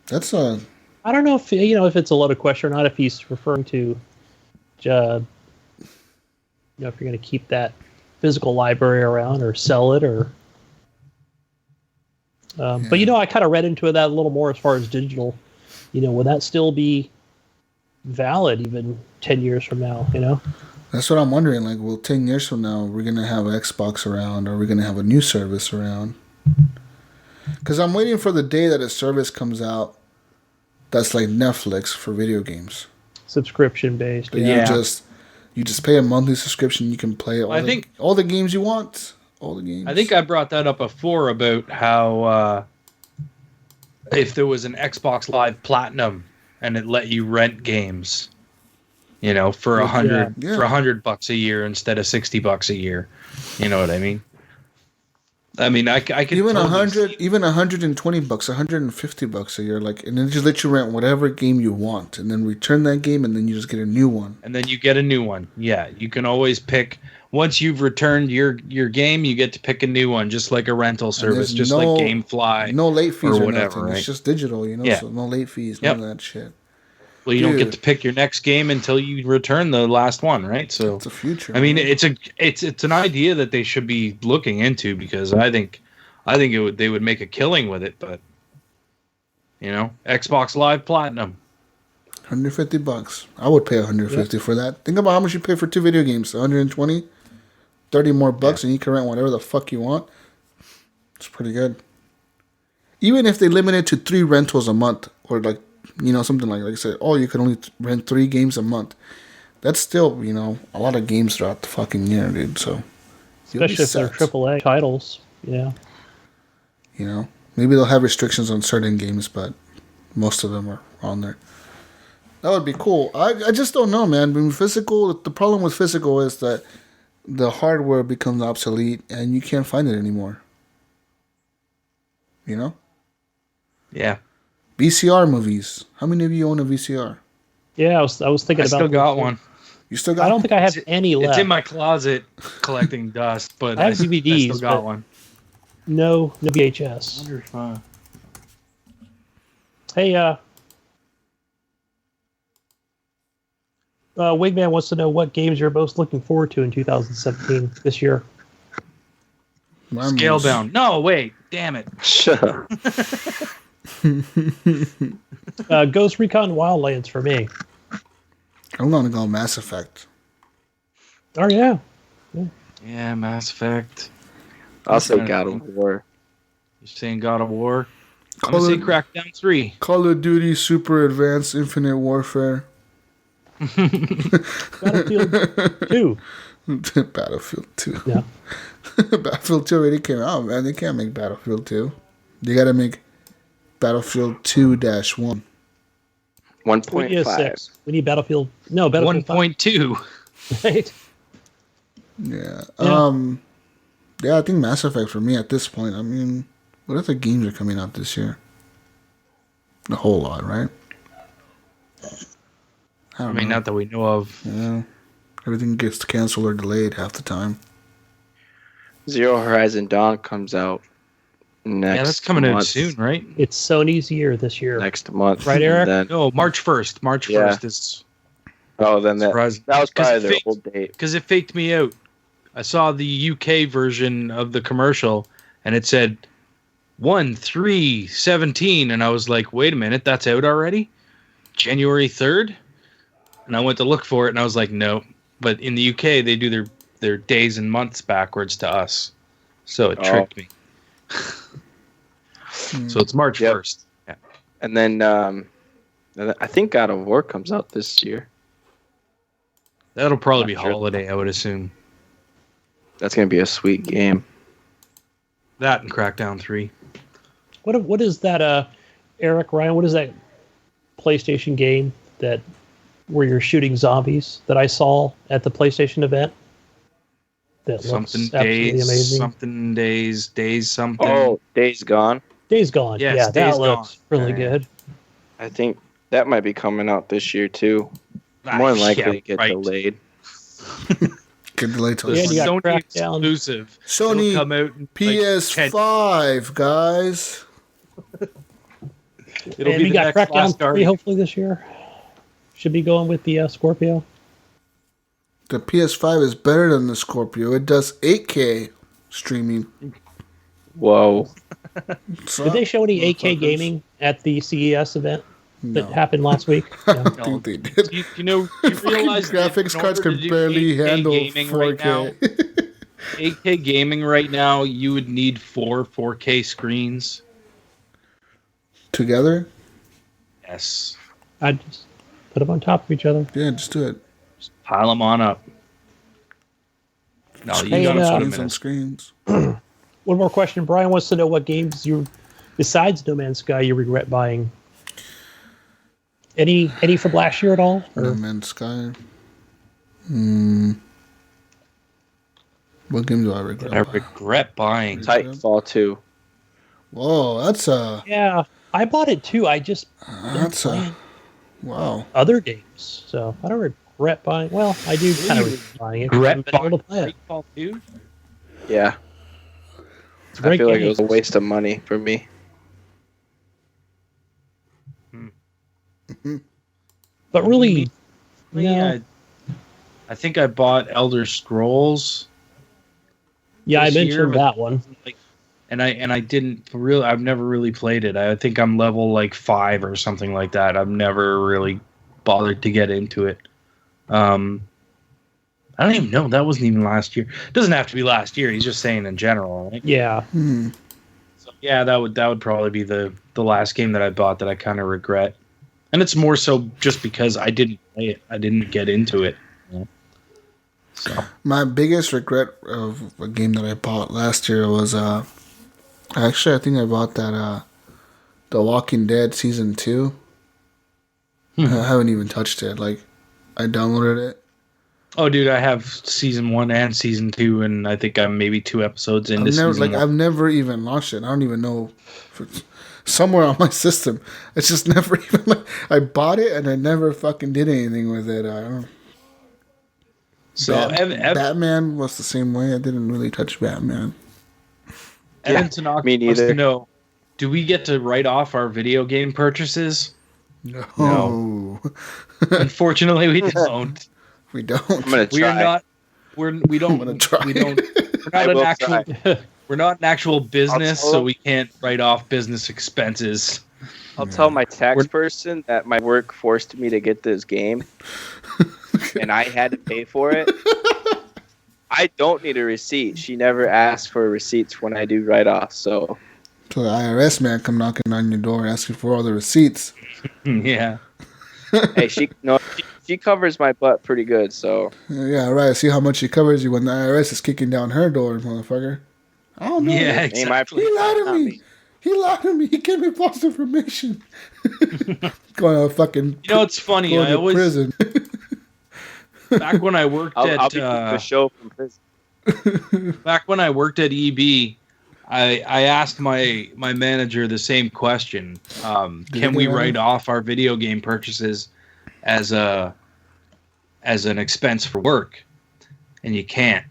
That's I don't know if it's a loaded question or not. If he's referring to if you're going to keep that physical library around or sell it or. But I kind of read into that a little more as far as digital. Will that still be valid even 10 years from now? That's what I'm wondering. Like, well, 10 years from now, we're going to have Xbox around, or we're going to have a new service around. Because I'm waiting for the day that a service comes out that's like Netflix for video games. Subscription based. Yeah. You just pay a monthly subscription. You can play all the games you want. All the games. I think I brought that up before about how if there was an Xbox Live Platinum and it let you rent games, for $100 a year instead of $60 a year. You know what I mean? I could even totally even $120, $150 a year, and then just let you rent whatever game you want, and then return that game, and then you just get a new one. And then you get a new one. Yeah, you can always pick. Once you've returned your game, you get to pick a new one, just like a rental service, just like GameFly. No late fees or whatever. Nothing. Right? It's just digital, So no late fees, none of that shit. Well, you don't get to pick your next game until you return the last one, right? So it's a future. It's an idea that they should be looking into, because I think they would make a killing with it. But Xbox Live Platinum, $150. I would pay $150 for that. Think about how much you pay for 2 video games. $120, $30 more bucks, and you can rent whatever the fuck you want. It's pretty good. Even if they limit it to 3 rentals a month, or something like I said, you can only rent 3 games a month. That's still, a lot of games throughout the fucking year, dude. So, especially if they're AAA titles, maybe they'll have restrictions on certain games, but most of them are on there. That would be cool. I just don't know, man. The problem with physical is that the hardware becomes obsolete and you can't find it anymore. Yeah. VCR movies. How many of you own a VCR? Yeah, I was thinking about. I still got one. You still got? I don't think I have any left. It's in my closet collecting dust, but I have DVDs. I still got one. No VHS. Hey, Wigman wants to know what games you're most looking forward to in 2017 this year. Scalebound. No, wait. Damn it. Shut up. Ghost Recon Wildlands for me. I'm going to go Mass Effect. Oh, yeah. Yeah, Mass Effect. I'll say God of War. You're saying God of War? I'm going to say Crackdown 3. Call of Duty Super Advanced Infinite Warfare. Battlefield 2. Battlefield 2. Yeah. Battlefield 2 already came out, man. They can't make Battlefield 2. They got to make Battlefield 2-1. 1.5. We need Battlefield. No, Battlefield 1.2. Right. Yeah. Yeah, I think Mass Effect for me at this point. I mean, what other games are coming out this year? A whole lot, right? I mean, not that we know of. Yeah. Everything gets canceled or delayed half the time. Zero Horizon Dawn comes out next. Yeah, that's coming month. out soon, right? It's Sony's year this year. Next month, right, Eric? No, March 1st. March 1st is. Oh, then that was probably their old date. Because it faked me out. I saw the UK version of the commercial, and it said 1/3/17, and I was like, "Wait a minute, that's out already? January 3rd?" And I went to look for it, and I was like, "No." But in the UK, they do their days and months backwards to us, so it tricked me. So it's March 1st. Yeah. And then I think God of War comes out this year. That'll probably be holiday, I would assume. That's gonna be a sweet game. That and Crackdown 3. What is that, Eric, Ryan? What is that PlayStation game where you're shooting zombies that I saw at the PlayStation event? That something looks absolutely amazing. Something days something. Oh, Days Gone. Days Gone. Yes, yeah, Days that looks Gone. really good. I think that might be coming out this year too. More than likely to get delayed. Get delayed till Yeah, you got Sony Crackdown. exclusive. Sony It'll come out in PS5, guys. It'll And be we the got next Crackdown Last 3 Guardian. hopefully this year. Should be going with the Scorpio. the PS5 is better than the Scorpio. It does 8K streaming. Whoa. So, Did they show any 8K gaming at the CES event that happened last week? I don't think they did. You realize that Graphics in cards order can to do barely 8K handle gaming 4K. right now, 8K gaming right now, you would need 4K screens. Together? Yes. I'd just put them on top of each other. Yeah, just do it. Pile them on up. No, you Hey, gotta put them Screens in on a screens. One more question. Brian wants to know what games besides No Man's Sky, you regret buying. Any from last year at all? Or? No Man's Sky. What game do I regret? I regret buying. Titanfall 2. Whoa, that's a... Yeah, I bought it too. I just That's a... Wow. other games, so I don't regret buying. Well, I do kind of regret buying it. I haven't been able to play it. Titanfall 2? Yeah. It's a I great feel like game. it was a waste of money for me. But really, Yeah. I think I bought Elder Scrolls. yeah, I this year, mentioned but- that one. And I didn't really. I've never really played it. I think I'm level like 5 or something like that. I've never really bothered to get into it. I don't even know. That wasn't even last year. It doesn't have to be last year. He's just saying in general, right? Yeah, So yeah, that would probably be the last game that I bought that I kind of regret. And it's more so just because I didn't play it. I didn't get into it. So My biggest regret of a game that I bought last year was... Actually, I think I bought that... The Walking Dead Season 2. I haven't even touched it. Like, I downloaded it. Oh, dude, I have season 1 and season 2, and I think I'm maybe 2 episodes into season 1. I've never even launched it. I don't even know if it's somewhere on my system. It's just never even. I bought it and I never fucking did anything with it. I don't. So Batman was the same way. I didn't really touch Batman. Evan Tanaka me wants to neither. know, do we get to write off our video game purchases? No. Unfortunately, we don't. We don't. I'm gonna We are try. not. We don't. I'm gonna try. We don't. I We're will not an actual. We're not an actual business, tell so them. we can't write off business expenses. I'll tell my tax person that my work forced me to get this game, and I had to pay for it. I don't need a receipt. She never asks for receipts when I do write-offs, so... So the IRS man come knocking on your door asking for all the receipts. Yeah. Hey, she covers my butt pretty good, so... Yeah, right. See how much she covers you when the IRS is kicking down her door, motherfucker. I don't know. Yeah. Ain't my Exactly. He lied to not me. He lied to me. He gave me false information. Going to fucking You know, it's funny. going I to always prison. back when I worked I'll at be keeping the show from prison. back when I worked at EB, I asked my manager the same question. Can we write off our video game purchases as an expense for work? And you can't.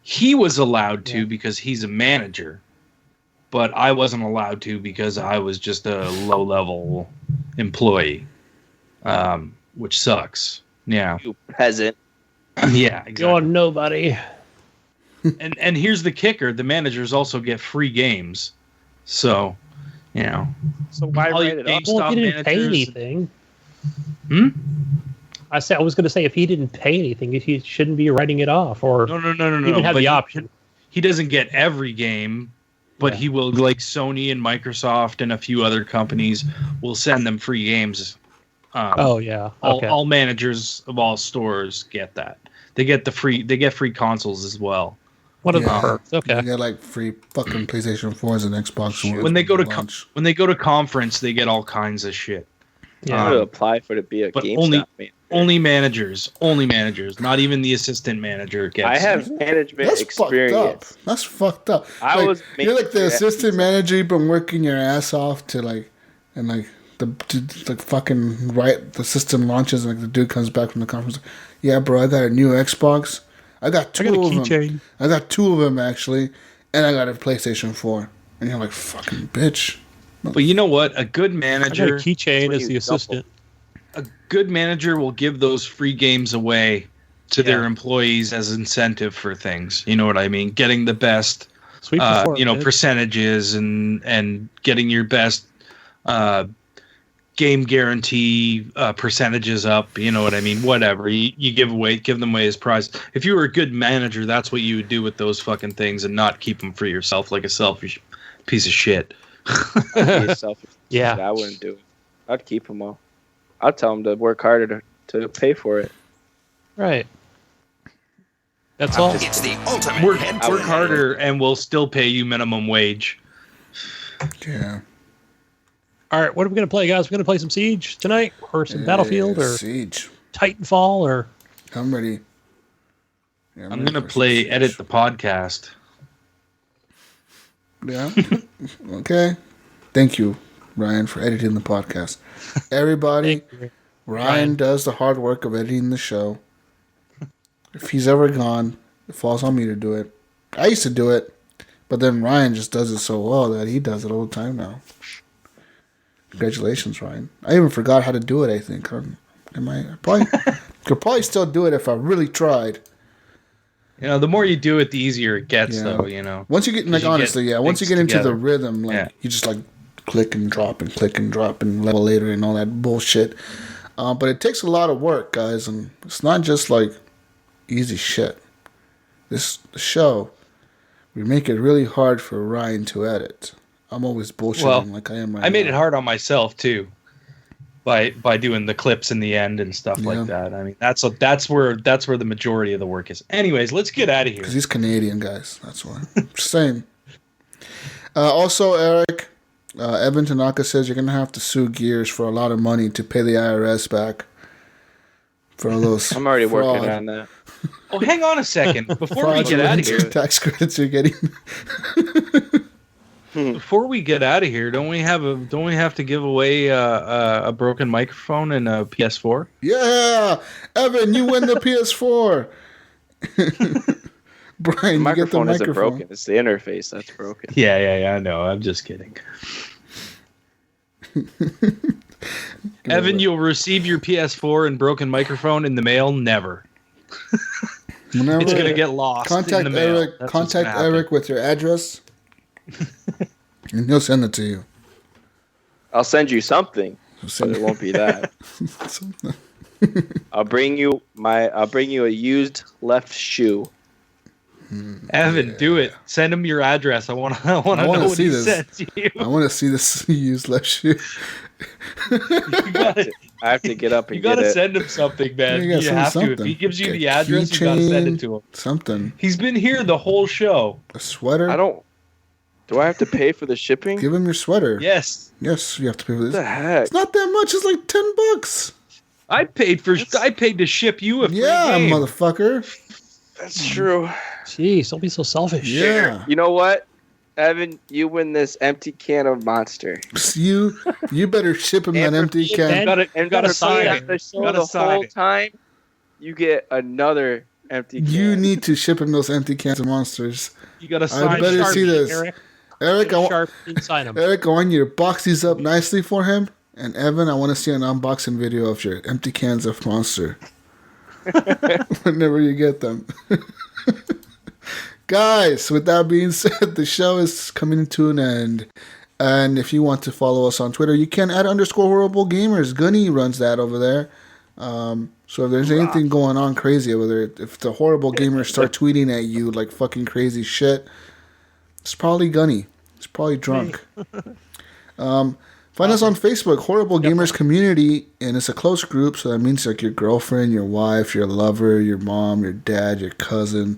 He was allowed to because he's a manager, but I wasn't allowed to because I was just a low-level employee, which sucks. Yeah. You peasant. Yeah, exactly. you're nobody. And here's the kicker: the managers also get free games. So, you know, So why all write you it off? Well, if he didn't pay managers- anything. Hmm? I was going to say if he didn't pay anything, he shouldn't be writing it off, or No. even have but the option. He doesn't get every game, but he will. Like Sony and Microsoft and a few other companies will send them free games. Oh yeah, okay. All managers of all stores get that. They get free consoles as well. What are the Yeah. perks? Okay. You get like free fucking PlayStation 4s and Xbox One. When they go to launch. when they go to conference, they get all kinds of shit. I'm Yeah. gonna apply for to be a but GameStop manager. Only managers, not even the assistant manager gets. I have management That's experience. fucked up. That's fucked up. I was you're like the making- assistant manager. You've been working your ass off to the fucking right. The system launches and like the dude comes back from the conference. Yeah, bro, I got a new Xbox. I got two I got a of them. keychain. I got two of them actually, and I got a PlayStation 4. And you're like, fucking bitch. But you know what? A good I got a manager, keychain as the Double. assistant. a good manager will give those free games away to their employees as incentive for things. You know what I mean? Getting the best, Sweet performance. percentages and getting your best game guarantee percentages up. You know what I mean? Whatever you give them away as prize. If you were a good manager, that's what you would do with those fucking things, and not keep them for yourself like a selfish piece of shit. Yeah, I wouldn't do it. I'd keep them all. I'd tell them to work harder to pay for it. Right. That's all. It's the ultimate Work head-to-head. harder, and we'll still pay you minimum wage. Yeah. All right, what are we going to play, guys? We're going to play some Siege tonight, or some Battlefield, or Siege. Titanfall, or... I'm ready. Yeah, I'm going to play Edit the Podcast. Yeah. Okay. Thank you, Ryan, for editing the podcast. Everybody, Ryan does the hard work of editing the show. If he's ever gone, it falls on me to do it. I used to do it, but then Ryan just does it so well that he does it all the time now. Congratulations, Ryan. I even forgot how to do it, I think. Could probably still do it if I really tried. You know, the more you do it, the easier it gets, though, you know. Once you get, like, honestly, once you get into the rhythm, like, you just, like, click and drop and level later and all that bullshit. But it takes a lot of work, guys, and it's not just, like, easy shit. This show, we make it really hard for Ryan to edit. I'm always bullshitting like I am right now. I made it hard on myself, too, by doing the clips in the end and stuff like that. I mean, that's where the majority of the work is. Anyways, let's get out of here. Because he's Canadian, guys. That's why. Just saying. Also, Eric, Evan Tanaka says you're going to have to sue Gears for a lot of money to pay the IRS back for all those I'm already working on that. Oh, hang on a second. Before we get out of here, tax credits you're getting. Before we get out of here, don't we have to give away a broken microphone and a PS4? Yeah, Evan, you win the PS4. Brian, The you get the microphone isn't microphone. broken. It's the interface that's broken. Yeah, I know. I'm just kidding. Evan, you'll receive your PS4 and broken microphone in the mail. Never. Whenever, It's gonna get lost. Contact in the mail. Eric. That's what's Contact gonna happen. Eric with your address, and he'll send it to you. I'll send you something, but it won't be that. I'll bring you a used left shoe. Evan, do it. Send him your address. I want to know what see he this. sent you. I want to see this used left shoe. I have to get up and You gotta get it. send him something, man. You gotta You send have to. If something. he gives you Get the address, you gotta send it to him. Something. He's been here the whole show. A sweater. Do I have to pay for the shipping? Give him your sweater. Yes, Yes, you have to pay for this. What the heck? It's not that much. It's like $10. I paid to ship you a free Yeah, game. motherfucker. That's true. Jeez, don't be so selfish. Yeah. You know what, Evan? You win this empty can of Monster. You better ship him that empty can. Gotta sign being it. at the show Gotta the sign whole it. time, you get another empty can. You need to ship him those empty cans of Monsters. You gotta sign better Sharpie. see this. Eric, Eric, sign them. Eric, I want you to box these up nicely for him. And Evan, I want to see an unboxing video of your empty cans of Monster. Whenever you get them. Guys, with that being said, the show is coming to an end. And if you want to follow us on Twitter, you can at _horriblegamers. Gunny runs that over there. So if there's anything going on crazy over there, if the horrible gamers start tweeting at you like fucking crazy shit, it's probably Gunny. He's probably drunk. Find us on Facebook, Horrible Gamers Community, and it's a close group, so that means like your girlfriend, your wife, your lover, your mom, your dad, your cousin,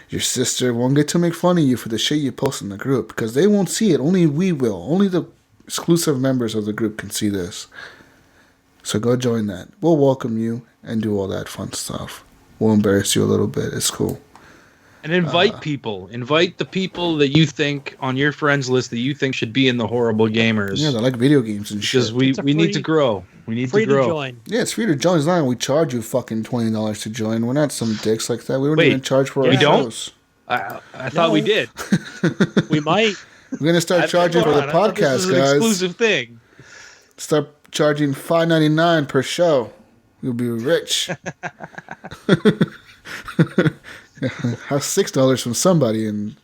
your sister won't get to make fun of you for the shit you post in the group, because they won't see it. Only we will. Only the exclusive members of the group can see this. So go join that. We'll welcome you and do all that fun stuff. We'll embarrass you a little bit. It's cool. And invite people. Invite the people that you think on your friends list that you think should be in the Horrible Gamers. Yeah, they like video games and Because shit. we need to grow. We need to grow. join. Yeah, it's free to join. It's not like we charge you fucking $20 to join. We're not some dicks like that. We don't Wait, even charge for our we don't? shows. I thought we did. We might. We're gonna start charging for the I thought this podcast, was an guys. exclusive thing. Start charging $5.99 per show. You'll be rich. Have $6 from somebody, and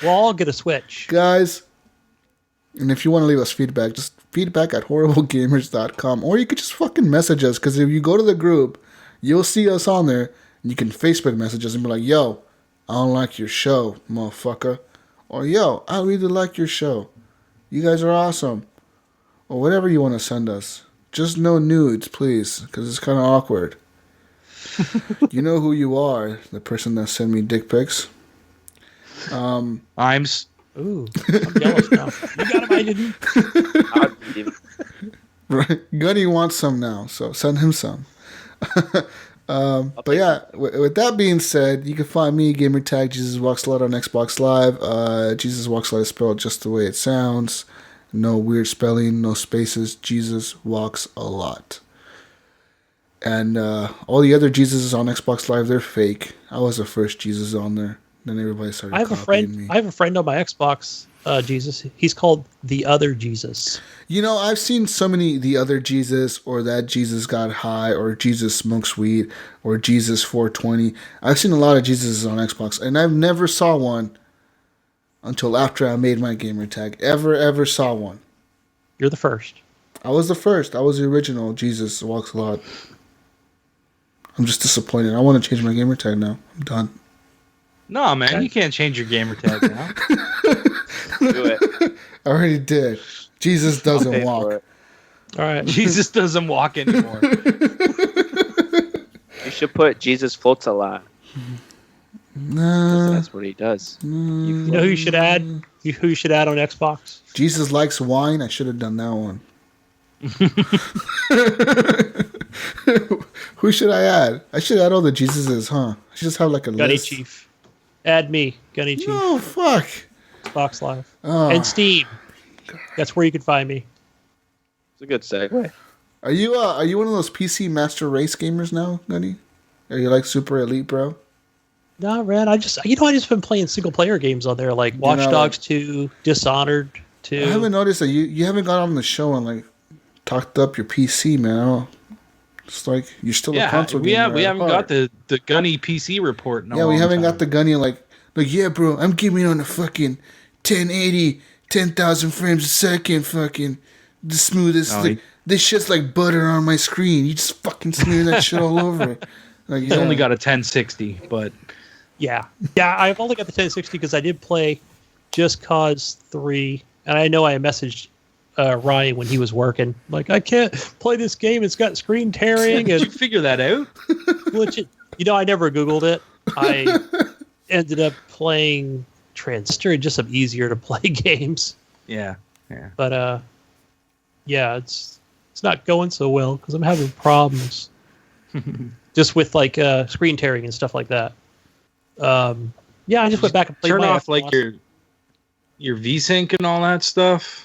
We'll all get a Switch. guys. And if you want to leave us feedback, just feedback@horriblegamers.com, or you could just fucking message us. Because if you go to the group, you'll see us on there, and you can Facebook message us and be like, "Yo, I don't like your show, motherfucker," or "Yo, I really like your show. You guys are awesome," or whatever you want to send us. Just no nudes, please, because it's kind of awkward. You know who you are, the person that sent me dick pics. I'm Ooh, I'm jealous now. You got him, I didn't. Right. Gunny wants some now, so send him some. But yeah, with that being said, you can find me, gamertag Jesus Walks a Lot on Xbox Live. Jesus Walks a Lot is spelled just the way it sounds. No weird spelling, no spaces. Jesus Walks a Lot. And all the other Jesuses on Xbox Live, they're fake. I was the first Jesus on there. Then everybody started copying me. I have a friend on my Xbox, Jesus. He's called The Other Jesus. You know, I've seen so many The Other Jesus, or That Jesus Got High, or Jesus Smokes Weed, or Jesus 420. I've seen a lot of Jesuses on Xbox, and I've never saw one until after I made my gamer tag. Ever saw one. You're the first. I was the first. I was the original Jesus Walks a Lot. I'm just disappointed. I want to change my gamer tag now. I'm done. No, man, you can't change your gamer tag now. Do it. I already did. Jesus doesn't Pay for walk. it. All right. Jesus doesn't walk anymore. You should put Jesus floats a lot. Nah. That's what he does. You know who you should add? Who you should add on Xbox? Jesus likes wine. I should have done that one. Who should I add? I should add all the Jesuses, huh? I should just have like a Gunny list. Chief. Add me, Gunny Chief. Oh, fuck. Xbox Live. Oh. And Steam. That's where you can find me. It's a good segue. Are you one of those PC Master Race gamers now, Gunny? Are you like super elite, bro? No, man. I just been playing single player games on there, like Watchdogs 2, Dishonored 2. I haven't noticed that you haven't got on the show and like talked up your PC, man. I don't. It's like you're still a console gamer. We haven't got the Gunny PC report. Yeah, we haven't got the Gunny like yeah, bro. I'm gaming on a fucking 1080, 10,000 frames a second, fucking the smoothest. This shit's like butter on my screen. You just fucking smear that shit all over it. Like, He's only got a 1060, but Yeah. I've only got the 1060 because I did play Just Cause 3, and I know I messaged Ryan when he was working. Like, I can't play this game. It's got screen tearing. did And you figure that out? glitch. I never Googled it. I ended up playing Transistor, just some easier to play games. Yeah. But yeah, it's not going so well because I'm having problems just with like screen tearing and stuff like that. Yeah, I just went back and played. Turn my off Xbox. like your VSync and all that stuff.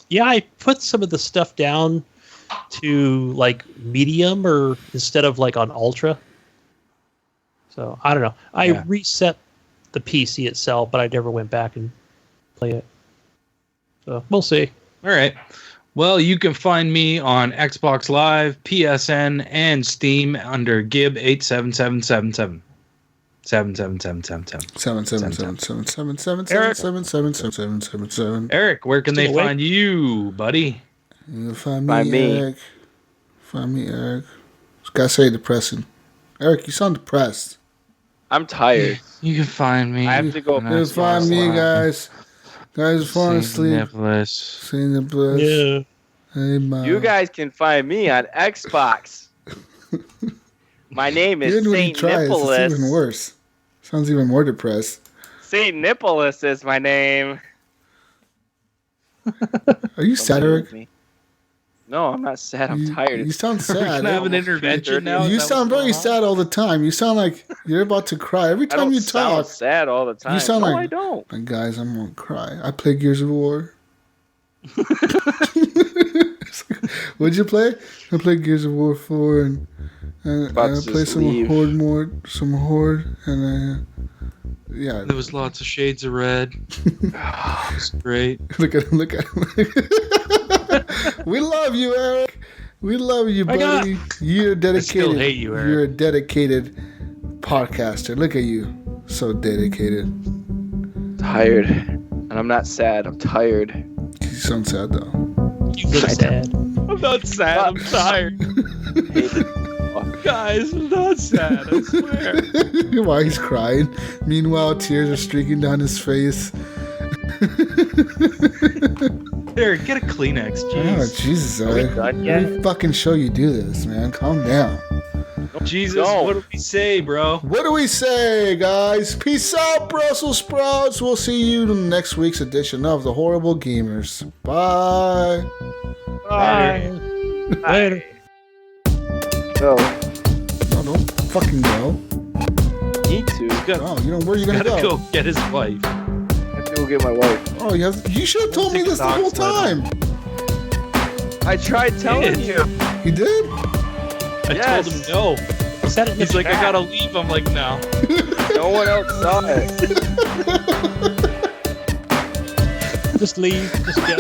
Yeah, I put some of the stuff down to like medium or instead of like on ultra. So I don't know. I reset the PC itself, but I never went back and play it. So we'll see. All right. Well, you can find me on Xbox Live, PSN, and Steam under Gib87777. 777777777777777. Eric, where can they Still awake? find you, buddy? You find Find me, me. Eric. Find me, Eric. Just gotta say depressing. Eric, you sound depressed. I'm tired. You can find me. I have to go. You find me, guys. Guys are falling asleep. Seeing the bliss. Yeah. Hey, Mom. You guys can find me on Xbox. My name is Even when he Saint tries, Nicholas. it's even worse. Sounds even more depressed. Saint Nicholas is my name. Are you sad, Eric? No, I'm not sad. I'm tired. You sound We're sad. gonna have an intervention now. You Is that sound what's very going on? sad all the time. You sound like you're about to cry. Every I time don't you sound talk. sad all the time. You sound no, like- I don't. Like, guys, I'm gonna cry. I play Gears of War. What'd you play? I played Gears of War 4 and I About to played just some leave. Horde, and yeah. There was lots of shades of red. It was great. Look at him. We love you, Eric. We love you, buddy. You're dedicated. I still hate you, Eric. You're a dedicated podcaster. Look at you. So dedicated. Tired. And I'm not sad. I'm tired. You sound sad, though. You look sad. I'm not sad. I'm tired. Guys, I'm not sad. I swear. While he's crying. Meanwhile, tears are streaking down his face. Eric, get a Kleenex. Oh, Jeez. Jesus, Are we Eric. done yet? Every fucking show you do this, man. Calm down. Jesus, No. what do we say, bro? What do we say, guys? Peace out, Brussels sprouts. We'll see you in next week's edition of The Horrible Gamers. Bye. Bye. Later. Go. No, don't fucking go. Need to. Oh, you know where you gonna Gotta go? go get his wife. I have to go get my wife. Oh, you should have told me this the whole time. I tried telling you. You did? I Yes. told him no. Is that in the He's like, I chat? gotta leave. I'm like, no. No one else saw it. Just leave. Just go.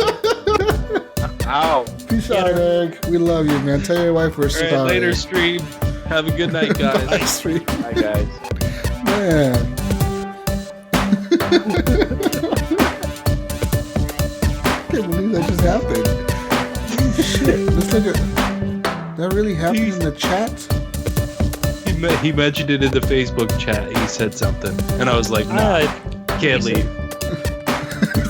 Ow. Peace out, Eric. We love you, man. Tell your wife we're All right, sorry. later, stream. Have a good night, guys. Bye, stream. Hi, guys. Man. I can't believe that just happened. Holy shit. Let's look at. That really happened in the chat? He mentioned it in the Facebook chat. He said something, and I was like, no, can't leave.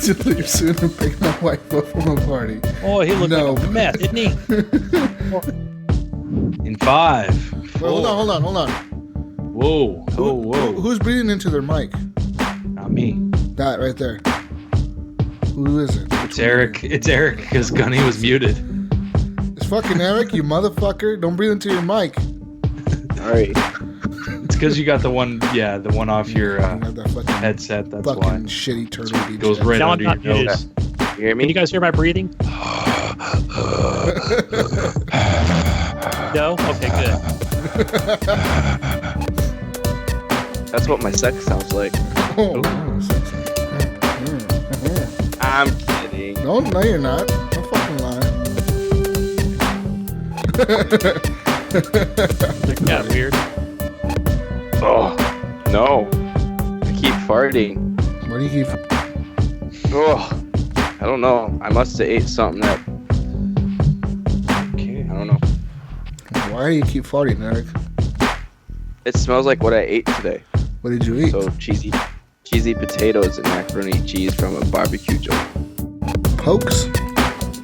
To leave soon and pick my wife up from a party. Oh, he looked No. like a mess, didn't he? In 5, 4. Wait, hold on. Whoa. Who's breathing into their mic? Not me. That right there. Who is it? It's Eric. It's Eric because Gunny was muted. It's fucking Eric, you motherfucker. Don't breathe into your mic. Alright. It's because you got the one off your You have that fucking, headset. That's fucking why. shitty turtle It goes right Now I'm under not your muted. nose. You hear Can me? you guys hear my breathing? No? Okay, good. That's what my sex sounds like. Oh. I'm kidding. No, you're not. Don't fucking lie. Yeah, weird. Oh, no. I keep farting. Why do you keep... Oh, I don't know. I must have ate something that... Okay. I don't know. Why do you keep farting, Eric? It smells like what I ate today. What did you eat? So cheesy potatoes and macaroni and cheese from a barbecue joint. Pokes? I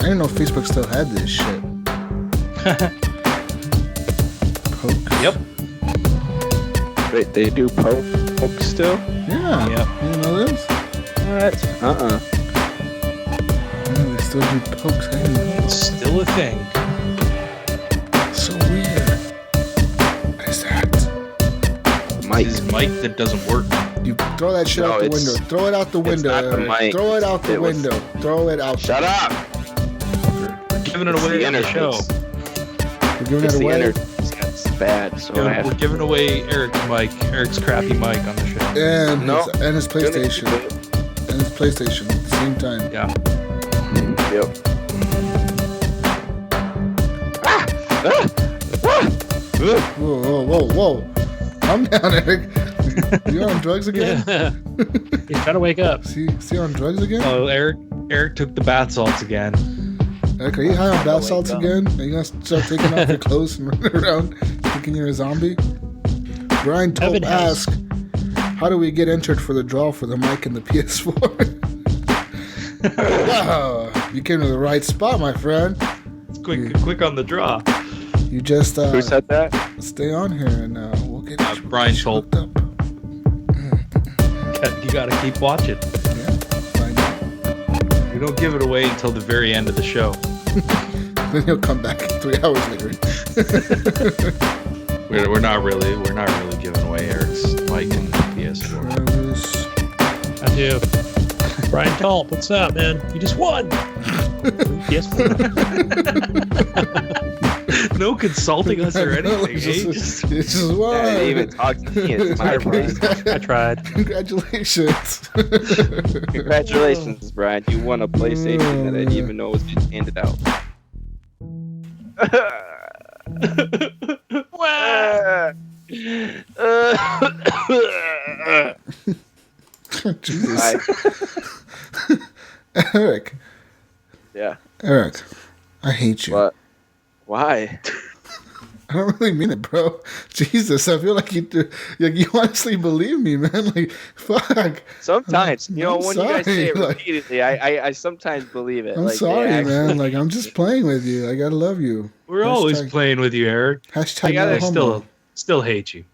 didn't know Facebook still had this shit. Pokes? Yep. Wait, they do poke still? Yeah. Yep. You didn't know this? What? Yeah, they still do pokes. I didn't know. It's still a thing. So weird. What is that? Mike. This is mic that doesn't work. You throw that shit No, out the it's- window. Throw it out the window. not the Eric. mic. Throw it out the It was- window. Throw it out. Shut up! We're giving it It's away the on the show. interface. We're giving It's it the away. interface that's bad, so I We're have giving away Eric's mic, Eric's crappy mic on the show. And No. his PlayStation. Yep. And his PlayStation at the same time. Yeah. Whoa. Calm down, Eric. You on drugs again? Yeah. He's trying to wake up. See on drugs again? Oh, Eric took the bath salts again. Eric, are you high on bath wake salts up. again? Are you gonna start taking off your clothes and running around thinking you're a zombie? Brian told Evan has- ask, how do we get entered for the draw for the mic and the PS4? Wow, you came to the right spot, my friend. It's quick on the draw. You just Who said that? stay on here and we'll get Brian you told. hooked up. You gotta keep watching. Yeah, find out. We don't give it away until the very end of the show. Then he'll come back 3 hours later. We're not really giving away Eric's mic and PS4. Travis. I do. Brian Talp, what's up, man? You just won. Yes. No consulting us or anything. It's eh? just- it's just Yeah, one. they even talk to me. It's my Brian. I tried. Congratulations. Congratulations, Brian. You won a PlayStation that I didn't even know was being handed out. Jesus. Eric. Yeah. Eric, I hate you. What? Why? I don't really mean it, bro. Jesus, I feel like you do. Like you honestly believe me, man. Like, fuck. Sometimes, when I'm you guys say it sorry, like- repeatedly, I sometimes believe it. I'm Like, sorry, yeah, man. Like, I'm just playing with you. I gotta love you. We're always playing with you, Eric. Hashtag I gotta no homo. Still hate you.